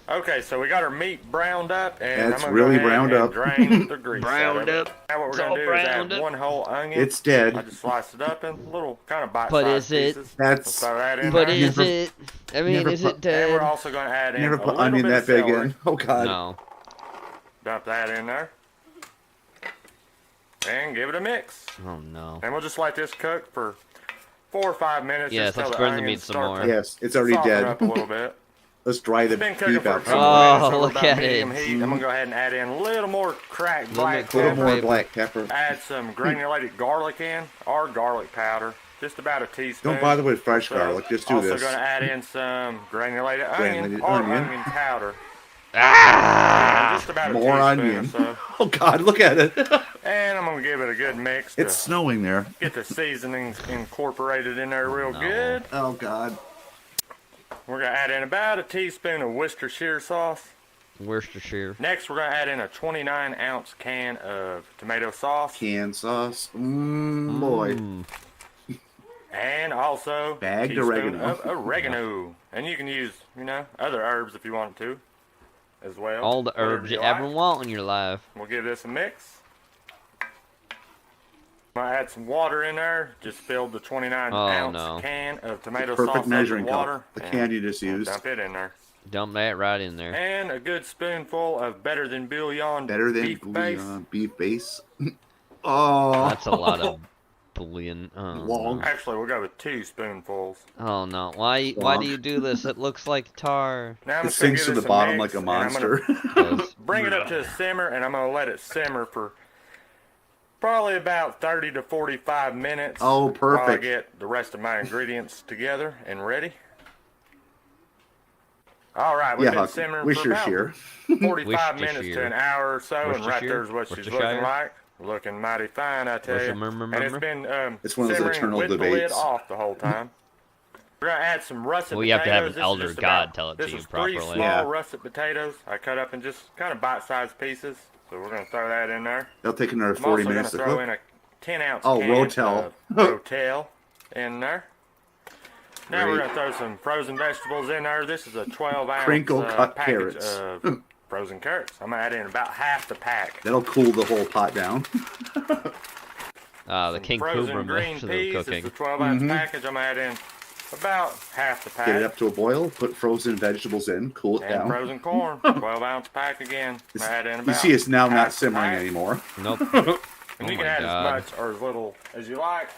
Okay, so we got our meat browned up, and That's I'm gonna really go ahead browned and up. drain the grease out of Browned it. up. Now what we're It's going all to do is browned add up. 1 whole onion. It's dead. I just sliced it up in little kind of bite-sized But is it? pieces. That's- We'll throw that in But there. is it? I mean, never is put- it dead? And we're also going to add in Never a put little onion bit that of big celery. in. Oh God. No. Dump that in there. And give it a mix. Oh no. And we'll just let this cook for 4 or 5 minutes. Yes, just till let's the burn the onions meat some start more. to Yes, it's already soften dead. up a little bit. Let's dry the It's been cooking beef for out. a couple Oh, minutes over look about at medium it. heat. I'm gonna go ahead and add in a little more cracked black A little more pepper. black pepper. Add some granulated garlic in, or garlic powder, just about a teaspoon. Don't bother with fresh So, garlic. Just do also this. gonna add in some granulated onion Granulated or onion. onion powder. Ah! Just about a More teaspoon onion. or so. Oh God, look at it. And I'm gonna give it a good mix It's to snowing there. get the seasonings incorporated in there real good. Oh God. We're gonna add in about a teaspoon of Worcestershire sauce. Worcestershire. Next, we're gonna add in a 29-ounce can of tomato sauce. Canned sauce. Boy. And also bagged teaspoon oregano. of oregano. And you can use, you know, other herbs if you want to as well. All the herbs you ever want in your life. We'll give this a mix. I'm gonna add some water in there. Just filled the 29-ounce can of tomato sauce Perfect measuring with water. cup. The can you just used. Dump it in there. Dump that right in there. And a good spoonful of better than bouillon beef base. Beef base. Oh. That's a lot of bouillon. Oh, Long. no. Actually, we'll go with 2 spoonfuls. Oh no! Why do you do this? It looks like tar. Now I'm It just gonna sinks give to this the bottom mix, like a and I'm monster. gonna bring it up to a simmer, and I'm gonna let it simmer for probably about 30 to 45 minutes. Oh, While I perfect. get the rest of my ingredients together and ready. All right, we've Yeah, been Huck, simmering wish for your about shire. 45 minutes to an hour or so, and right there's what she's looking Worcestershire? like. Looking mighty fine, I tell you. And it's been It's one of those simmering eternal with the lid debates. off the whole time. We're gonna add some russet Well, you have to have potatoes. an elder This is god about- tell it to this you is properly. 3 small Yeah. russet potatoes I cut up in just kind of bite-sized pieces. So we're gonna throw that in there. They'll take another I'm 40 also minutes to gonna throw cook. in a 10-ounce Oh, can Rotel. of Rotel in there. Now we're Great. gonna throw some frozen vegetables in there. This is a 12-ounce Crinkle cut package carrots. of frozen carrots. I'm gonna add in about half the pack. That'll cool the whole pot down. The King Frozen Cobra green method peas. of This cooking. is a 12-ounce package. I'm gonna add in about half the pack. Get it up to a boil. Put frozen vegetables in. Cool it And down. frozen corn, 12-ounce pack again. I'm gonna add in You about see, it's now half not the simmering pack. anymore. Nope. And Oh you my can add God. as much or as little as you like.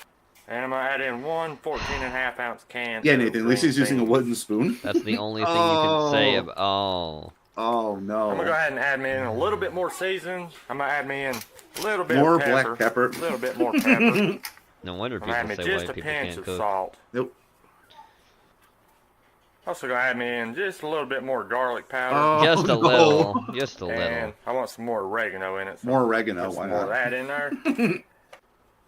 And I'm gonna add in one 14.5-ounce can. Yeah, of Nathan. At least green he's using a beans. wooden spoon. That's the only thing you can say about. Oh. Oh no. I'm gonna go ahead and add me in a little bit more seasoning. I'm gonna add me in a little bit More of pepper, black pepper. a little bit more pepper. No wonder I'm people gonna add me say just white a people pinch can't of cook. salt. Nope. Also gonna add me in just a little bit more garlic powder. Oh, Just a no. little. Just a little. And I want some more oregano in it. So More oregano. put Why some more of not? that in there.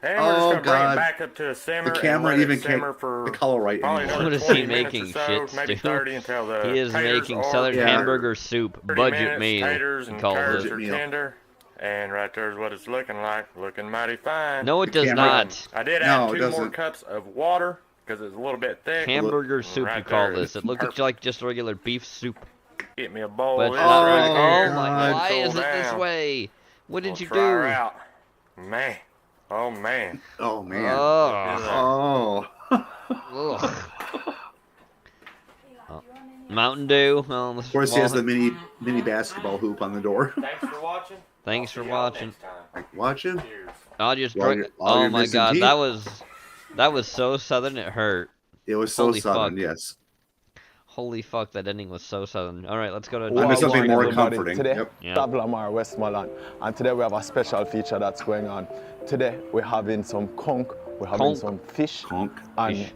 And we're just Oh gonna bring God. it back up to a simmer. The camera and let even it simmer can't for the color right probably anymore. another What is 20 he minutes making? or so, Shit maybe stew? 30 until the He is taters making are Southern tender. hamburger soup 30 budget minutes, meal. Taters He and calls curds it. are tender. And right there's what it's looking like. Looking mighty fine. No, it does camera- not. I did No, add it 2 more doesn't. cups of water because it's a little bit thick. Hamburger soup, Right you call there. this. It looks Perfect. like just regular beef soup. Get me a bowl But of it's this not right really. here. Oh my! God. Why Cool is it this down. way? What did We'll you try her do? out. Man. Oh man. Oh man. Oh. Oh. Ugh. Oh. Mountain Dew. Well, Of course, he has the mini basketball hoop on the door. Thanks for watching. Thanks for watching. Watching. I'll just While drink. you're- while Oh you're my missing God, teeth. that was so southern it hurt. It was so Holy southern. fuck. Yes. Holy fuck, that ending was so southern. All right, let's go to. I mean, something more everybody. comforting. Today, Yep. Yeah. Lamar, Westmoreland, and today we have a special feature that's going on. Today we're having some conch, we're having Conch. some fish, Conch. and Fish.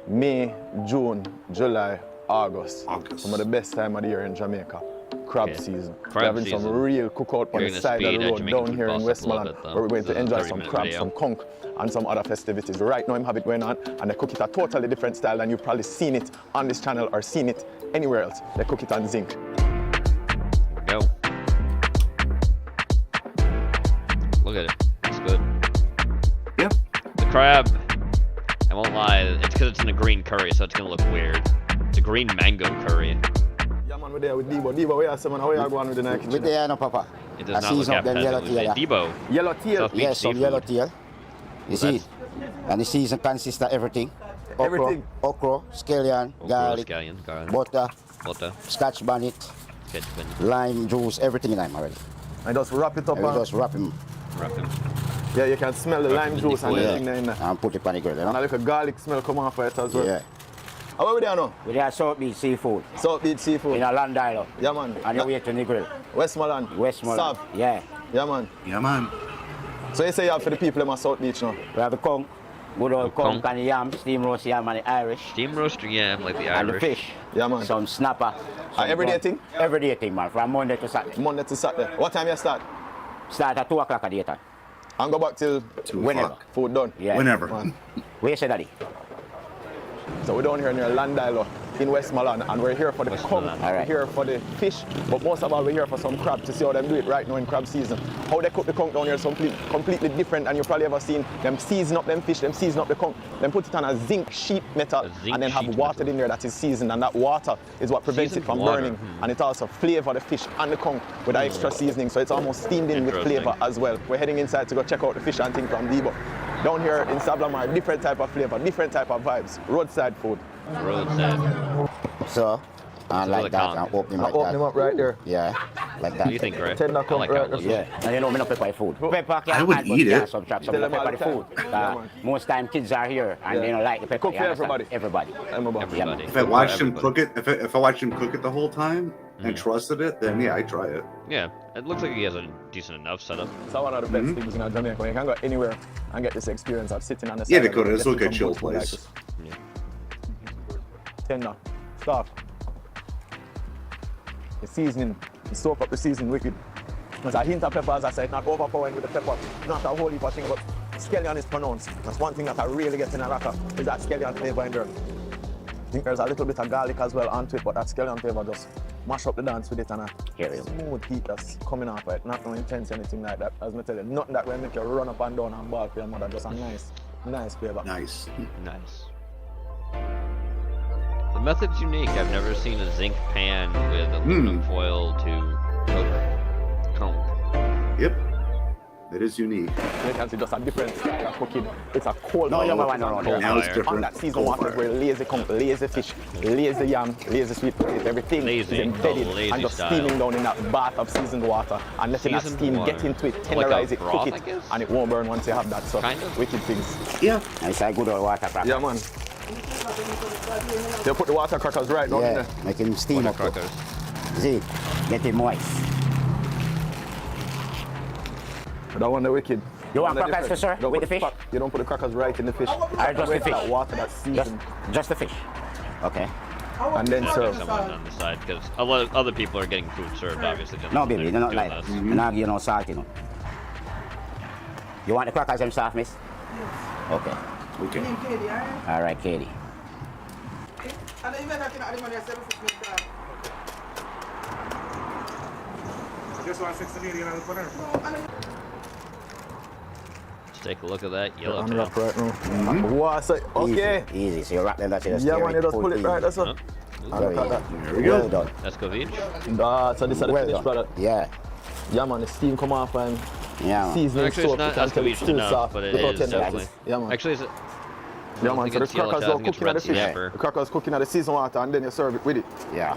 May, June, July, August. Some of the best time of the year in Jamaica. Crab Okay. season. Crab we're having season. some real cookout on You're the gonna side of speed the that road Jamaican down here food in boss up a little Westmoreland, bit, though. where we're going This to is a enjoy some 30-minute crab, video. some conch, and some other festivities. Right now I'm having it going on, and they cook it a totally different style than you've probably seen it on this channel or seen it anywhere else. They cook it on zinc. Go. Look at it. It's good. Yep. The crab. I won't lie. It's because it's in a green curry, so it's gonna look weird. It's a green mango curry. Yeah, man, we're there with Debo. Debo, where you man? How you going with the Nike? With the no, Papa. It does not look appetizing. Debo. Yellow tail. South Beach Yes, some seafood. yellow tail. You see? That's- And the season consists of everything. Everything. Okra, scallion, garlic, Scallion, garlic, butter, butter, scotch bonnet, ketchup, lime juice, everything in them already. And just wrap it up. And we And just wrap him. wrap him. yeah, you can smell the lime juice and everything there in there. And put it on the grill, you And a know? little garlic smell come off of it as well. Yeah. How are we there now? We have South Beach seafood. South Beach seafood. In a land island. Yeah, man. And you wait on the grill. Westmoreland. Westmoreland. Sav. Yeah. Yeah, man. Yeah, man. So you say you have for the people in my South Beach now? We have the conch. Good old conch and the yam, steam roast yam and the Irish. Steam roaster yam, like the And the Irish. fish. Yeah, man. Some snapper. Everyday thing? Everyday thing, man. From Monday to Saturday. Monday to Saturday. What time you start? Start at 2 o'clock at the time. And go back till 2 Whenever. food done. Yeah. Whenever. Man. Where you say, Daddy? So we're down here near Land Island. in Westmoreland, and we're here for the conch, we're here for the fish, but most of all we're here for some crab to see how them do it right now in crab season. How they cook the conch down here is completely different, and you've probably ever seen them season up them fish, them season up the conch, then put it on a zinc sheet metal, and then have water in there that is seasoned, and that water is what prevents it from burning, and it also flavor the fish and the conch with that extra seasoning, so it's almost steamed in with flavor as well. We're heading inside to go check out the fish and thing from Debo. Down here in Sablamar, different type of flavor, different type of vibes, roadside food. Roadside. So, like that, and open him like that. Open him up right there. Yeah, like that. What do you think, Ray? Tender I like how it looks. Yeah, and you know, me not pepper food. Pepper I would eat it. Some chops, some pepper the food. Most time kids are here and they don't like the pepper. Cook for everybody. Everybody. Everybody. If I watched him cook it, if I watched him cook it the whole time and trusted it, then yeah, I'd try it. Yeah, it looks like he has a decent enough setup. It's one of the best things in Jamaica. You can go anywhere and get this experience of sitting on the side. Yeah, Dakota, it's like a chill place. Yeah. Tender, soft. The seasoning, you soak up the seasoning wicked. There's a hint of pepper, as I said, not overpowering with the pepper, not a whole heap of thing, but scallion is pronounced. That's one thing that I really get in a raka, is that scallion flavor in there. I think there's a little bit of garlic as well onto it, but that scallion flavor just mash up the dance with it and a smooth heat that's coming off it. Not no intense anything like that. As I tell you, nothing that will make you run up and down and ball for your mother. Just a nice flavor. Nice. Nice. The method's unique. I've never seen a zinc pan with aluminum foil to cook conch. Yep. It is unique. You can see just a different style of cooking. It's a cold No, fire. you have one around here. Now it's different. On that season Cold water fire. where lazy conch, lazy fish, lazy yam, lazy sweet potato, everything Lazy, is embedded lazy and just style. steaming down in that bath of seasoned water and letting that Seasoned steam water. get into it, Like a tenderize it, broth, cook I it, guess? and it won't burn once you have that. So Kind of. wicked things. Yeah. And it's a good old water cracker. Yeah, man. They put the water crackers right down in Yeah, there. make him steam Water up. crackers. See, get it moist. That one the wicked. You want That one the crackers, different. sir, Don't with put the fish? You don't put the crackers right in the fish. Just the Wait for fish. that water that's seasoned. Just the fish. Okay. And then There's serve. someone on the side because a lot of other people are getting food served, obviously. just No, as baby, they're they're not doing like this. that. Now give you no salt, you know. You want the crackers them soft, miss? Okay. Okay. All right, Katie. Let's take a look at that yellow tail. Unwrap right now. Wow, so, okay. Easy. So you wrap them that in the Yeah, man, you just pull it right, that's all. There we go. Well done. Let's go, Vij. So this is the Well finished done. product. Yeah. Yeah, man, the steam come off and Yeah, man. seasoning Actually, soak it's not it until it's escovitch still enough, soft. but it Look how is tender that definitely. is. Yeah, man. Actually, is it? Yeah, man, so the it's yellow crackers tail, I are think it's cooking at the red fish. snapper. The crackers cooking at the seasoned water and then you serve it with it. Yeah.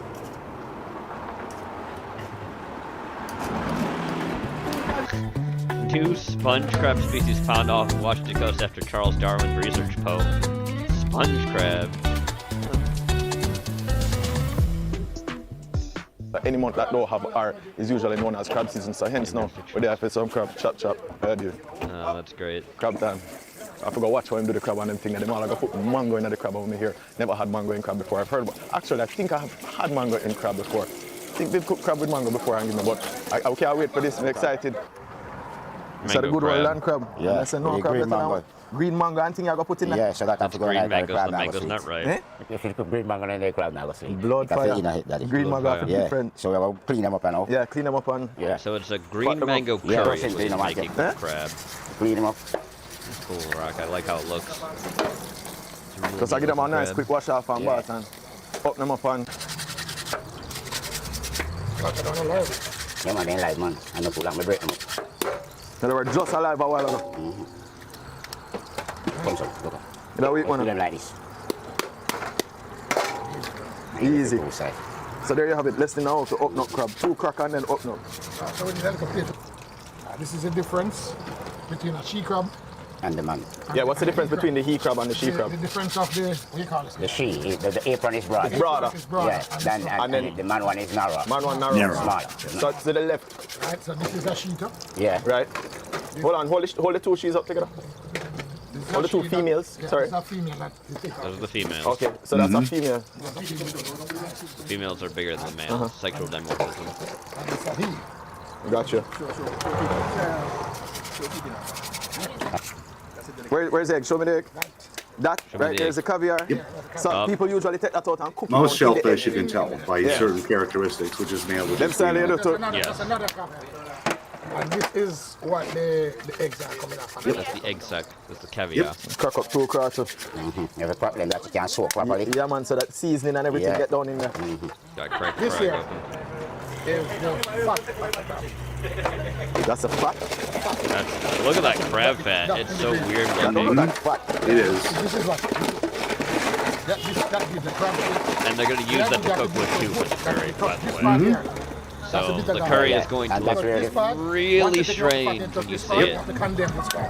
Two sponge crab species found off Washington coast after Charles Darwin research poe. Sponge crab. But any month that don't have R is usually known as crab season, so hence now we're there for some crab. Chop chop. I do. Oh, that's great. Crab time. I forgot watch how him do the crab and them thing and them all I go put mango in the crab over me here. Never had mango in crab before. I've heard about actually I think I have had mango in crab before. I think they've cooked crab with mango before and give me, but I can't wait for this. I'm excited. Is that a good one, land crab? Yeah. And I said no The crab. green better than mango. one. Green mango and thing I go put in there. Yeah, so that have to go Green like mangoes, crab the now go mango's sweet. not right. Eh? If you put green mango in the crab now go sweet. Blood That's fire. the inner hit, daddy. Green mango fire. have Yeah. different. So we will clean them up now. Yeah, clean them up and Yeah. So it's a green Fuck them up. mango Yeah, curry that's is it, what he's you know, making like with crab. Clean them up. Cool, Rock. I like how it looks. just I give them a nice crab. quick wash off and bath and up them up and Yeah, man, they ain't like, man. I know pull out my break them up. they were just alive a while ago. Come so, look. You know, we Pull want them like this. easy. Both sides. So there you have it. Less than now to up nut crab. 2 cracker and then up nut. So when you have complete, this is the difference between a she crab. And the man. Yeah, what's the difference between the he crab and the she crab? The difference of the, what do you call it? The she, the apron is broad. It's broader. It's broader. Yeah, and then the man one is narrow. Man one narrow. Smaller. So it's to the left. Right, so this is a sheet up. Yeah. Right. Hold on, hold the 2 she's up together. This is Hold a the 2 she females. that, yeah, Sorry. It's a female that you take Those are the females. Okay, so that's a female. Females are bigger than males. Sexual dimorphism. And it's a he. Gotcha. Where's the egg? Show me the egg. That right there is the caviar. Some people usually take that out and cook it. Most shellfish you can tell by certain characteristics, which is male. Them style they do too. That's another caviar. And this is what the eggs are coming off. That's the egg sac. That's the caviar. Crack up 2 cracks. You have a problem that you can soak properly. Yeah, man. So that seasoning and everything get down in there. Got crack This frag here open. is the fat. That's a fat. Look at that crab fat. It's so weird looking. It is. This is what. That gives the crab. And they're going to use that to cook with too with the curry, by the way. So the curry is going to look really strange when you see it.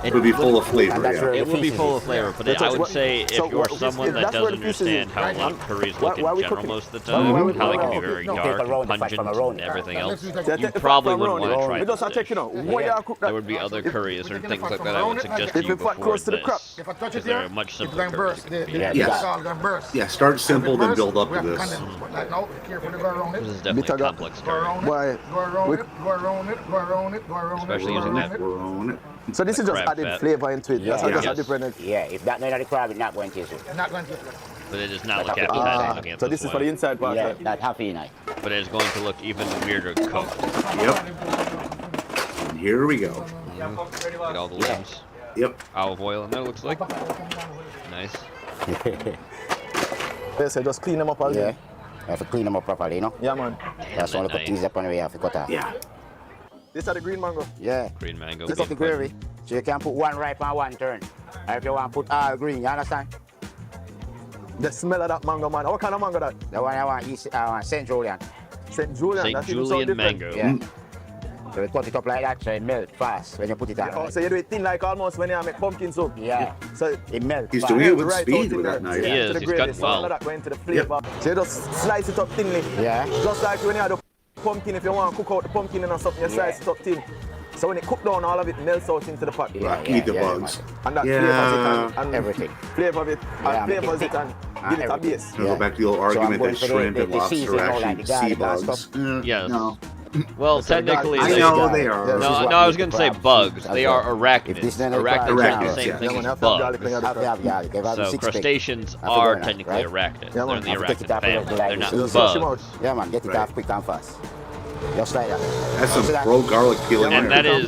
It would be full of flavor. It will be full of flavor, but I would say if you're someone that doesn't understand how a lot of curries look in general most of the time, how they can be very dark and pungent and everything else, you probably wouldn't want to try this dish. There would be other curries or things like that I would suggest to you before this, because they're a much simpler curry. Yeah, start simple, then build up to this. This is definitely a complex curry. Go around it. Especially using that. So this is just added flavor into it. That's just a different. Yeah, if that not the crab, it's not going to taste it. But it does not look appetizing looking at so this is way. for the inside part. Yeah, that half in it. But it is going to look even weirder cooked. Yep. And here we go. Get all the limbs. Yep. Olive oil in there, looks like. Nice. So just clean them up all day. You have to clean them up properly, you know? Yeah, man. That's all the teas up on the way you have to cut off. Yeah. This are the green mango? Yeah. Green mango. This is the gravy. So you can put one ripe and one turn. Or if you want to put all green, you understand? The smell of that mango, man. What kind of mango that? The one I want is St. Julian. St. Julian? St. Julian mango. Yeah. So you cut it up like that so it melts fast when you put it on. Oh, so you do it thin like almost when you make pumpkin soup? Yeah. So it melts. He's doing it with speed with that knife. He is. He's cutting well. That going to the flavor. So you just slice it up thinly. Yeah. Just like when you have the pumpkin, if you want to cook out the pumpkin and something, you slice it up thin. So when it cook down, all of it melts out into the pot. Eat the bugs. And that flavors it and everything. Flavor it and flavors it and give it a base. Go back to the old argument that shrimp and lobster are actually sea bugs. Yes. No. Well, technically, I know they are. No, I was going to say bugs. They are arachnids. Arachnids are the same thing as bugs. So crustaceans are technically arachnids. They're in the arachnid family. They're not bugs. Yeah, man, get it off quick and fast. Just like that. That's some pro garlic peeling. And that is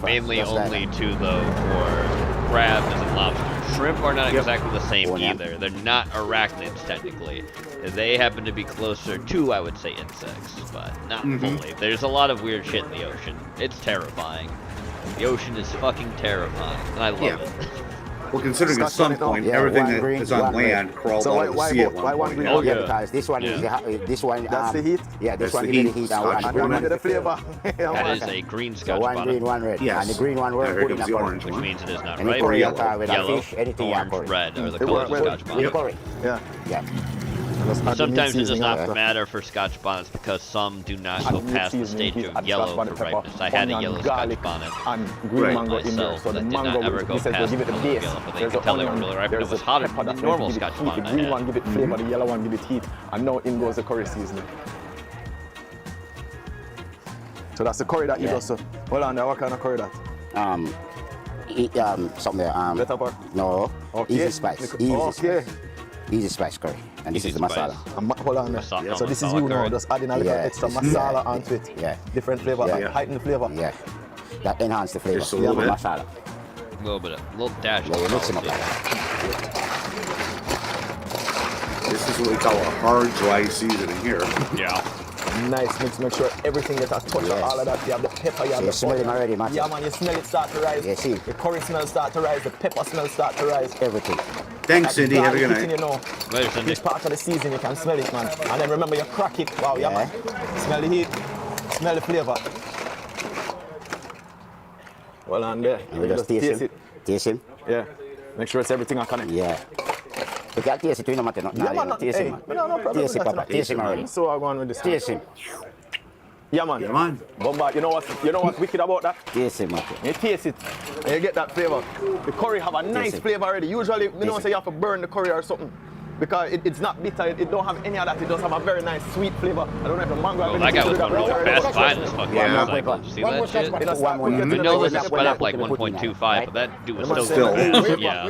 mainly only to though for crabs and lobsters. Shrimp are not exactly the same either. They're not arachnids technically. They happen to be closer to, I would say, insects, but not fully. There's a lot of weird shit in the ocean. It's terrifying. The ocean is fucking terrifying, and I love it. Well, considering at some point everything that is on land crawled out of the sea at one point. Oh, yeah, because this one is this one. That's the heat. Yeah, this one gives the heat and one the flavor. That is a green Scotch bonnet. One green, one red. Yes. And the green one we're putting up on. Which means it is not And ripe, curry yellow, fish, anything orange, red are the colors of Scotch bonnet. Curry. Yeah. Yeah. Sometimes it does not matter for Scotch bonnets because some do not go past the stage of yellow for ripeness. I had a yellow Scotch bonnet myself that did not ever go past the color of yellow, but they could tell they were really ripe, and it was hotter than the normal Scotch bonnet I The green one had. give it flavor, the yellow one give it heat, and now in goes the curry seasoning. So that's the curry that you just. Hold on there, what kind of curry that? Something there. Better part? No. Okay. Easy spice. Easy spice curry. And this is the masala. Hold on there. So this is you now, just adding a little extra masala onto it. Yeah. Different flavor, heighten the flavor. Yeah. That enhance the flavor. Just a little bit. Masala. A little bit, a little dash. Yeah, you mix them up. This is what we call a hard, dry seasoning here. Yeah. Nice mix, make sure everything gets a touch of all of that. You have the pepper, you have the smell it already, man. Yeah, man, you smell it start to rise. Yeah, see. The curry smell start to rise, the pepper smell start to rise. Everything. Thanks, Cindy. Have a good night. You know, this part of the season, you can smell it, man. And then remember, you crack it. Wow, yeah, man. Smell the heat, smell the flavor. Well, on there. You just taste it. Taste him? Yeah. Make sure it's everything I connect. Yeah. You can't taste it, you know, man. Taste him, man. No problem. Taste him, Papa. Taste him already. So I go on with this. Taste him. Yeah, man. Yeah, man. Bombard, you know what's wicked about that? Taste him, man. You taste it, and you get that flavor. The curry have a nice flavor already. Usually, you know, say you have to burn the curry or something. Because it's not bitter, it don't have any of that, it does have a very nice sweet flavor. I don't know if the mango... Oh, that guy was going really fast buying this fucking motorcycle. Did you see that shit? We know this is sped up like 1.25, but that dude was still fast. Yeah.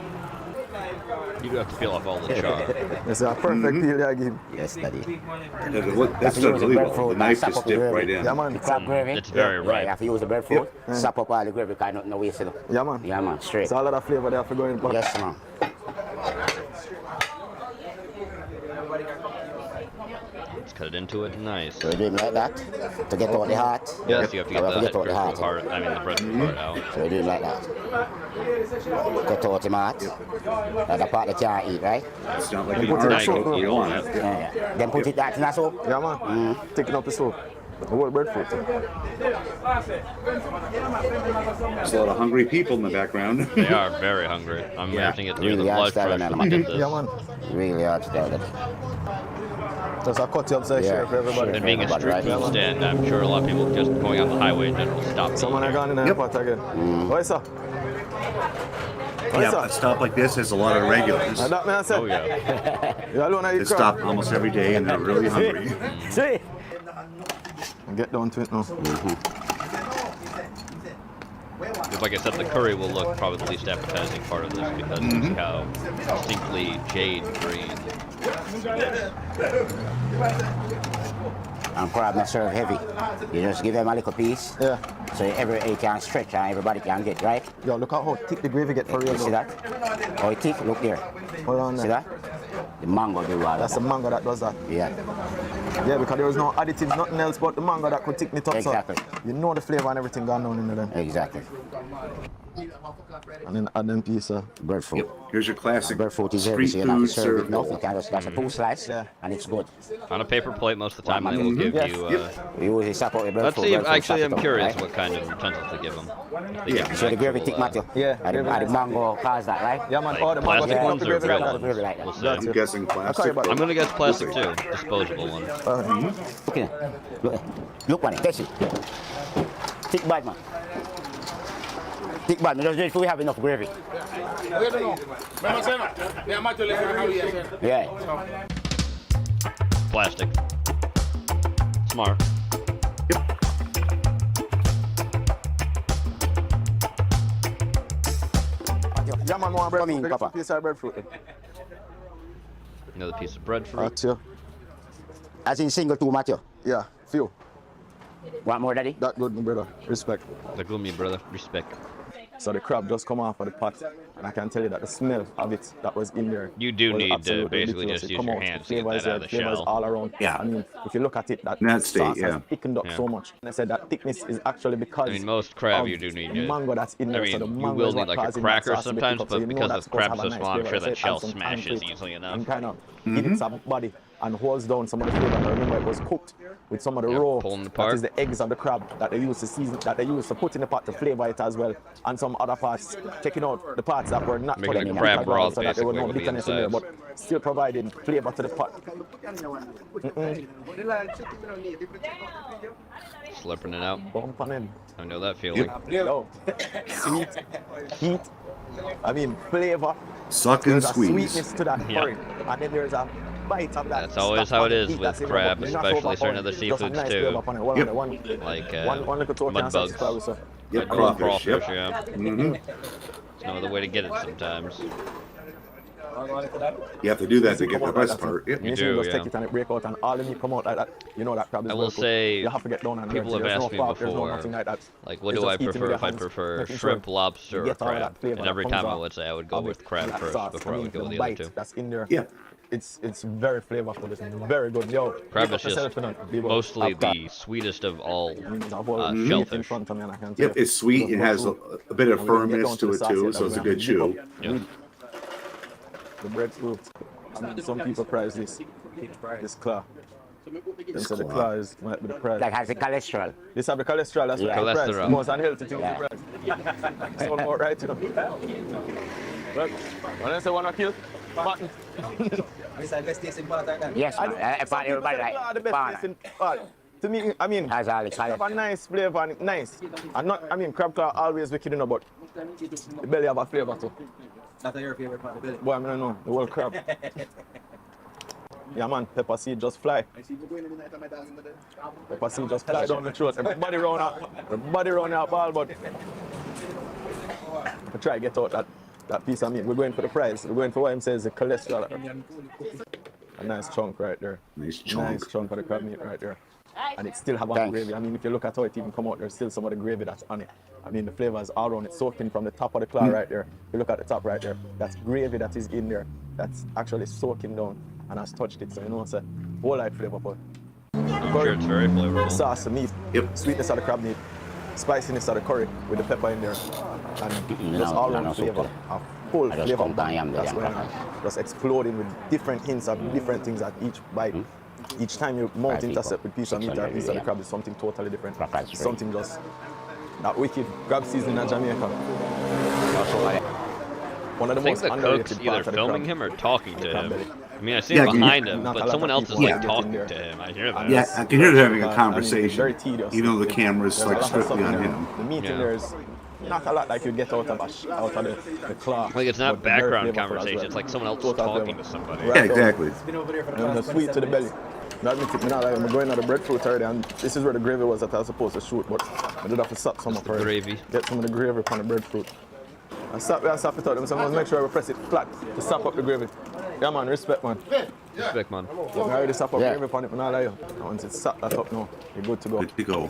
You do have to peel off all the char. It's a perfect deal there, give. Yes, Daddy. That's done really well. The knife just dipped right in. Yeah, man. The crab gravy. It's very Yeah, ripe. you have to use the breadfruit. Sap up all the gravy, because no waste it. Yeah, man. Yeah, man. Straight. It's all of that flavor there for going back. Yes, man. cut it into it. Nice. So we do it like that to get out the heart. Yes, you have to get the breadfruit breadfruit part. I mean the breadfruit part out. So we do it like that. Cut out the heart. That's the part that you can't eat, right? It's not like an artichoke you want it. Yeah. Then put it that in a soup. Yeah, man. Taking up the soup. The whole breadfruit. There's a lot of hungry people in the background. They are very hungry. I'm imagining it near the blood pressure to get this. Yeah, man. Really hard to tell that. Just a cut up section for everybody. And being a street food stand, I'm sure a lot of people just going on the highway in general stop. Someone I gone in the pot again. What is that? Yeah, a stop like this has a lot of regulars. Oh yeah. They stop almost every day and they're really hungry. Get down to it now. Like I said, the curry will look probably the least appetizing part of this because it's how distinctly jade green. And crab not serve heavy. You just give them a little piece. Yeah. So it can stretch and everybody can get, right? Yo, look how thick the gravy get for real. You see that? Oh, it's thick. Look there. Hold on there. See that? The mango do all That's the mango that does that. Yeah. Yeah, because there was no additives, nothing else but the mango that could thicken it up. Exactly. So you know the flavor and everything gone down into them. Exactly. And then add them piece of breadfruit. Yep. Here's your classic breadfruit is street heavy, so you don't have food to serve it enough. served. You can just that's a full slice, and it's good. On a paper plate most of the time, they will give you. You usually separate the Let's breadfruit. see. Actually, I'm curious what kind of utensils they give them. They give So the gravy actual, thick, Matthew. Yeah. And the mango cause that, right? Yeah, man. Like The mango plastic ones or gravy real like ones? that. We'll see. I'm guessing plastic. I'm gonna guess plastic too. Disposable one. Okay. Look on it. That's it. Thick bad, man. Thick bad. Just do it before we have enough gravy. Yeah. Plastic. Smart. Yeah, man, more breadfruit. Papa. Piece of breadfruit. Another piece of breadfruit. That's you. As in single two, Matthew. Yeah, few. Want more, Daddy? That good, my brother. Respect. The gloomy brother. Respect. So the crab just come off of the pot, and I can tell you that the smell of it that was in there. You do was need to absolutely basically ridiculous. just It use come your out, hands the to get flavor is that out there, of the flavor is shell. all around. Yeah. I mean, if you look at it, that state, sauce yeah. has thickened up so much. And I said that thickness is actually because I mean, most crab of you do need the to. mango that's in there. I mean, so the you mango will is what need like a causing cracker that sauce to be sometimes, thick up. So but you know because that's the crab's supposed so to have a small, I'm nice sure flavor. that So shell it adds some smashes flavor easily enough. and kind of give it some body and holds down some of the flavor. I remember it was cooked with some of the raw, pulling that apart. is the eggs of the crab that they used to season, that they used to put in the pot to flavor it as well, and some other parts, taking out the parts that were not Making put a in crab the broth, so that there was no basically, bitterness in there, with but still providing flavor to the pot. Slurping it out. Bump on him. I know that feeling. Yo, sweet, heat, I mean flavor. Suck and There's a squeeze. sweetness to that Yeah. curry, and then there's a bite of that. That's always stuff how on it the is meat with that's in there, crab, but not especially overpowering. certain other Just a seafoods nice too. flavor upon it. One Yep. on one Like little torch mud and bugs. sauce, so. Yep, Like crawfish. Yep. yeah. Mm-hmm. There's no other way to get it sometimes. You have to do that to get the best part. Yep. You You do, just yeah. take it and it break out, and all the meat come out like that. You know that crab is I well will cooked. say, You have to get down and people learn. have There's asked no me fork, there's no before, nothing like that. like, what It's do I just eating with prefer? your If I hands, prefer making sure shrimp, lobster, you or get all of crab. that flavor And that every comes time I off would say I would go of with it. crab That first sauce, before I would go with the other bite two. that's in there. Yeah. It's very flavorful. It's very good. Yo, Crab is just yourself, you know, people mostly have that. the sweetest of all There's a whole meat in shellfish. front of me, and I can tell Yep, you, it's sweet. It has a bit of And we didn't get firmness down to the it sauce too, yet, so it's a that we good have to chew. dip up. Yeah. The breadfruit. I mean, some people prize this claw. They say the claw might be the prize. Like has the cholesterol. This have the cholesterol, that's Yeah. what the prize. Cholesterol. The most unhealthy thing is the prize. It's all about right, you know. Look, when I say one kill, button. Yes, I man. don't- I find everybody the like best taste in to me, I mean, has all the it have a cholesterol. nice flavor and it's nice. And not, I mean, crab claw always wicked, you know, but the belly have a flavor too. That's your favorite part of the belly. Boy, I don't know, the whole crab. Yeah, man, pepper seed just fly. Pepper seed just fly down the throat. Everybody round our ball, but I try to get out that piece of meat. We're going for the prize. We're going for what him says the cholesterol. A nice chunk right there. Nice chunk. Nice chunk of the crab meat right there. And it still have a gravy. I mean, if you look at how it even come out, there's still some of the gravy that's on it. I mean, the flavor is all around it, soaking from the top of the claw right there. If you look at the top right there, that's gravy that is in there. That's actually soaking down and has touched it. So you know, it's a whole light flavor. But I'm sure it's very flavorful. Sauce, the meat, sweetness of the crab meat, spiciness of the curry with the pepper in there, and just all around flavor, a full flavor bomb that's going on, just exploding with different hints of different things at each bite. Each time you mount intercept with piece of meat or piece of the crab is something totally different. It's something just that wicked crab seasoning in Jamaica. One of the I think most the underrated cook's parts either of the filming crab. him or talking to him. belly. I mean, I see him behind him, but someone else is like talking to him. I hear that. Yeah, I can hear them having a Very conversation, tedious. even though the camera's There's a like lot of stuff strictly in on there. him. The meat in there is not a lot like you get out of the claw. Like it's but not very background flavorful as conversation. well. It's like someone else Total talking flavor. to somebody. Yeah, exactly. And the sweet to the belly. That makes it, I'm going to the breadfruit already, and this is where the gravy was that I was supposed to shoot, but I did have to sap some up already. Gravy. Get some of the gravy from the breadfruit. I sap it out, so I must make sure I press it flat to sap up the gravy. Yeah, man, respect, man. Respect, man. Yeah, I already sap up gravy upon it, but not lie. And once it's sap that up now, you're good to go. Good to go.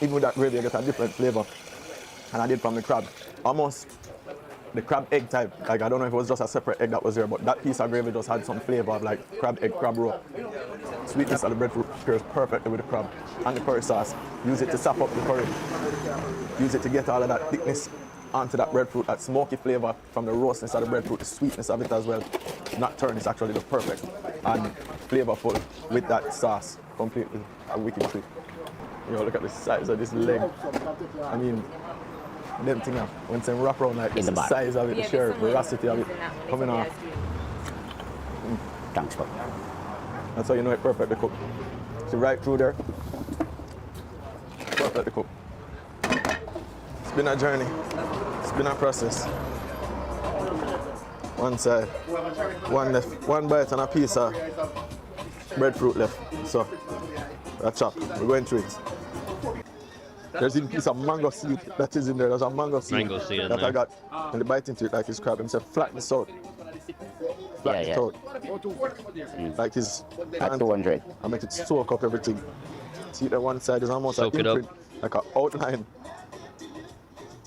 Even with that gravy, you get a different flavor. And I did from the crab. Almost the crab egg type. Like, I don't know if it was just a separate egg that was there, but that piece of gravy just had some flavor of like crab egg, crab roe. Sweetness of the breadfruit pairs perfectly with the crab and the curry sauce. Use it to sap up the curry. Use it to get all of that thickness onto that breadfruit, that smoky flavor from the roastness of the breadfruit, the sweetness of it as well. Not turn, it's actually the perfect and flavorful with that sauce. Completely a wicked treat. You know, look at the size of this leg. I mean, them thing when they wrap around like this, the size of it, the sheer veracity of it coming off. Thanks, bro. That's how you know it perfectly cooked. See right through there. Perfectly cooked. It's been a journey. It's been a process. One side, one left, one bite and a piece of breadfruit left. So, a chop. We're going through it. There's a piece of mango seed that is in there. There's a mango seed, that I got. And the bite into it like it's crab. And said, flatten this out. Flatten it out. Like his At 200. I make it soak up everything. See that one side is almost Soak an it up. imprint, like an outline.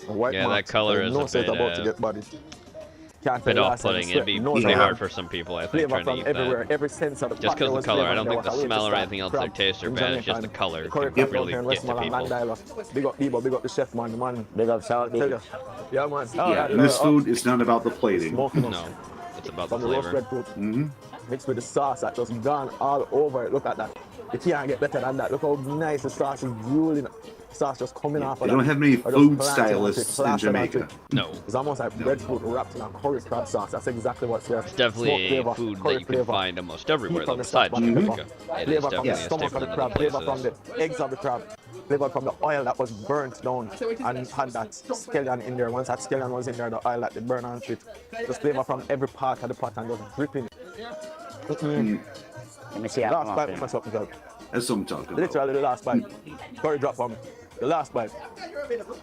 A white Yeah, mark. that color is no a set bit, about to get bodied. Can't bit tell last time off-putting. it's It'd be no pretty set. hard for some people, I think, Flavor trying to from eat everywhere, that. every sense of the Just pot, there because the was color, flavor I don't there think the was a way to smell or start. anything else, their Crab taste or in bad. It's Jamaica just the and color curry can crab really down here in get to Westmoreland, people. Mandela. Big up Bebo, big up the chef, man. The man. Big up Salty. Tell you. Yeah, man. Yeah, and this food is not about the plating. Smoking No, it's about the from the roast flavor. breadfruit. Mm-hmm. Mixed with the sauce that just gone all over it. Look at that. You can't get better than that. Look how nice the sauce is drooling. Sauce just coming off of They that. don't have many Or just food planted onto it, stylists in plastered onto Jamaica. it. No. It's almost like breadfruit wrapped in a curry crab sauce. That's exactly what's there. It's definitely a food that you can find almost everywhere, though, besides Jamaica. It is Flavor from definitely the a stomach of staple the in other crab, flavor from places. the eggs of the crab, flavor from the oil that was burnt down and had that scallion in there. Once that scallion was in there, the oil that they burn onto it. Just flavor from every part of the pot and just dripping. Let me see Last bite for myself, girl. That's what I'm talking about. Literally the last bite. Curry drop on me. The last bite.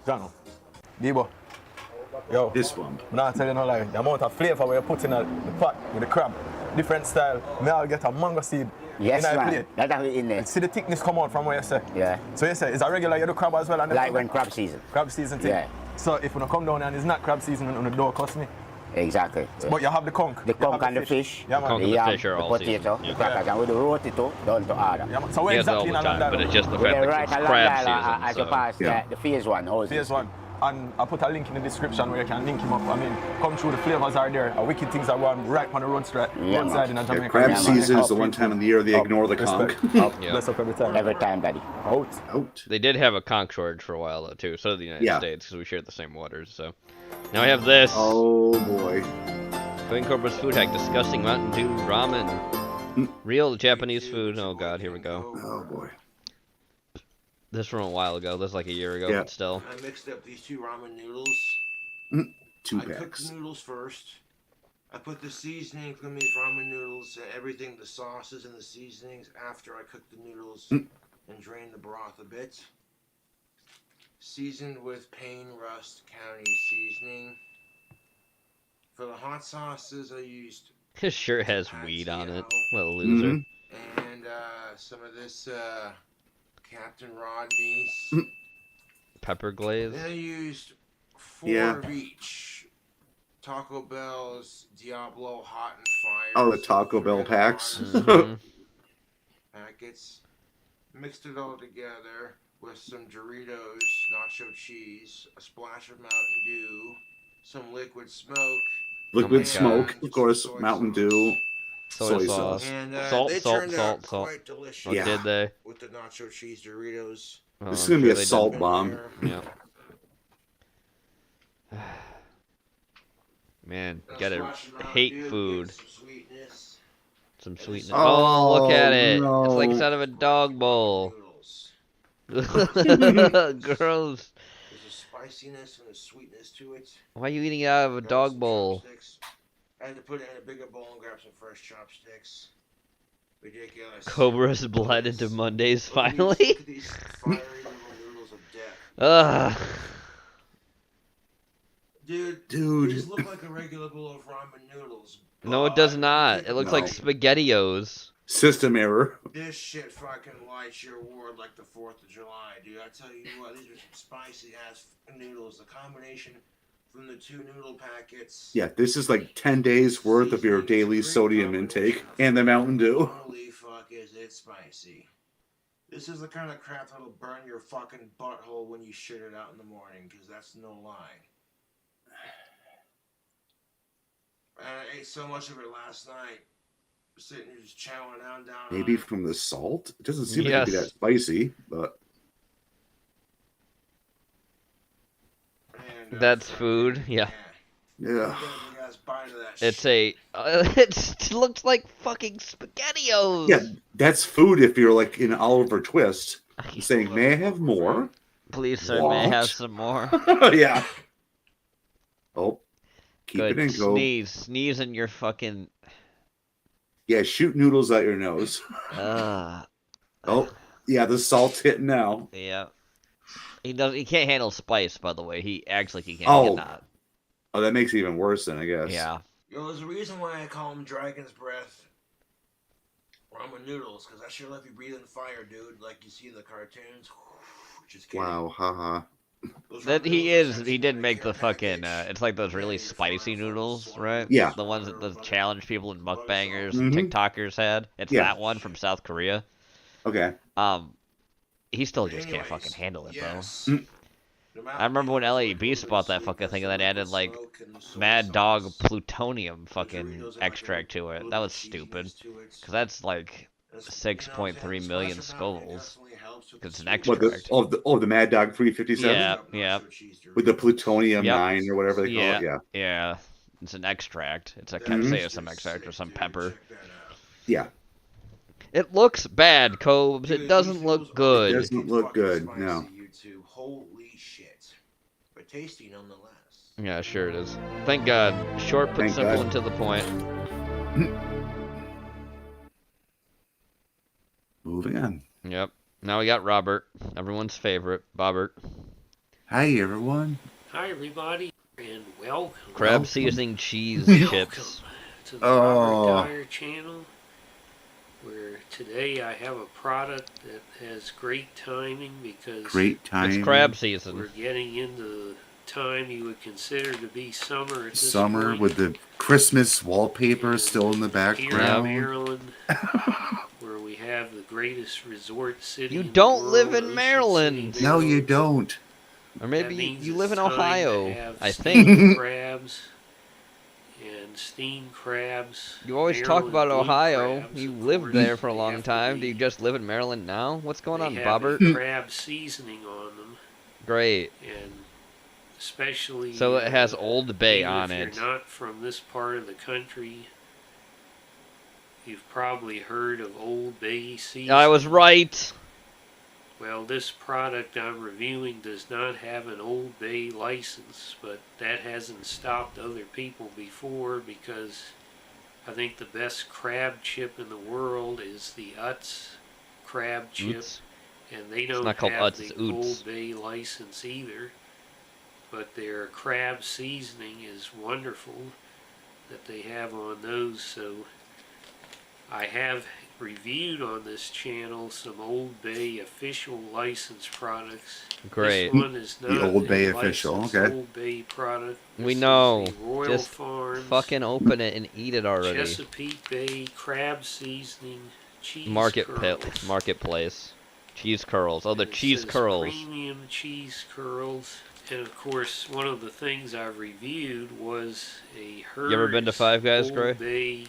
Jono. Debo. Yo. This one. I'm not telling you no lie. The amount of flavor we put in the pot with the crab. Different style. May I get a mango seed. Yes, in man. plate. That's in there. See the thickness come out from what you say. Yeah. So you say, is a regular you do crab as well? And Like when crab season. Crab season thing. Yeah. So if you come down and it's not crab season on the door, cost me. Exactly. But you have the conch. The conch and the fish. Yeah, man. Conch and the fish are the all potato, season. the crackers, and with the roti too, down to order. Yeah, man. So we're He has it all exactly the in time, but it's just the With fact the that right it's along crab there, as you season. pass Yeah. the phase one. Phase one. And I put a link in the description where you can link him up. I mean, come through, the flavors are there. Wicked things are going right on the road straight. One side in Jamaica. Yeah, crab season is the one time in the year they ignore the conch. Bless up every time. Every time, daddy. Out. They did have a conch shortage for a while, though, too. So did the United Yeah. States, because we shared the same waters. So now we have this. Oh boy. Going Corporate Food Hack, disgusting Mountain Dew ramen. Real Japanese food. Oh god, here we go. Oh boy. This from a while ago. This is like a year ago, Yeah. but still. I mixed up these two ramen noodles. 2 I cooked packs. the noodles first. I put the seasoning from these ramen noodles and everything, the sauces and the seasonings after I cooked the noodles and drained the broth a bit. Seasoned with Payne Rust County seasoning. For the hot sauces, I used His shirt has weed on it. What a loser. and some of this Captain Rodney's. Pepper glaze. Then I used 4 Yeah. of each. Taco Bell's Diablo Hot and Fire. Oh, the Taco Bell packs. Packets. Mixed it all together with some Doritos, nacho cheese, a splash of Mountain Dew, some liquid smoke. Liquid smoke, of course, Mountain Dew, soy sauce. And Salt, they salt, turned salt, out salt. quite delicious. What did they? With the nacho cheese Doritos. Oh, This is I'm gonna be sure a they salt did. bomb. Yeah. Man, gotta hate food. Some sweetness. Oh, look at it. no. It's like inside of a dog bowl. Gross. There's a spiciness and a sweetness to it. Why are you eating it out of a dog bowl? Chopsticks. I had to put it in a bigger bowl and grab some fresh chopsticks. Ridiculous. Cobra's bled into Mondays finally. Look at these fiery little noodles of death. Ugh. Dude, Dude. these look like a regular bowl of ramen noodles. No, it does not. It looks like SpaghettiOs. System error. This shit fucking lights your ward like the 4th of July, dude. I tell you what, these are some spicy ass noodles. The combination from the 2 noodle packets. Yeah, this is like 10 days worth of your daily sodium intake and the Mountain Dew. Holy fuck, is it spicy. This is the kind of crap that'll burn your fucking butthole when you shit it out in the morning, because that's no lie. And I ate so much of it last night. Sitting here just chowing down. Maybe from the salt? It doesn't seem like it'd be that spicy, but... That's food, yeah. Yeah. It's a. It looks like fucking SpaghettiOs. Yeah, that's food if you're like in Oliver Twist. Saying, may I have more? Please, sir, may I have some more? Yeah. Oh. Keep Good. it in, go. Sneeze in your fucking... Yeah, shoot noodles out your nose. Oh, yeah, the salt's hitting now. Yeah. He can't handle spice, by the way. He acts like he can't. Oh. He cannot. Oh, that makes it even worse then, I guess. Yeah. Yo, there's a reason why I call them Dragon's Breath ramen noodles, because that shit let you breathe in fire, dude, like you see in the cartoons. Just kidding. Wow, haha. That he did make the fucking, it's like those really spicy noodles, right? Yeah. The ones that the challenge people and mukbangers and TikTokers had. It's that one from South Korea. Okay. He still just can't fucking handle it, though. I remember when LA Beast bought that fucking thing and then added, like, Mad Dog plutonium fucking extract to it. That was stupid. Because that's, like, 6.3 million Scovilles. Because it's an extract. The Mad Dog 357? Yeah. With the plutonium 9 or whatever they call it, yeah. Yeah. It's an extract. It's a capsaicin extract or some pepper. Yeah. It looks bad, Cobes. It doesn't look good. It doesn't look good, no. Holy shit. But tasty nonetheless. Yeah, sure it is. Thank God. Short, but simple, and to the point. Moving on. Yep. Now we got Robert, everyone's favorite, Bobbert. Hi, everyone. Hi, everybody, and welcome. Crab seasoning cheese chips. To the Robert Dyer channel, where today I have a product that has great timing because It's crab season. We're getting into the time you would consider to be summer at this Summer point. with the Christmas wallpaper still in the Here in background. Maryland, where we have the greatest resort city. You in the don't live world, in Maryland. No, you don't. Or maybe you live in time to Ohio, have I steamed think. crabs and steamed crabs. You always talk about Maryland Ohio. crabs, You of lived course. there for a They long have to time. be- Do you just live in Maryland now? What's going on, They have a Bobbert? crab seasoning on them, Great. and especially. So it has Old Bay even on if it. You're not from this part of the country. You've probably heard of Old Bay seasoning. I was right. Well, this product I'm reviewing does not have an Old Bay license, but that hasn't stopped other people before because I think the best crab chip in the world is the Utz crab chip, Utz? and they It's don't not called have Utz, the it's Utz. Old Bay license either. But their crab seasoning is wonderful that they have on those, so I have reviewed on this channel some Old Bay official licensed products. Great. This one is The not Old Bay a official, licensed okay. Old Bay product. We This is know. the Royal Just Farms fucking open it and eat it already. Chesapeake Bay crab seasoning cheese Marketplace. curls. Marketplace. Cheese curls. Oh, the It cheese says curls. Premium cheese curls. And of course, one of the things I reviewed was a Hers You ever been to Five Guys, Old Gray? Bay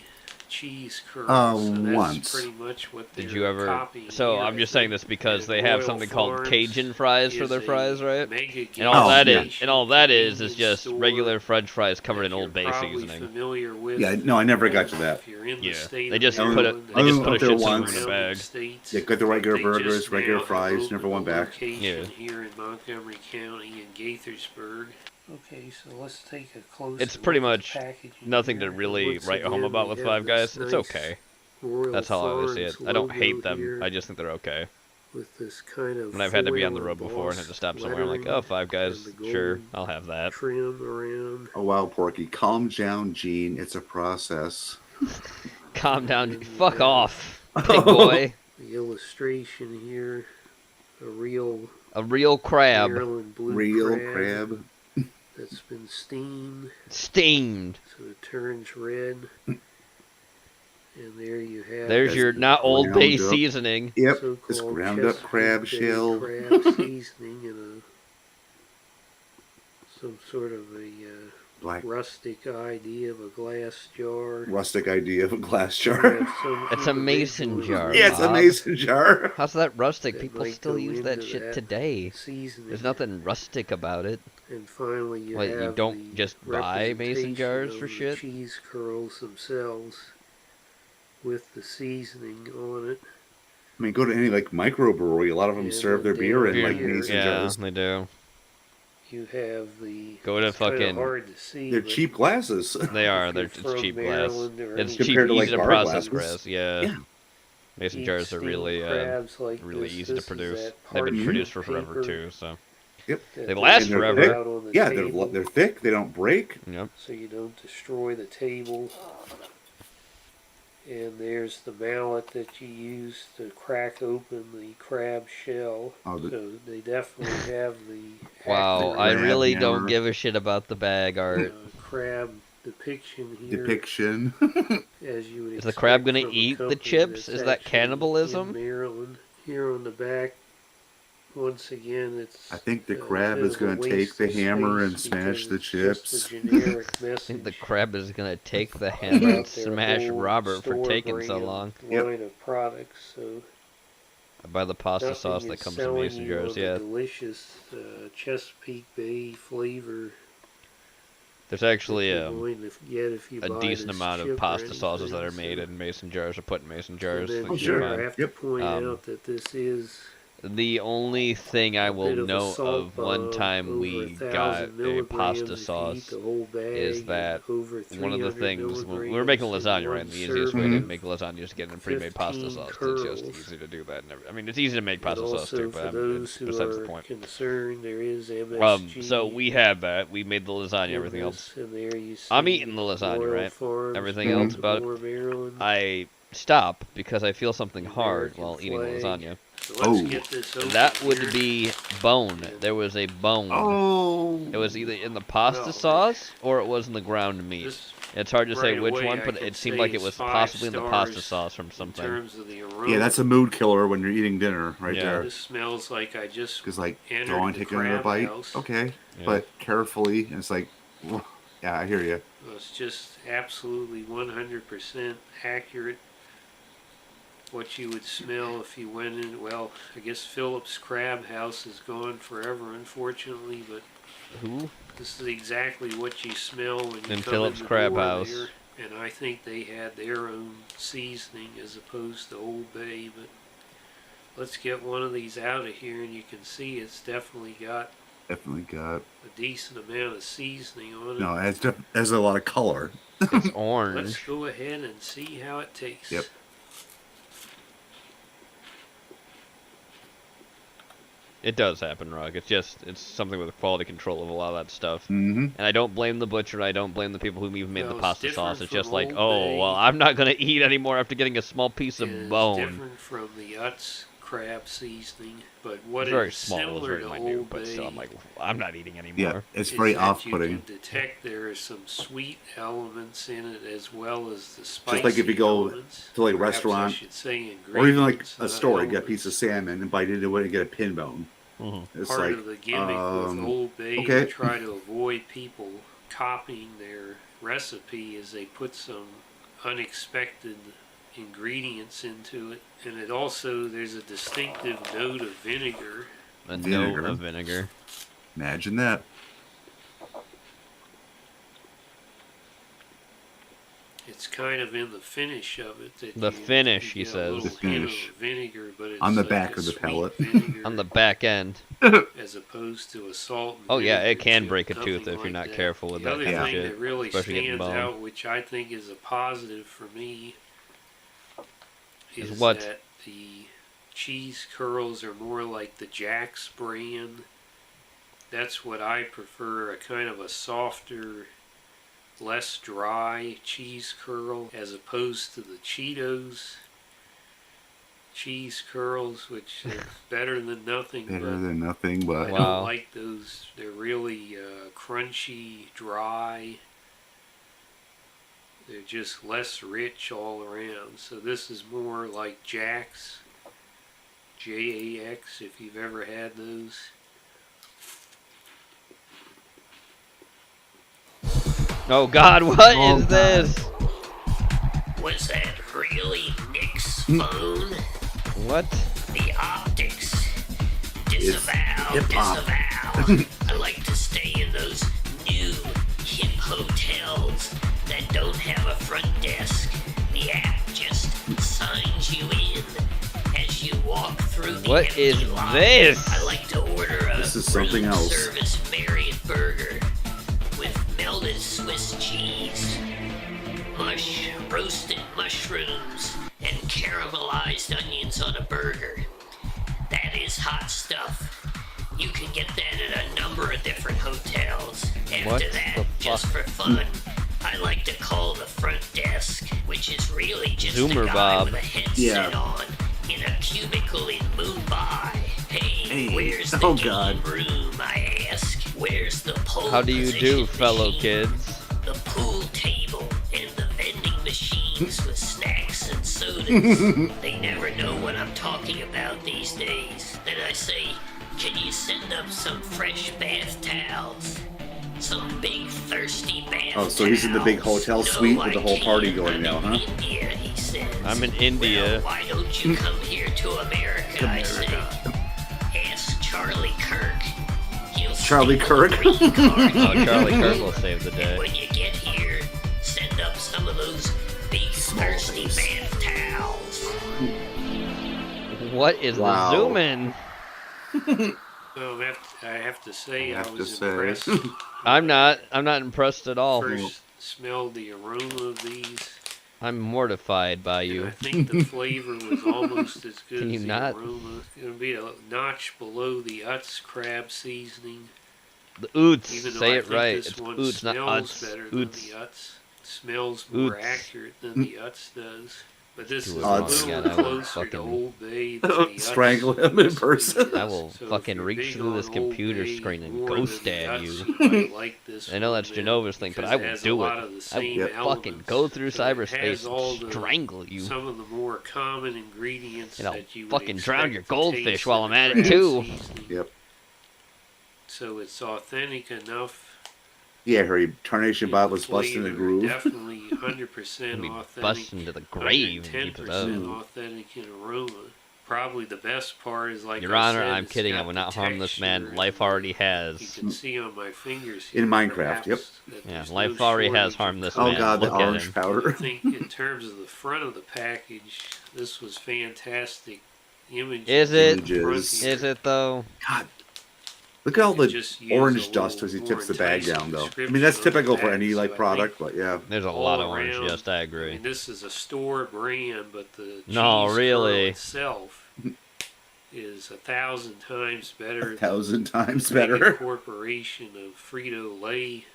cheese curls. So that's Once. pretty much what they're Did you ever? copying So here, I'm I just saying think. this because And they have Royal something called Farms Cajun fries for is their a fries, right? mega And all gas that is, station, and all that is convenience just store regular French fries covered in that Old Bay you're probably seasoning. familiar with. Yeah, no, I never got to that. If you're in the Yeah, state they of just Maryland, put it. They and just put a there shit once. ton in a bag. States, Yeah, got the regular they burgers, just regular now fries, have never opened went a back. location here in Montgomery County in Gaithersburg. Okay, so let's take a closer It's pretty look at much the packaging nothing here. to really Once write home again, about we with have Five this Guys. It's nice okay. Royal That's how I always see it. Farms I don't logo hate them. here I just think they're okay. with this kind of When I've had to be on the foil road before and had to embossed stop somewhere, I'm like, lettering oh, Five Guys, and the sure, golden I'll have that. trim around. Oh wow, Porky, calm down, Gene. It's a process. Calm down. And you Fuck have off, big boy. The illustration here, a real crab. Maryland blue Real crab crab. that's been steamed. Steamed. So it turns red. And there you have. There's your not Old Bay ground up. seasoning. Yep, so-called it's ground up Chesapeake crab Bay shell. crab seasoning in some sort of a Black rustic idea of a glass jar. rustic idea of a glass You jar. have some It's a mason individual jar. Yeah, it's a Bob. mason jar. How's that rustic? that People might still go use that into shit that today. seasoning. There's nothing rustic about it. And finally, you What, have you don't the just buy mason representation jars of for the shit? cheese curls themselves with the seasoning on it. I mean, go to any like microbrewery. A lot of them And serve their then beer in down like here, mason Yeah, jars. they do. You have the. Go to it's kinda fucking- hard to see. They're but cheap glasses. They are. if you're It's from cheap glass. Maryland or It's any cheap, Compared to, easy like, to bar process glasses. glass. Yeah. Yeah. Mason eat jars are steamed really, crabs like really this. easy to This is produce. that They've been parchment produced for forever paper too. So Yep. that they last And they're forever. thick. out on the Yeah, table they're thick. They don't break. Yep. so you don't destroy the table. And there's the mallet that you use to crack open the crab shell. Oh, So they definitely have the Wow, accurate, I crab really don't hammer. give a shit about the bag art. crab depiction here. Depiction. As you would Is the crab expect gonna from a eat the company chips? that's Is that actually cannibalism? in Maryland. Here on the back, once again, it's. I think the a crab bit is of a going to take waste the of hammer and space smash the because it's chips. just a generic I message. think the crab is gonna take the hammer and about their smash whole Robert for store taking so brand long. Line of products, so I buy the pasta nothing sauce that is comes in selling mason you jars. on the Yeah, delicious Chesapeake Bay flavor. there's actually that you're going to get if you a buy decent this amount chip of or pasta sauces that anything, are made so- in mason jars or put in mason jars. And that then you sure. can I find. have to point Um, out that this is The only thing I will bit of a know salt of one bomb, time over we 1,000 got a milligrams pasta if you sauce eat the whole bag, is and that over one of the 300 things when we were making milligrams in lasagna, right? one And the easiest way to serving. make lasagna is getting a pre-made pasta 15 sauce. 'Cause it's just curls. easy to do that. I mean, it's easy to make And pasta sauce also too, for but those it's who besides are the point. concerned, there is MSG. So we had that. We made the lasagna. in Everything this, else. and there you I'm see eating the lasagna, Royal right? Farms, Everything else about it. Baltimore, Maryland. I stop because I feel something hard American while eating flag. lasagna. So let's get this open That would here. be bone. There was a bone. Oh. It was either in the pasta Well, sauce or it was in the ground meat. This It's hard to say right which away one, I but can it seemed say like it it's was 5 possibly in the pasta stars sauce from in something. terms of the aroma. Yeah, that's a mood killer when you're eating dinner, right Yeah. there. This smells like I just Because like, entered go and the take another crab bite. house. Okay, Yeah. but carefully. And it's like, yeah, I hear you. It's just absolutely 100% accurate. What you would smell if you went in. Well, I guess Philip's Crab House is gone forever, unfortunately, but Who? this is exactly what you smell when you In come Philip's in the Crab door House. there. And I think they had their own seasoning as opposed to Old Bay, but let's get one of these out of here, and you can see it's definitely got Definitely got. a decent amount of seasoning on it. No, it has a lot of color. It's Let's orange. go ahead and see how it tastes. Yep. It does happen, Rock. It's something with quality control of a lot of that stuff. Mm-hmm. And I don't blame the butcher. I don't blame the people who even made No, the it's pasta different sauce. It's from just like, Old oh, Bay. well, I'm not gonna eat anymore after getting a small piece of It's bone. different from the Utz crab seasoning, but what It's very is small, it was similar very to minute, Old but still, Bay I'm like, I'm not eating anymore. Yeah, it's is very that off-putting. You can detect there are some sweet elements in it as well as the spicy Just like if you go elements. to like a Perhaps I restaurant, should say or even like ingredients, a not store, get a elements. piece of salmon and bite into it and get a pin bone. It's Part like, of the gimmick with Old Bay okay. to try to avoid people copying their recipe is they put some unexpected ingredients into it, and it also, there's a distinctive note of vinegar. A note of vinegar. Imagine that. It's kind of in the finish of it. That The finish, he get a says. little The finish. hint of vinegar, but it's On the like back a of the sweet pellet. vinegar On the back end. as opposed to a salt and Oh yeah, it vinegar can chip, break a nothing tooth if you're like not that. careful with the that other kind of thing shit. that really especially getting stands bone. out, which I think is a positive for me, Is is what? that the cheese curls are more like the Jack's brand. That's what I prefer, a kind of a softer, less dry cheese curl as opposed to the Cheetos cheese curls, which are better than nothing. Better but than nothing, but I don't like those. They're really crunchy, dry. They're just less rich all around. So this is more like Jack's, J-A-X, if you've ever had those. Oh God, what is this? Was that really Nick's phone? What? The optics. Disavow, hip-hop. disavow. I like to stay in those new hip hotels that don't have a front desk. The app just signs you in as you walk through the What empty is lobby. this? I like to order a This is something else. service Marriott burger with melted Swiss cheese, roasted mushrooms, and caramelized onions on a burger. That is hot stuff. You can get that at a number of different hotels. After What that, the just for fun, I like to call the front desk, which is really just Zoomer a guy Bob. with a headset Yeah. on in a cubicle in Mumbai. Hey, where's the oh game God. room, I ask? Where's the pole How do you do, position fellow machine? kids? The pool table and the vending machines with snacks and sodas. They never know what I'm talking about these days. Then I say, can you send up some fresh bath towels? Some big thirsty bath Oh, so he's in the big hotel suite with the whole party going now, huh? India, he says. I'm in India. Well, why don't you come here to America, I say. Ask Charlie Kirk. He'll Charlie steal a Kirk? green card. Oh, Charlie Kirk will save the day. When you get here, send up some of those big thirsty bath towels. What is Wow. the zoom in? So I have to say I have to was say. impressed. I'm not impressed at all. First smelled the aroma of these. I'm mortified by And you. I think the flavor was almost as good Can you as the not? aroma. It's going to be a notch below the Utz crab seasoning. The oots, Even though say I it think right. this It's one oots, not smells Utz. better than Oots. the Utz. Smells more Oots. accurate than the Utz does. But this Do is it a wrong little again, I will closer to fucking- Old Bay than the Utz. Strangle him in person. I will So if fucking you're reach big through on this Old computer Bay screen and more go than stab the you. Utz, you might like this I know one that's then, Genova's thing, but because I it will has a do lot it. of the I same will fucking elements, go through but it has cyberspace all and the- strangle you. Some of the more common ingredients And I'll that you would fucking drown your expect to goldfish taste while in I'm a at it crab too. seasoning. Yep. So it's authentic enough. Yeah, Harry. Tarnation Bob was busting the Flavor groove. Definitely 100% Be authentic. busting to the grave. Keep it 10% up. authentic in aroma. Probably the best part is like Your I Honor, said, I'm it's kidding. I got will the not harm this man. texture Life and already You has. can see on my fingers In here, Minecraft, perhaps, yep. that Yeah, there's life no already has shortage of harmed this Oh man. God, the Look at orange him. powder. I think in terms of the front of the package, this was fantastic images. Is it? Images. Is it though? God, look at all the Just use orange a dust little as he more tips the bag enticing down, though. I description mean, that's on the typical for back, any so I like think product, but yeah. There's a all lot of orange around, dust. I I agree. mean, this is a store brand, but the No, cheese really. curl itself is 1,000 times better. 1,000 times than the better. Corporation of Frito-Lay,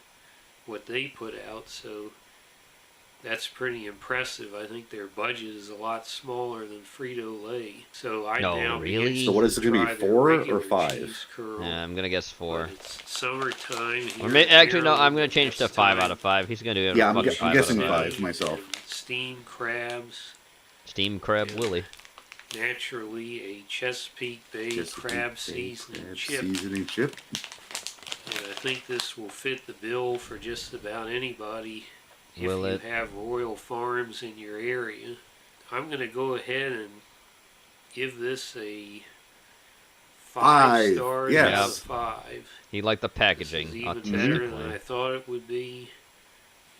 what they put out. So That's pretty impressive. I think their budget is a lot smaller than Frito-Lay. So I now really? So what is it going to be, 4 or 5? Yeah, I'm gonna guess 4. It's summertime. Or actually, no, I'm gonna change to 5 out of 5. He's gonna do it. Yeah, I'm fucking guessing 5 out of 5 myself. Steamed crabs. Steamed crab Willie. Naturally, a Chesapeake Bay crab seasoning chip. Seasoning chip. And I think this will fit the bill for just about anybody if Will you it? have Royal Farms in your area. I'm going to go ahead and give this a 5 stars Yes. out of 5. He liked the packaging. This is even better than I thought it would be,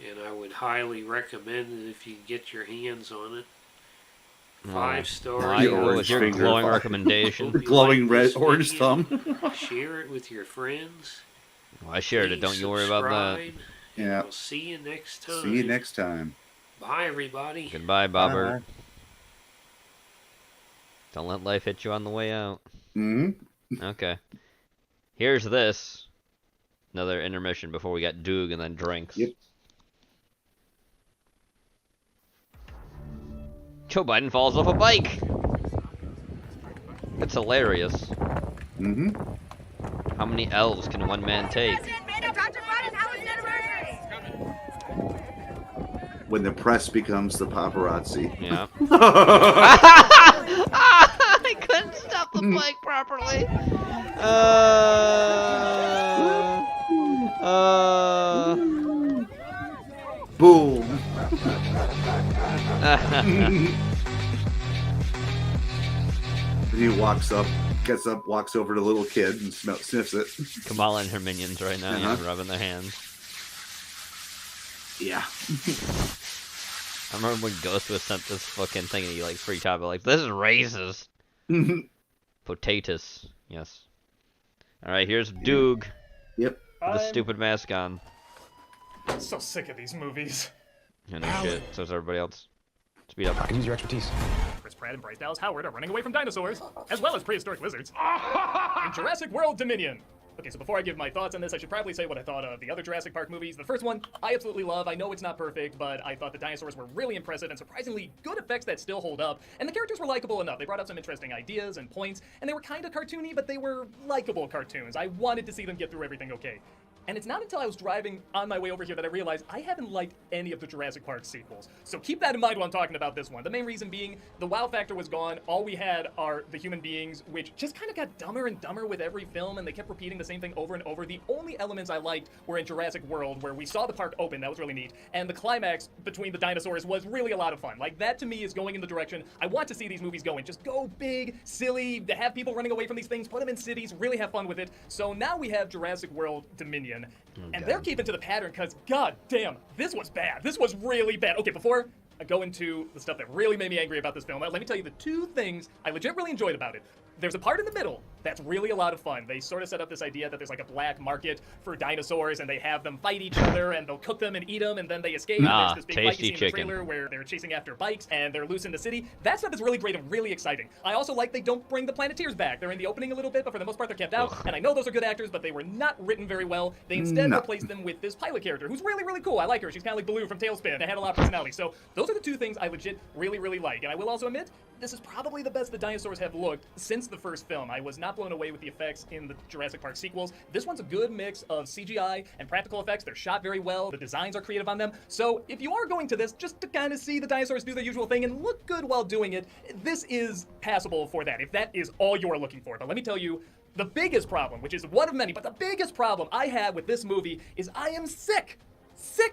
and I would highly recommend it if you can get your hands on it. 5 stars. Why go with your glowing recommendation? The glowing red orange thumb. Share it with your friends. Well, I shared it. Don't you worry about that. Subscribe, and Yeah. We'll see you next time. See you next time. Bye, everybody. Goodbye, Bobber. Don't let life hit you on the way out. Okay. Here's this. Another intermission before we got Doog and then drinks. Yep. Joe Biden falls off a bike. It's hilarious. Mm-hmm. How many L's can one man take? When the press becomes the paparazzi. Yeah. I couldn't stop the bike properly. Boom. Then he walks up, gets up, walks over to the little kid and sniffs it. Kamala and her minions right now, yeah, rubbing their hands. Yeah. I remember when Ghost was sent this fucking thing and he like freaked out, but like, this is racist. Potatoes, yes. Alright, here's Doog. Yep. With the stupid mask on. I'm so sick of these movies. And no shit, so is everybody else. Speed up. I can use your expertise. Chris Pratt and Bryce Dallas Howard are running away from dinosaurs, as well as prehistoric lizards, in Jurassic World Dominion. Okay, so before I give my thoughts on this, I should probably say what I thought of the other Jurassic Park movies. The first one, I absolutely love. I know it's not perfect, but I thought the dinosaurs were really impressive and surprisingly good effects that still hold up. And the characters were likable enough. They brought up some interesting ideas and points, and they were kind of cartoony, but they were likable cartoons. I wanted to see them get through everything okay. And it's not until I was driving on my way over here that I realized I haven't liked any of the Jurassic Park sequels. So keep that in mind when I'm talking about this one. The main reason being, the wow factor was gone. All we had are the human beings, which just kind of got dumber and dumber with every film, and they kept repeating the same thing over and over. The only elements I liked were in Jurassic World, where we saw the park open. That was really neat. And the climax between the dinosaurs was really a lot of fun. Like, that to me is going in the direction I want to see these movies going. Just go big, silly, to have people running away from these things, put them in cities, really have fun with it. So now we have Jurassic World Dominion. And they're keeping to the pattern because, god damn, this was bad. This was really bad. Okay, before I go into the stuff that really made me angry about this film, let me tell you the 2 things I legit really enjoyed about it. There's a part in the middle that's really a lot of fun. They sort of set up this idea that there's like a black market for dinosaurs, and they have them fight each other, and they'll cook them and eat them, and then they escape. There's this big fight you see in the trailer where they're chasing after bikes, and they're loose in the city. That stuff is really great and really exciting. I also like they don't bring the Planeteers back. They're in the opening a little bit, but for the most part they're kept out. And I know those are good actors, but they were not written very well. They instead replaced them with this pilot character, who's really, really cool. I like her. She's kind of like Baloo from Tailspin. They had a lot of personality. So those are the 2 things I legit really, really like. And I will also admit, this is probably the best the dinosaurs have looked since the first film. I was not blown away with the effects in the Jurassic Park sequels. This one's a good mix of CGI and practical effects. They're shot very well. The designs are creative on them. So if you are going to this just to kind of see the dinosaurs do their usual thing and look good while doing it, this is passable for that, if that is all you're looking for. But let me tell you, the biggest problem, which is one of many, but the biggest problem I have with this movie is I am sick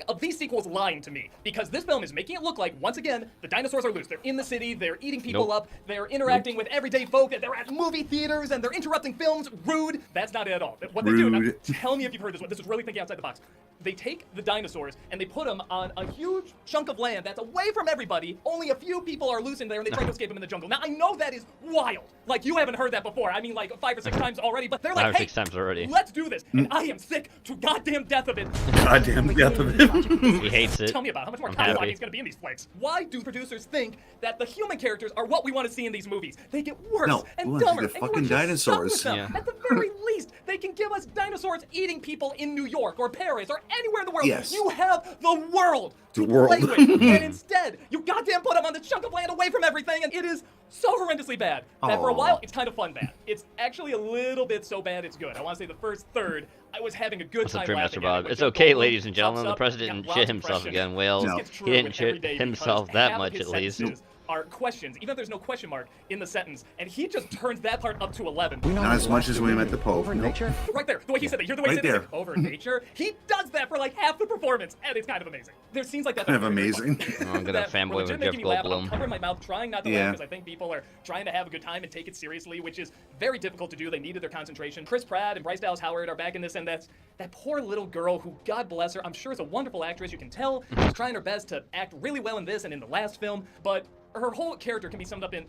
of these sequels lying to me, because this film is making it look like, once again, the dinosaurs are loose. They're in the city, they're eating people up, they're interacting with everyday folk, they're at movie theaters, and they're interrupting films. Rude. That's not it at all. What they do, now, tell me if you've heard this one. This is really thinking outside the box. They take the dinosaurs and they put them on a huge chunk of land that's away from everybody. Only a few people are loose in there, and they try to escape them in the jungle. Now, I know that is wild. Like, you haven't heard that before. I mean, like 5 or 6 times already, but they're like, 5 or 6 times already. Let's do this. And I am sick to goddamn death of it. Goddamn death enough of it. He hates it. Tell me about how much more I'm cockblocking happy. is going to be in these flicks. Why do producers think that the human characters are what we want to see in these movies? They get worse No, and we want to see dumber. the and you fucking are just stuck with dinosaurs. them. Yeah. At the very least, they can give us dinosaurs eating people in New York or Paris or anywhere in the world. Yes. You have the world to The world. play with. And instead, you goddamn put them on the chunk of land away from everything, and it is so horrendously bad that for a Aw. while, it's kind of fun bad. It's actually a little bit so bad it's good. I want to say the first third, I was having a good What's up, time Dream laughing Master at it. Bob? But It's the okay, balloon ladies and gentlemen. pops The up, president got didn't shit Rob's himself impression. again. Well, This gets he true didn't with shit every day himself because that half of much, his at least. sentences are questions, even if there's no question mark in the sentence, and he just turns that part up to 11. Not as much as when he met the Pope. Nope. Right there, the way he said it. Hear the way he Right said it. there. Like, over nature. He does that for like half the performance, and it's kind of amazing. There's scenes like that. Kind that of are really amazing. fun. I'm gonna That fanboy were with legit Jeff making me laugh, and I'm Goldblum. covering my mouth, trying not to laugh Yeah. because I think people are trying to have a good time and take it seriously, which is very difficult to do. They needed their concentration. Chris Pratt and Bryce Dallas Howard are back in this, and that poor little girl who, God bless her, I'm sure is a wonderful actress. You can tell she's trying her best to act really well in this and in the last film, but her whole character can be summed up in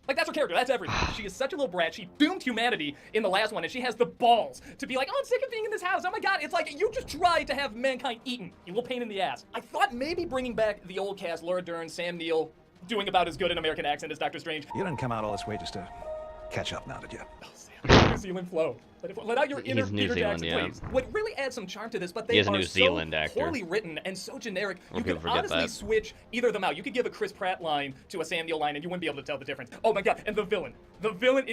like, that's her character. That's everything. She is such a little brat. She doomed humanity in the last one, and she has the balls to be like, oh, I'm sick of being in this house. Oh, my God. It's like, you just tried to have mankind eaten. You little pain in the ass. I thought maybe bringing back the old cast, Laura Dern, Sam Neill, doing about as good an American accent as Doctor Strange. You didn't come out all this way just to catch up now, did you? New Zealand flow. Let out your inner He's New Peter Zealand, Jackson, yeah. please. What really adds some charm to this, but He they is a are New Zealand so actor. poorly written and so generic, Well, you people could forget honestly that. switch either of them out. You could give a Chris Pratt line to a Sam Neill line, and you wouldn't be able to tell the difference. Oh my God, and the villain.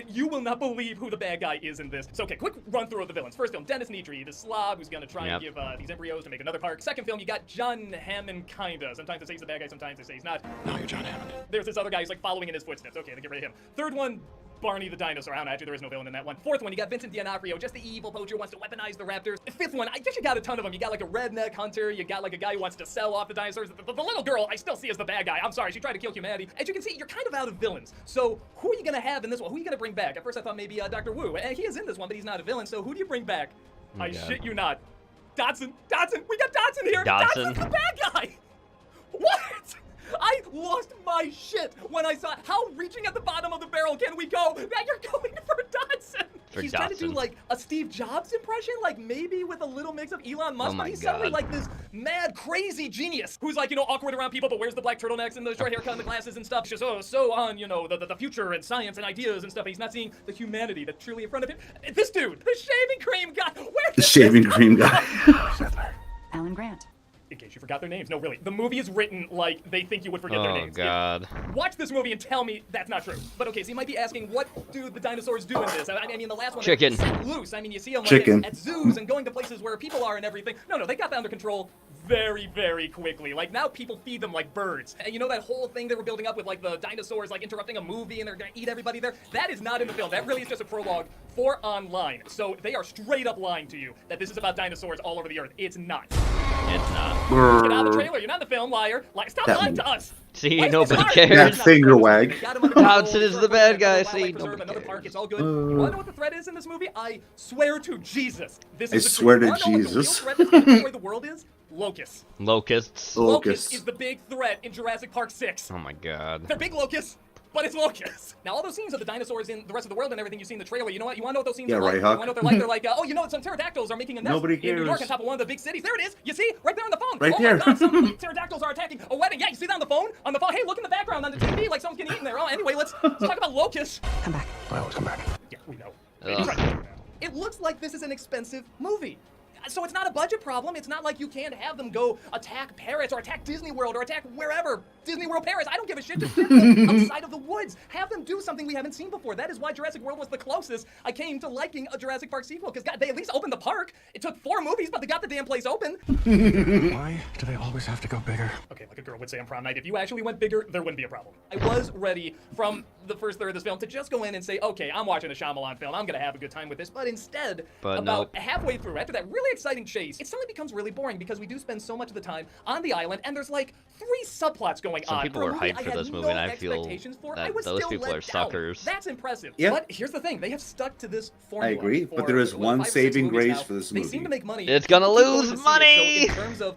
You will not believe who the bad guy is in this. So, okay, quick run through of the villains. First film, Dennis Nedry, the slob who's going to try and give these embryos to make another park. Second film, you got John Hammond, kinda. Sometimes they say he's the bad guy, sometimes they say he's not. No, you're John Hammond. There's this other guy who's like following in his footsteps. Okay, they get rid of him. Third one, Barney the dinosaur. I don't know, actually, there is no villain in that one. Fourth one, you got Vincent D'Onofrio, just the evil poacher who wants to weaponize the raptors. Fifth one, I guess you got a ton of them. You got like a redneck hunter, you got like a guy who wants to sell off the dinosaurs. The little girl, I still see as the bad guy. I'm sorry, she tried to kill humanity. As you can see, you're kind of out of villains. So who are you gonna have in this one? Who are you gonna bring back? At first I thought maybe Dr. Wu, and he is in this one, but he's not a villain, so who do you bring back? Oh, I God. shit you not. Dodson, we got Dodson here! Dodson? Dodson's the bad guy! What? I lost my shit when I saw how reaching at the bottom of the barrel can we go that you're going for Dodson. He's trying to do like a Steve Jobs impression, like maybe with a little mix of Elon Musk, Oh but my he's suddenly God. like this mad, crazy genius who's like, awkward around people, but wears the black turtlenecks and the short haircut and the glasses and stuff. He's just, so on, the future and science and ideas and stuff. And he's not seeing the humanity that's truly in front of him. This dude, the shaving cream guy, where The shaving cream guy. Alan Grant. In case you forgot their names. No, really. The movie is written like they think you would forget their Oh, names. God. Watch this movie and tell me that's not true. But okay, so you might be asking, what do the dinosaurs do in this? I mean, the last one, Chicken. they're set loose. I mean, you see them Chicken. at zoos and going to places where people are and everything. No, they got that under control very, very quickly. Like, now people feed them like birds. And you know that whole thing they were building up with, like, the dinosaurs, like, interrupting a movie and they're gonna eat everybody there? That is not in the film. That really is just a prologue for online. So they are straight up lying to you that this is about dinosaurs all over the earth. It's not. It's not. Get out of the trailer. You're not in the film, liar. Stop That lying to us. See, Why is nobody this cares. hard? That finger wag. They got him under control. Dodson is the bad guy. Wildlife See, preserve, nobody another cares. park. It's all good. You wanna know what the threat is in this movie? I swear to Jesus. This I is the swear truth. to You wanna know what the real Jesus. threat that's gonna destroy the world is? Locusts. Locusts. Locust is the big threat in Jurassic Park 6. Oh my God. They're big locusts, but it's locusts. Now, all those scenes of the dinosaurs in the rest of the world and everything you see in the trailer, you know what? You want to know what those scenes Yeah, are like? right, You Huck. want to know what they're like? They're like, some pterodactyls are making a nest Nobody in New York cares. on top of one of the big cities. There it is. You see? Right there on the phone. Right oh there. My God, some pterodactyls are attacking a wedding. Yeah, you see that on the phone? On the phone. Hey, look in the background on the TV like someone's getting eaten there. Oh, anyway, let's talk about locusts. Come back. I always come back. Yeah, we know. Ugh. It looks like this is an expensive movie. So it's not a budget problem. It's not like you can't have them go attack Paris or attack Disney World or attack wherever. Disney World, Paris. I don't give a shit. Just get them outside of the woods. Have them do something we haven't seen before. That is why Jurassic World was the closest I came to liking a Jurassic Park sequel. Because they at least opened the park. It took 4 movies, but they got the damn place open. Why do they always have to go bigger? Okay, like a girl would say on prom night, if you actually went bigger, there wouldn't be a problem. I was ready from the first third of this film to just go in and say, okay, I'm watching a Shyamalan film. I'm going to have a good time with this. But instead, But about nope. halfway through, after that really exciting chase, it suddenly becomes really boring because we do spend so much of the time on the island, and there's like 3 subplots going Some on. people for a were movie hyped I for had this movie, no and I feel expectations for. I that was those still people let are down. suckers. That's impressive. Yeah. But here's the thing. They have stuck to this I formula. agree, but for, there is what, one 5 or 6 saving movies grace now. for this They movie. seem to make money. It's gonna People keep going lose to see it. money! So in terms of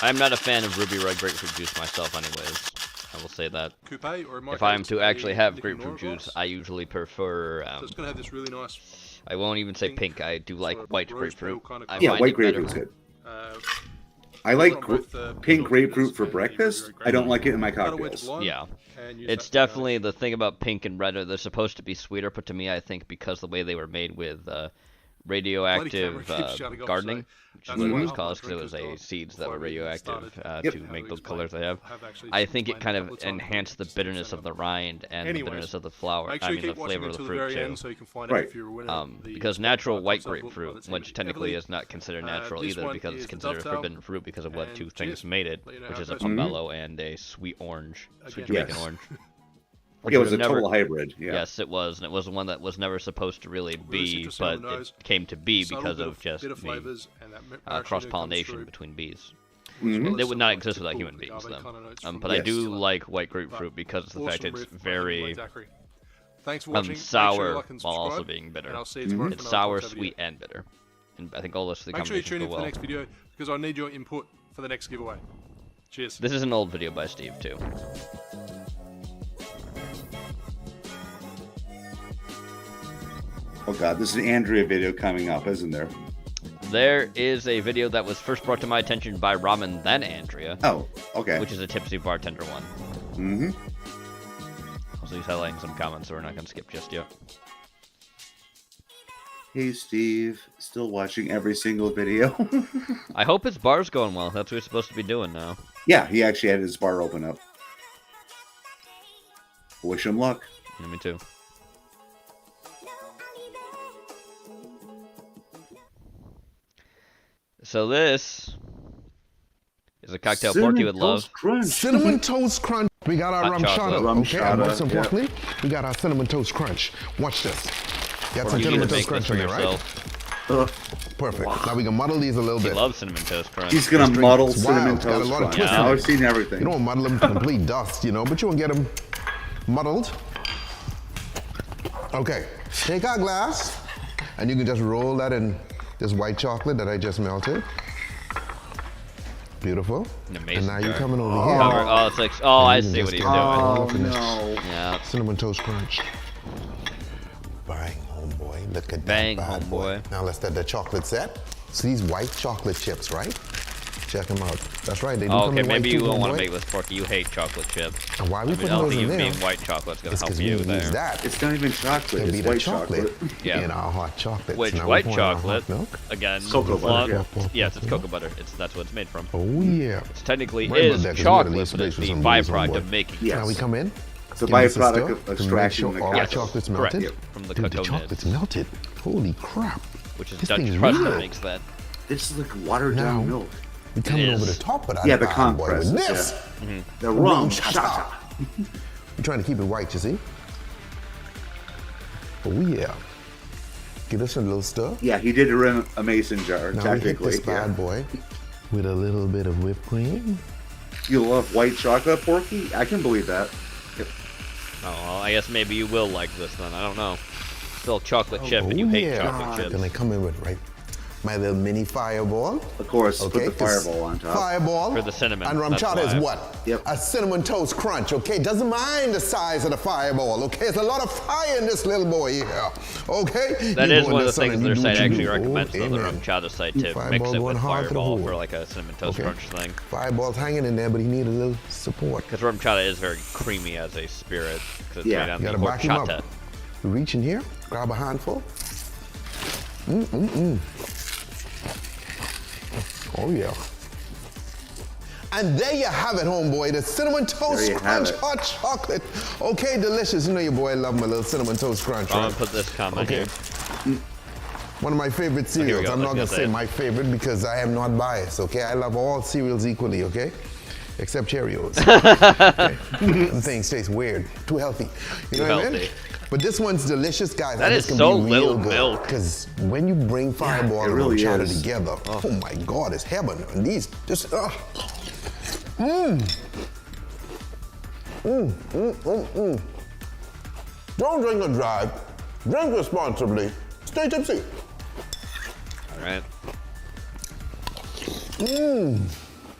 I'm not a fan of ruby red grapefruit juice myself, anyways. I will say that. Coupe, or If I'm to actually have nickel grapefruit norovirus. juice, I usually prefer. So it's gonna have this really nice. I won't even say pink. I do like white rose grapefruit. pale kind of I Yeah, find white it better. grapefruit's good. Uh, I like both, pink grapefruit for breakfast. I don't like it in my cocktails. Yeah, and use it's that definitely the thing about pink and red. They're supposed to be sweeter, but to me, I think because the way they were made with radioactive keeps shutting off, gardening, so which is what it was that's called, why because it was drinkers a don't seeds that were before we radioactive started. to Yep. make those colors they have. I've actually I think it explained kind a of couple of times enhanced the bitterness of the rind and the Anyways, bitterness of the flower. make sure I you mean, the keep watching flavor of the until the fruit very too. end so you can find out if you're a winner of the Because natural white Top Side book by grapefruit, the team which technically Heavily. is not considered natural this either one because is it's the considered a dovetail, forbidden fruit because of what and two things cheers. made it, Let you know which how is a it goes. pomelo and a sweet orange, sweet Again. Jamaican Yes. orange. Yeah, it was would a have total hybrid. Yeah. Yes, it was, and it was the one that was never supposed to really With the be, citrus but on the nose, it came to be subtle because bit of just bit of the flavours, and that maraschino cross-pollination comes through. between bees. Mhm. They Well, would some not like exist without typical human beings, agave though. kind of notes from But I Yes. do like white grapefruit because of the fact Awesome it's riff by very Hemingway Daiquiri. Thanks for watching. Make sure sour you like and while also subscribe, being bitter. and I'll see you tomorrow for It's another sour, Top Side sweet, video. and bitter. And I think all those three Make sure you combinations tune go in for well. the next video because I need your input for the next giveaway. Cheers. This is an old video by Steve, too. Oh god, this is an Andrea video coming up, isn't there? There is a video that was first brought to my attention by Ramen, then Andrea. Oh, okay. Which is a tipsy bartender one. Mm-hmm. Also, he's highlighting some comments, so we're not going to skip just yet. Hey Steve, still watching every single video. I hope his bar's going well. That's what we're supposed to be doing now. Yeah, he actually had his bar open up. Wish him luck. Yeah, me too. So this is a cocktail Porky would love. Cinnamon Toast Crunch. We got our Hot rum chocolate. chata. Rum Okay, chata, and most yeah. importantly, we got our Cinnamon Toast Crunch. Watch this. Got Or some you Cinnamon need to Toast make this Crunch for in there, right? yourself. Perfect. Now we can muddle these a little He bit. loves Cinnamon Toast Crunch. He's gonna muddle It's Cinnamon wild. Got a Toast lot of Crunch. twists Yeah, in it. I've seen everything. You don't muddle them to complete dust, you know, but you won't get them muddled. Okay, take our glass, and you can just roll that in this white chocolate that I just melted. Beautiful. An amazing And now you're jar. coming over Oh. here. Oh, it's like, oh, And I you can see just what he's get doing. all Oh, of this Yeah. Cinnamon Toast Crunch. Bang, homeboy. Look at Bang, that bad boy. homeboy. Now let's get the chocolate set. See these white chocolate chips, right? Check them out. That's right. They do Oh, come okay, in white maybe you too, won't want homeboy. to make this Porky. You hate chocolate chips. And why are we I putting don't those think in you there? being white chocolate's going It's to help 'cause we you use there. that. It's not even chocolate. It'll It's be the white chocolate Yeah. in our hot chocolate. Which Now white we pour in our hot chocolate, milk. again, Cocoa as long- butter, yes, it's cocoa butter. That's what it's made from. Oh yeah. It's technically Right is about that, 'cause we gotta chocolate, leave but space it's for the some booze, byproduct homeboy. of making it. Yes. Now we come in. It's a give us byproduct stir of to make extraction sure of the all cocoa. our chocolate's Correct. melted. From the Dude, the cocoa chocolate's nibs. melted. Holy crap. Which is This Dutch thing's crust that real. makes that. This is like watered Now, down milk. We're coming It over is. the top of that Yeah, the bad boy compresses, with this. yeah. The rum chata. We're trying to keep it white, you see? Oh yeah. Give us a little stir. Yeah, he did a mason jar, Now we hit technically. this bad boy with a little bit of whipped cream. You love white chocolate, Porky? I can believe that. Oh, well, I guess maybe you will like this then. I don't know. Still chocolate chip, and you Oh, hate yeah. chocolate chips. Then I come in with, right, my little mini fireball. Of course, Okay, put the 'cause fireball on top. Fireball. For the cinnamon, And rum that's chata is why. what? Yep. A cinnamon toast crunch, okay? Doesn't mind the size of the fireball, okay? There's a lot of fire in this little boy here, okay? That You is go in one of the sun things and their you do site what you actually do. recommends, Oh, though, the amen. rum chata site, You to mix fireball it going with hard to the Fireball hole. for like a cinnamon toast Okay. crunch thing. Fireball's hanging in there, but he needs a little support. Because rum chata is very creamy as a spirit. 'Cause it's Yeah. made on You the gotta back him horchata. up. Reach in here, grab a handful. Oh yeah. And there you have it, homeboy, the Cinnamon Toast There you have Crunch it. hot chocolate. Okay, delicious. You know your boy love my little Cinnamon Toast Crunch, I'm right? gonna put this comment Okay. here. One of my favorite here we cereals. go. I'm not Let's gonna get say that. my favorite because I am not biased, okay? I love all cereals equally, okay? Except Cheerios. Okay? Them things taste weird. Too healthy. You know Too what I mean? healthy. But this one's delicious, guys. That This is can so be real little good. milk. Because when you bring Fireball it and really horchata is. together, oh my God, it's heaven. And these, just, Don't drink and drive. Drink responsibly. Stay tipsy. All right.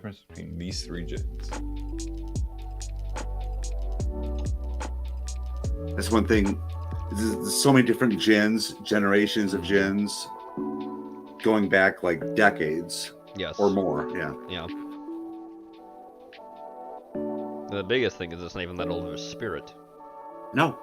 difference between these 3 gins. That's one thing. There's so many different gins, generations of gins, going back like decades. Yes. Or more. Yeah. Yeah. The biggest thing is it's not even that old of a spirit. No.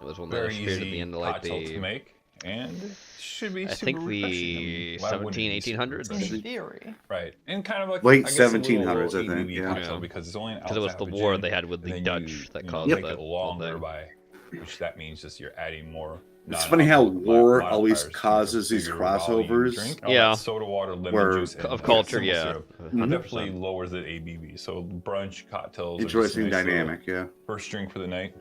It was one that Very was spirit at the easy end of like cocktail the. to make, and it should be I super think refreshing. the Why wouldn't it 17, be super 1800s. In theory. Right, and kind of like Late I guess, a little 1700s, I think, ABV yeah. cocktail because it's only an Because it was ounce the and a half of war gin, they had with and the then Dutch that you caused make that it whole longer thing. by, which that means just you're adding more. It's funny how war modifiers always to causes these your volume crossovers. drink. All Yeah. that soda water, lemon Where- juice, and Of culture, simple yeah. syrup 100%. definitely lowers the ABV. So brunch cocktails. are just a Interesting nice little dynamic, yeah. First drink for the night.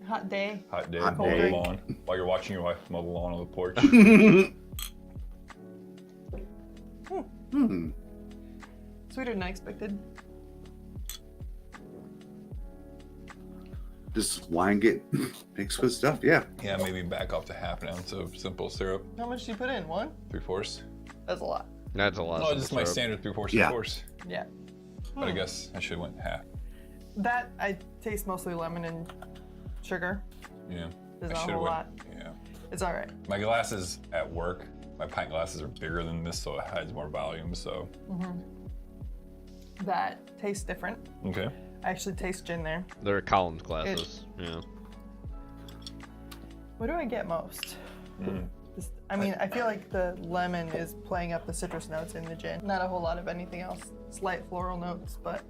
Hot day. Hot day. Hot mow the day. lawn while you're watching your wife mow the lawn on the porch. Sweeter than I expected. Does wine get mixed with stuff? Yeah. Yeah, maybe back up to half an ounce of simple syrup. How much do you put in? 1? 3/4. That's a lot. That's a lot. Oh, of just my syrup. standard 3/4, Yeah. 3/4. Yeah. But I guess I should have went half. That, I taste mostly lemon and sugar. Yeah. There's I not a should have whole went. lot. Yeah. It's alright. My glasses at work, my pint glasses are bigger than this, so it has more volume. So That tastes different. okay. I actually taste gin there. They're Collins glasses. Yeah. What do I get most? I mean, I feel like the lemon is playing up the citrus notes in the gin. Not a whole lot of anything else. Slight floral notes, but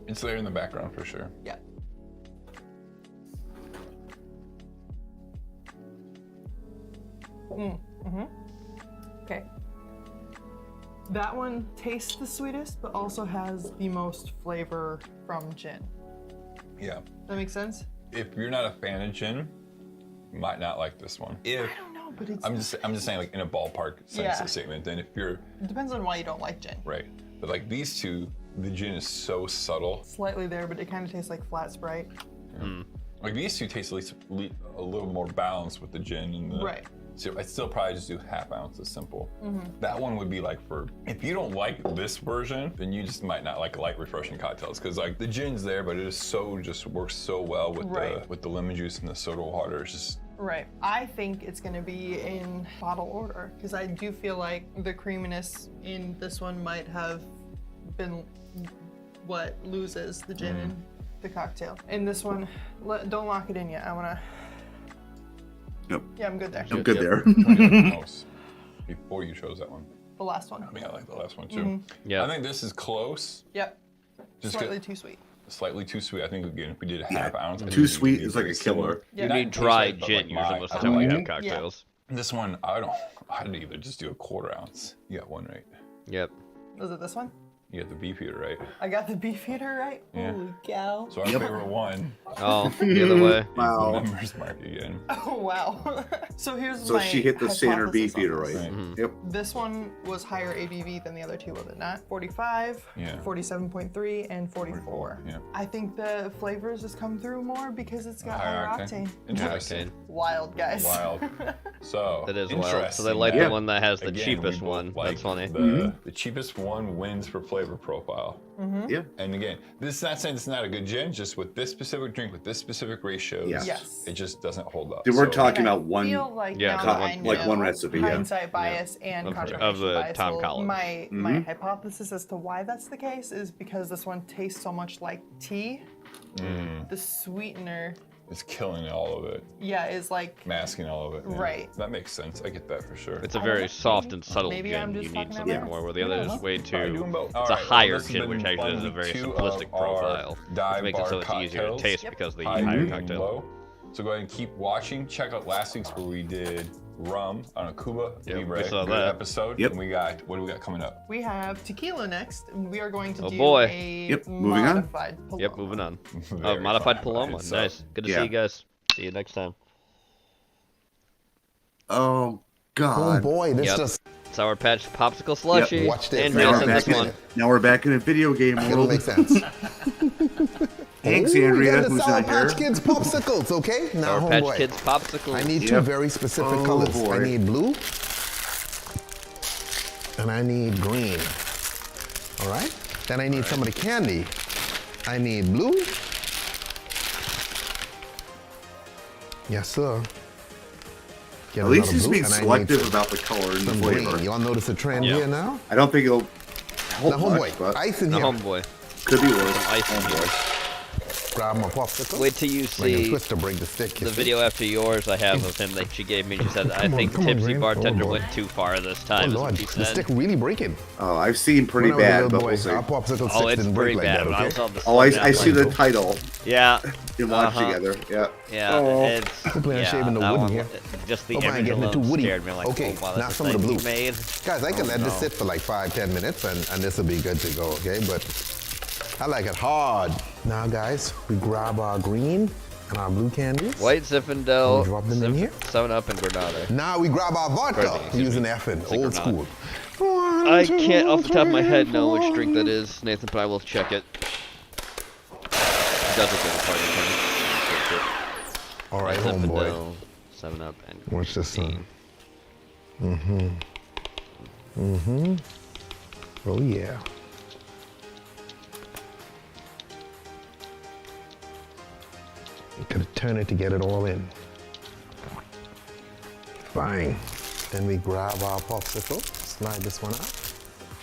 It's there in the background for sure. yeah. Okay. That one tastes the sweetest, but also has the most flavor from gin. Yeah. That makes sense? If you're not a fan of gin, you might not like this one. If I don't know, but it's. I'm just saying, like in a ballpark sense Yeah. of statement. Then if you're It depends on why you don't like gin. right, but like these two, the gin is so subtle. Slightly there, but it kind of tastes like flat Sprite. Like these two taste at least a little more balanced with the gin and the. Right. So I'd still probably just do half ounce of simple. That one would be like for, if you don't like this version, then you just might not like light refreshing cocktails. Cause like the gin's there, but it is so, just works so well with the lemon juice and the soda water. It's just, Right. I think it's going to be in bottle order because I do feel like the creaminess in this one might have been what loses the gin in the cocktail. In this one, don't lock it in yet. I want to. Nope. Yeah, I'm good there. I'm good there. most before you chose that one. The last one. I mean, I like the last one too. Yeah. I think this is close. Yep. Just Slightly too sweet. Slightly too sweet. I think again, if we did a half ounce, I think Too it'd sweet be is like very a killer. Yeah. You Not need dry but gin like usually most of the I time when you like have it. cocktails. This one, I'd either just do a 1/4 ounce. You got one right. Yep. Was it this one? You got the beef eater right. I got the beef eater right? Yeah. Holy cow. So our favorite one. Oh, the other way. Wow. The members mark again. Oh, wow. So here's So my she hit the standard hypothesis beef on eater this. right. Yep. This one was higher ABV than the other two, was it not? 45, Yeah. 47.3, and 44. Yeah. I think the flavors just come through more because it's got Higher higher octane. octane. Interesting. Wild, guys. Wild. So That is wild. So interesting. they like Yeah. the one that has the Again, cheapest we both one. like That's funny. The cheapest one wins for flavor profile. Yeah. And again, this is not saying it's not a good gin, just with this specific drink, with this specific ratios, Yeah. Yes. it just doesn't hold up. Dude, we're So- talking And I about one. feel like Yeah, now the that one- I like know one recipe, yeah. hindsight bias and Of confirmation the bias. Tom will- Collins. My hypothesis as to why that's the case is because this one tastes so much like tea. The sweetener, It's killing all of it, yeah, is like masking all of it. yeah. Right. That makes sense. I get that for sure. It's a I very don't know, soft and subtle maybe gin. I'm You just need talking something out more, where the other is way Probably too. doing both. It's All a right, well, higher this has gin, been which actually is a fun very with two simplistic of our profile, which dive makes it so bar it's easier to cocktails. taste because of the High, higher medium, cocktail. low. So go ahead and keep watching. Check out last week's where we did rum on a Cuba Yep, Libre. we saw Good that. episode. Yep. And we got, what do we got coming up? we have tequila next, and we are going to Oh, do boy. a Yep, moving on. modified Paloma. Yep, moving on. Very Modified fine, Paloma. right? So, Nice. Good to yeah. see you guys. See you next time. Oh Oh God. boy, this Yep. just Sour Patch Popsicle Slushy. Watch this. Andrea Now we're sent back this in. one. Now we're back in a video game it'll world. make sense. Thanks, Ooh, we Andrea, got the who's Sour not Patch here. Kids popsicles, okay? Now, Sour Patch homeboy, Kids Popsicle. I need two Yep. very specific Oh, colors. boy. I need blue and I need green. All right? Then I need some of the candy. I need blue. Yes, sir. Get At least another he's blue, being and I need selective about the color and the some flavor. green. You all notice a trend Yeah. here now? I don't think it'll Now, help much, homeboy, but ice in The here. homeboy. could be worse. Ice in here. grab my popsicle. Wait till you see twist to break the stick. the video after yours I have of him that she gave me. She said, I think Tipsy Bartender went too far this time. Oh, Lord, She the said. stick really breaking. Oh, I've seen pretty When I was a bad, little but boy, we'll see. our popsicle Oh, sticks it's didn't pretty break bad. like When I that, was okay? on the I see the title. Yeah. And watch together. Yeah. Yeah. Oh. It's, We're playing yeah, shaving the that wood one, here. just the Hope I ain't image getting it too alone woody. scared me. Like, Okay, oh, wow, now that's some the of the thing blue. he made. Guys, I can let this no. sit for like 5-10 minutes and this will be good to go, okay? But I like it hard. Now, guys, we grab our green and our blue candies. White Zinfandel, Drop them in here. 7-Up, and Granada. Now we grab our vodka using effing old school. I can't off the top of my head know which drink that is, Nathan, but I will check it. It does look like a party drink. All right, White homeboy. Zinfandel, 7-Up, and What's this green. one? Oh, yeah. You could turn it to get it all in. Fine. Then we grab our popsicle, slide this one out.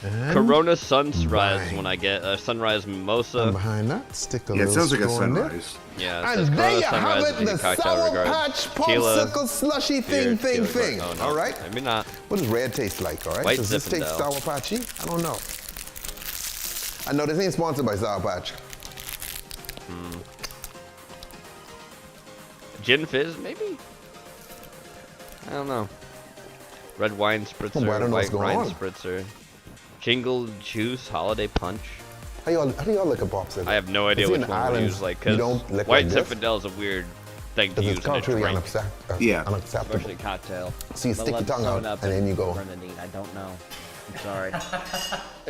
And Corona Sunrise bang. when I get Sunrise Mimosa. And behind that, stick a Yeah, it little sounds like a straw in there. sunrise. Yeah, it And says there Corona you have Sunrise it, is the a cocktail Sour regarding Patch tequila, popsicle slushy beer, thing. Oh, no, All right? maybe not. What does red taste like, all right? White Does this taste Zinfandel. Sour Patchy? I don't know. I know this ain't sponsored by Sour Patch. Gin Fizz, maybe? I don't know. Red Wine Spritzer, Oh, I don't know what's White going Wine on. Spritzer, Jingle Juice, Holiday Punch. How do y'all look at popsicle? I have no idea Is it which in one we Ireland, use, like, you because don't lick White like this? Zinfandel is a weird thing to Because use it's in a culturally drink. unacceptable. Especially cocktail. So you stick your tongue out and then you go. I don't know. I'm sorry. I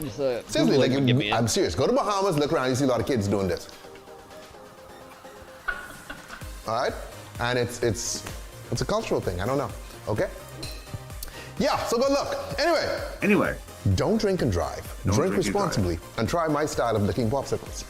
just, Seriously, Google like, it would give me I'm serious. Go to Bahamas, look around, you see a lot of kids doing this. All right? And it's a cultural thing. I don't know. Okay? Yeah, so go look. Anyway, don't drink and drive. Don't Drink drink and responsibly and try my style of licking popsicles.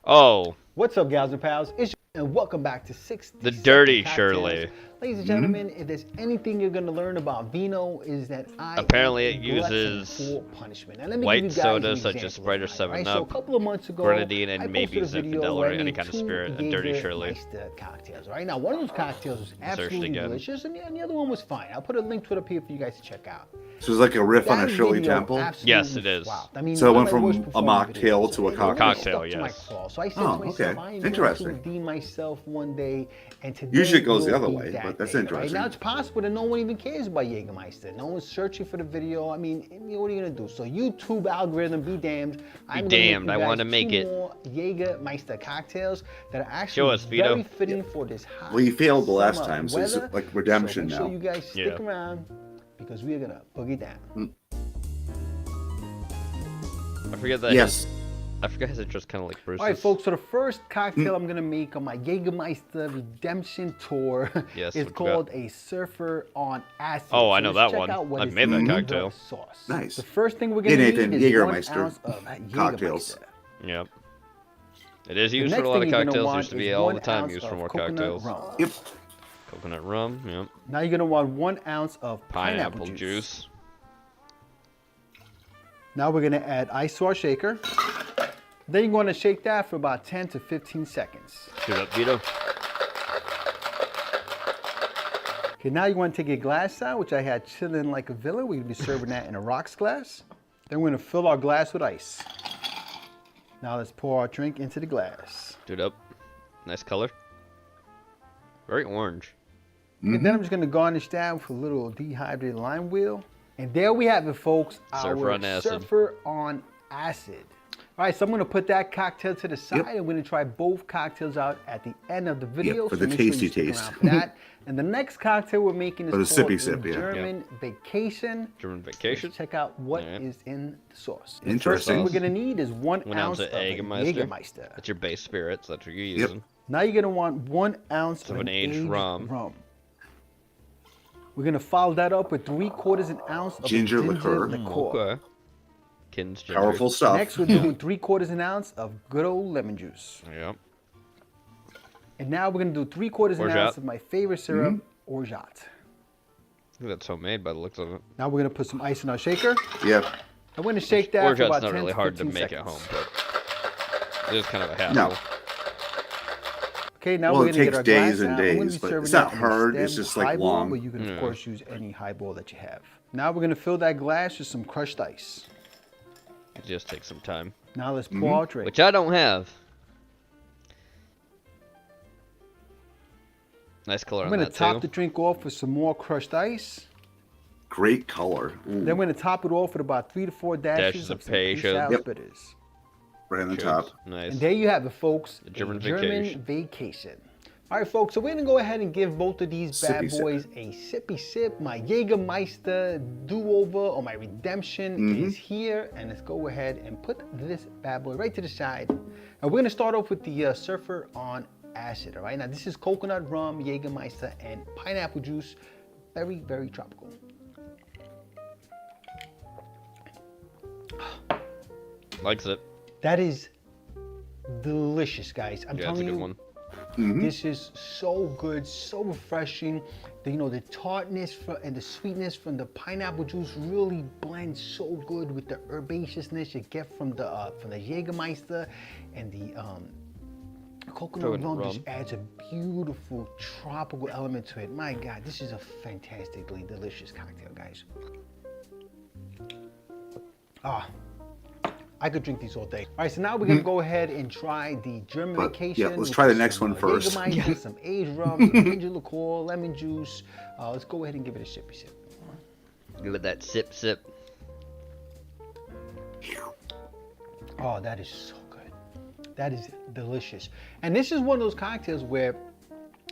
Oh, What's up, gals and pals? It's and welcome back to 60 the dirty Second Shirley. Cocktails. Ladies and gentlemen, if there's anything you're going to learn about vino, is that Apparently it am a glutton uses for punishment. Now, let me white give you guys soda an such as example Sprite or of mine, right? 7-Up, So a couple of months ago, grenadine, I and maybe posted a video Zinfandel where or I any made kind of 2 spirit, a dirty Shirley. Jägermeister cocktails, right? Now, one of those cocktails was Searched absolutely again. delicious, and the other one was fine. I'll put a link to it up here for you guys to check out. So it's like a riff on a That Shirley video Temple? absolutely Yes, it is. flopped. I mean, So it one went of my worst from a performing mocktail videos. to a It really cocktail. stuck to my yes. craw. So I said Oh, to myself, okay. I am going Interesting. to redeem myself one day, and today Usually it goes the will other be way, that but that's day, interesting. Right? Now it's possible that no one even cares about Jägermeister. No one's searching for the video. I mean, what are you gonna do? So YouTube algorithm, be damned. I'm damned, I want wanna make it. more Jägermeister cocktails that are Show actually us, Vito. very fitting for this hot Well, you failed the last summer time, so it's weather. like redemption so make now. sure you guys stick Yeah. around because we are gonna boogie down. I forget that. Yes. I forget his interest, kind of like Bruce's. All right, folks, so the first cocktail I'm going to make on my Jägermeister Redemption Tour Yes, is what you called a Surfer on Acid. Oh, I So know let's that check one. out what I've is made that in the cocktail. sauce. Nice. The first thing we're Hey, going to Nathan, need is 1 Jägermeister ounce of cocktails. Jägermeister. Yep. It is The used for next a lot thing of you're gonna cocktails. want Used to be is all 1 the time ounce used for of more coconut cocktails. rum. Yep. Coconut rum, yep. Now you're going to want 1 ounce of Pineapple juice. Now we're going to add ice to our shaker. Then you're going to shake that for about 10 to 15 seconds. Shoot up, Vito. Okay, now you want to take your glass out, which I had chilling like a villain. We're going to be serving that in a rocks glass. Then we're going to fill our glass with ice. Now let's pour our drink into the glass. Shoot up. Nice color. Very orange. And then I'm just going to garnish that with a little dehydrated lime wheel. And there we have it, folks. Surfer our on acid. Surfer on acid. All right, so I'm going to put that cocktail to the side. Yep. I'm going to try both cocktails out at the end of the video. Yep, for so the make sure you tasty stick taste. around for that. And the next cocktail we're making is For the called sippy sip, the yeah. German Vacation. German Vacation. Let's check out what Alright. is in the sauce. The first Interesting. thing we're going to need is 1 1 ounce ounce of of Jägermeister. Jägermeister. That's your base spirits. That's what you're Yep. using. Now you're going to want 1 ounce Of an aged rum. We're going to follow that up with 3/4 an ounce of Ginger liqueur. Okay. Kin's ginger. Powerful stuff. Next, we're doing 3/4 an ounce of good old lemon juice. Yep. And now we're going to do 3/4 an Orgeat. ounce of my favorite syrup, Orgeat. I think that's homemade by the looks of it. Now we're gonna put some ice in our shaker. Yep. I'm gonna shake that Pork for chop's about not 10 really to hard to 15 make seconds. at home, but it is kind of a hassle. No. Okay, now Well, we're it gonna get takes our days glass and out. I'm gonna days, be but serving it's not that in hard, it's stem just, like, highball, long. But you can Yeah. of course use any highball that you have. Now we're gonna fill that glass with some crushed ice. It just takes some time. Now let's pour our drink. Which I don't have. Nice color I'm on gonna that top too. the drink off with some more crushed ice. Great color. Ooh. Then we're gonna top it off with about 3 to 4 dashes of of some peach patience. salad Yep. bitters. Right on the Cheers. top. Nice. And there you have it, folks. The German a German vacation. vacation. All right, folks, so we're gonna go ahead and give both of these bad Sippy sip. boys a sippy sip. My Jägermeister do-over or my redemption is here. And let's go ahead and put this bad boy right to the side. And we're gonna start off with the Surfer on Acid, all right? Now, this is coconut rum, Jägermeister, and pineapple juice. Very, very tropical. Likes it. That is delicious, guys. I'm Yeah, it's a telling good you. one. This is so good, so refreshing. The tartness and the sweetness from the pineapple juice really blends so good with the herbaceousness you get from the Jägermeister, and the coconut rum just adds a beautiful tropical element to it. My God, this is a fantastically delicious cocktail, guys. I could drink these all day. All right, so now we're gonna go ahead and try the German vacation. Yeah, let's with try the some, next one first. Jägermeister, some aged rum, some ginger liqueur, lemon juice. Let's go ahead and give it a sippy sip. Give it that sip sip. Oh, that is so good. That is delicious. And this is one of those cocktails where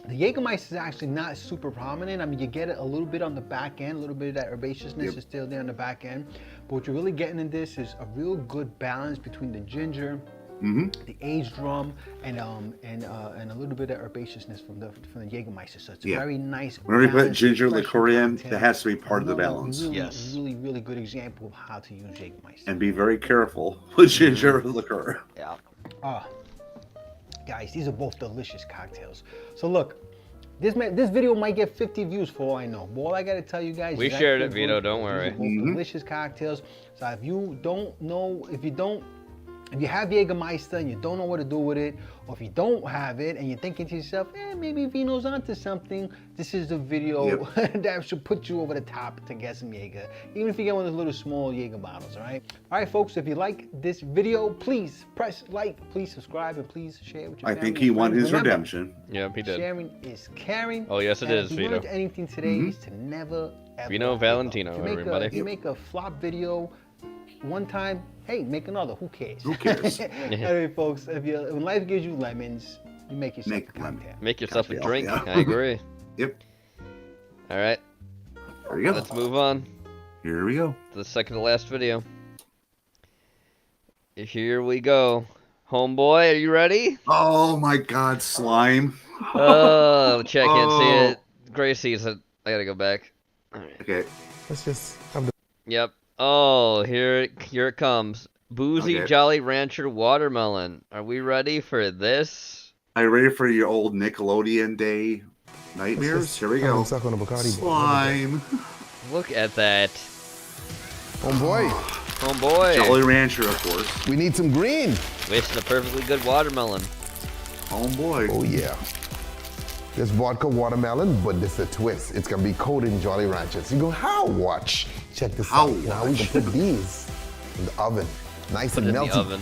the Jägermeister is actually not super prominent. I mean, you get it a little bit on the back end, a little bit of that herbaceousness is still there on the back end. But what you're really getting in this is a real good balance between the ginger, the aged rum, and a little bit of herbaceousness from the Jägermeister. So it's a very nice. Whenever you put balanced, ginger refreshing liqueur in, cocktail. that has to be part of the Another balance. Really, really good example of how to use Jägermeister. And be very careful with ginger liqueur. Yeah. Guys, these are both delicious cocktails. So look, this video might get 50 views for all I know. But all I gotta tell you guys We is I shared feel it, Vito, good. don't worry. These are both delicious cocktails. So if you have Jägermeister and you don't know what to do with it, or if you don't have it and you're thinking to yourself, maybe Vino's onto something, this is the video that should put you over the top to get some Jäger. Even if you get one of those little small Jäger bottles, all right? All right, folks, if you like this video, please press like, please subscribe, and please share with your I family think he and won friends. his Remember, redemption. Yeah, he did. sharing is caring. Oh, yes, it And is, if you Vito. learned anything today is to never, ever Vino give up. Valentino, If you make everybody. if you make a flop video one time, hey, make another. Who cares? Who cares? Anyway, folks, when life gives you lemons, you make yourself a cocktail. Make yourself a Cocktail, drink. yeah. I agree. Yep. All right. There you go. Let's move on. Here we go. To the second to last video. Here we go. Homeboy, are you ready? Oh my God, slime. Oh, the chat can't see it. Gracie's it. I gotta go back. All right. Okay. Let's just. Yep. Oh, here it comes. Boozy Okay. Jolly Rancher watermelon. Are we ready for this? Are you ready for your old Nickelodeon day nightmares? Here we go. Slime. Look at that. Homeboy. Homeboy. Jolly Rancher, of course. We need some green. Wasting a perfectly good watermelon. Homeboy. Oh yeah. There's vodka watermelon, but this is a twist. It's gonna be coated in Jolly Ranchers. You go, how? Watch. Check this How out. Now we can put these in the oven. Nice Put it and in melty. the oven.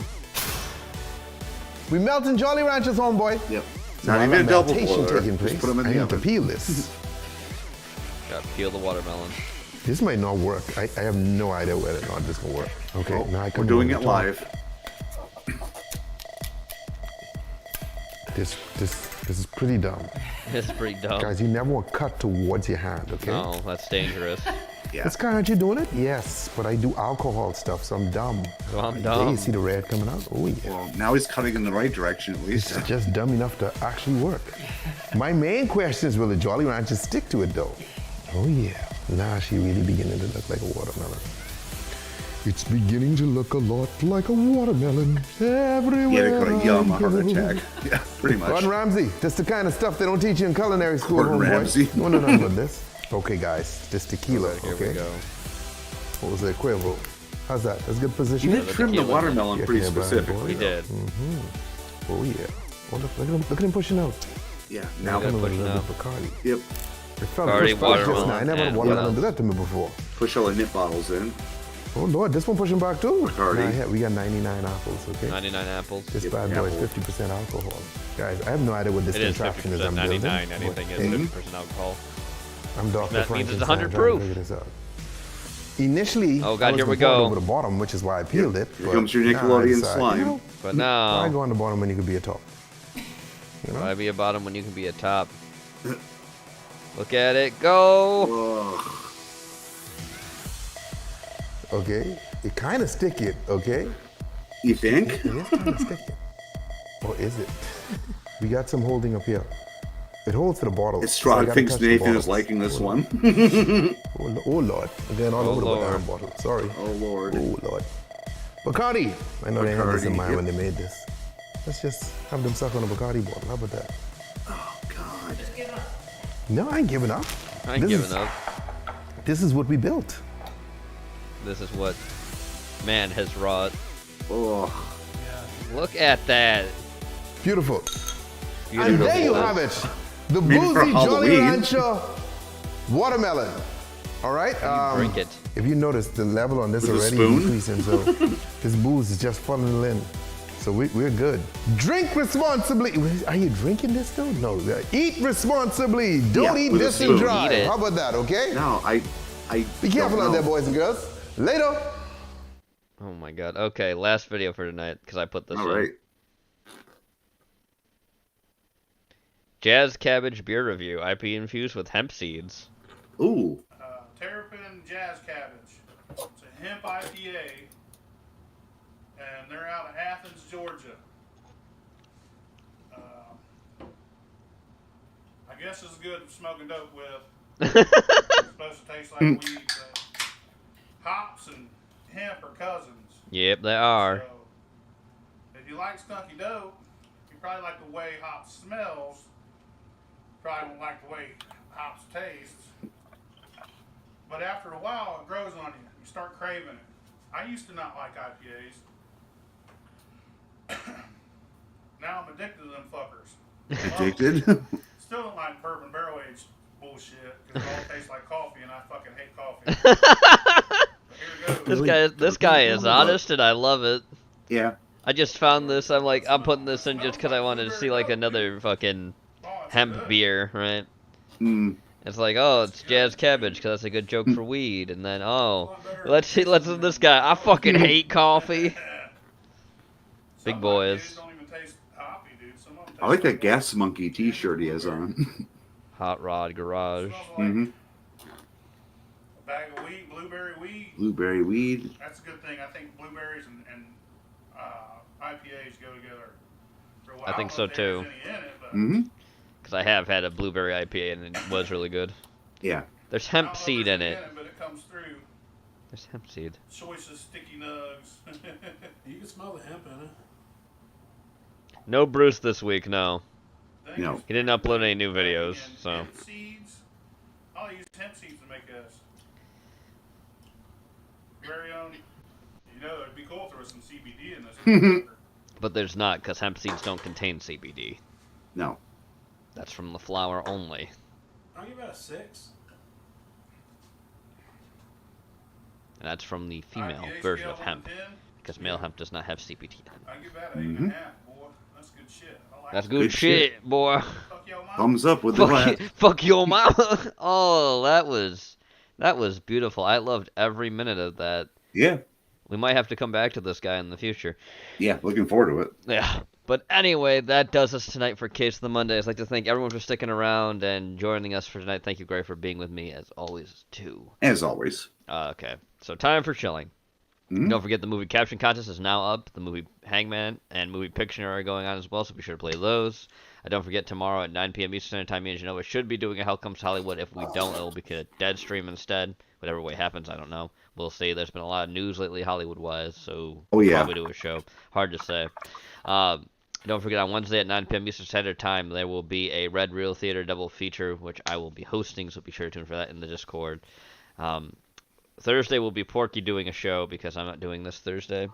We melting Jolly Ranchers, homeboy. Yep. So Not while even a that double meltation boiler. taking Just place, put 'em in I the need to oven. peel this. Gotta peel the watermelon. This might not work. I have no idea whether or not this will work. Okay, Oh, now I we're come doing over it the top. live. This is pretty dumb. It's pretty dumb. Guys, you never want to cut towards your hand, okay? No, that's dangerous. Yeah. This guy, aren't you doing it? Yes, but I do alcohol stuff, so I'm dumb. So I'm There, dumb. you see the red coming out? Oh yeah. Well, now he's cutting in the right direction at least. It's just dumb enough to actually work. My main question is, will the Jolly Rancher stick to it though? Oh yeah. Now she really beginning to look like a watermelon. It's beginning to look a lot like a watermelon everywhere. Yeah, they're gonna yum a I heart go. attack. Yeah, pretty much. Gordon Ramsay, that's the kind of stuff they don't teach you in culinary school, Gordon homeboy. Ramsay. No, with this. Okay, guys, this tequila. Alright, here okay. we go. What was the Cuervo? How's that? That's good position. You did trim the watermelon pretty specifically. He did. Oh yeah. Oh, look at him pushing out. Yeah. Now I'm pushing a out. Bacardi. Yep. Bacardi, watermelon, I never had a and watermelon what do that to me before. Push all the nip bottles in. Oh Lord, this one pushing back too. Bacardi. We got 99 apples. Okay. 99 apples. This bad boy is 50% alcohol. Guys, I have no idea what this It is contraption is. 50%, I'm 99, building. anything is 50% alcohol. I'm Dr. That means it's Frankenstein 100 trying to proof. figure this out. Initially, Oh, God, I was here we gonna pour it go. over the bottom, which is why I peeled it. Here but comes your now I Nickelodeon decide, slime. you know, But now, why go on the bottom when you could be a top? You know? why be a bottom when you can be a top? Look at it go! Okay, it kind of sticky. Okay. You think? It is kind of sticky. Or is it? We got some holding up here. It holds to the bottle. It's strong. I gotta Thinks touch the Nathan bottle. is liking this one. Oh Lord. Again, all Oh, over the Lord. damn bottle. Sorry. Oh Lord. Oh Lord. Bacardi. I know they had this in Bacardi, mind when yep. they made this. Let's just have them suck on a Bacardi bottle. How about that? Oh God. No, I ain't giving up. I ain't This giving is- up. This is what we built. This is what man has wrought. Oh. Look at that. Beautiful. Beautiful. And there you have it. The Maybe for Boozy Jolly Halloween. Rancher watermelon. All right. Drink it. If you notice, the level on this With a already spoon? increasing, so this booze is just funneling in. So we're good. Drink responsibly. Are you drinking this though? No. Eat responsibly. Don't Yeah, eat with a this and spoon. drive. Eat it. How about that? Okay. No, I Be careful don't out there, know. boys and girls. Later. Oh my god. Okay, last video for tonight, because I put this All in. right. Jazz Cabbage Beer Review. IP infused with hemp seeds. Ooh. Terrapin Jazz Cabbage. It's a hemp IPA, and they're out of Athens, Georgia. I guess it's good smoking dope with. It's supposed to taste like weed, but hops and hemp are cousins. Yep, they are. So, if you like skunky dope, you probably like the way hops smells. Probably won't like the way hops tastes. But after a while, it grows on you. You start craving it. I used to not like IPAs. Now I'm addicted to them fuckers. Addicted? Still don't like bourbon barrel aged bullshit because it all tastes like coffee, and I fucking hate coffee. But here it goes. This guy is honest, and I love it. Yeah. I just found this. I'm like, I'm putting this in just because I wanted to see like another fucking hemp beer, right? Mm. It's like, oh, it's Jazz Cabbage because that's a good joke for weed, and then oh, let's see this guy. I fucking hate coffee. Big boys. I like that Gas Monkey T-shirt he has on. Hot Rod Garage. Mm-hmm. A bag of weed, blueberry weed. Blueberry weed. That's a good thing. I think blueberries and IPAs go together. For a while. I think so too. Mm-hmm. Because I have had a blueberry IPA and it was really good. Yeah. There's hemp seed in it. But it comes through. There's hemp seed. Choice of sticky nugs. You can smell the hemp in it. No Bruce this week, no. No. He didn't upload any new videos, so. Hemp seeds. I'll use hemp seeds to make this. Very own. You know, it'd be cool if there was some CBD in this. But there's not, because hemp seeds don't contain CBD. No. That's from the flower only. I'll give that a 6. And that's from the female version of hemp. Because male hemp does not have CBD. I'll give that an 8.5, boy. That's good shit. I like That's it. good shit, boy. Thumbs up with the glass. Fuck your mama. Oh, that was beautiful. I loved every minute of that. Yeah. We might have to come back to this guy in the future. Yeah, looking forward to it. Yeah. But anyway, that does us tonight for Case of the Monday. I'd like to thank everyone for sticking around and joining us for tonight. Thank you, Gray, for being with me, as always, too. As always. Okay. So time for chilling. Mm-hmm. Don't forget the movie caption contest is now up. The movie Hangman and movie Pictionary are going on as well, so be sure to play those. Don't forget tomorrow at 9 p.m. Eastern Standard Time, me and Genova should be doing a Hell Comes Hollywood. If we don't, it will be a dead stream instead. Whatever way happens, I don't know. We'll see. There's been a lot of news lately Hollywood-wise, so Oh, yeah. probably do a show. Hard to say. Don't forget, on Wednesday at 9 p.m. Eastern Standard Time, there will be a Red Real Theater double feature, which I will be hosting, so be sure to tune for that in the Discord. Thursday will be Porky doing a show, because I'm not doing this Thursday.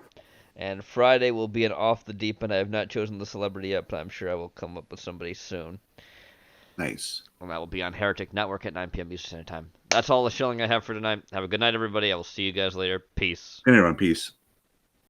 And Friday will be an Off the Deep End. I have not chosen the celebrity yet, but I'm sure I will come up with somebody soon. Nice. And that will be on Heretic Network at 9 p.m. Eastern Standard Time. That's all the shilling I have for tonight. Have a good night, everybody. I will see you guys later. Peace. And everyone, peace.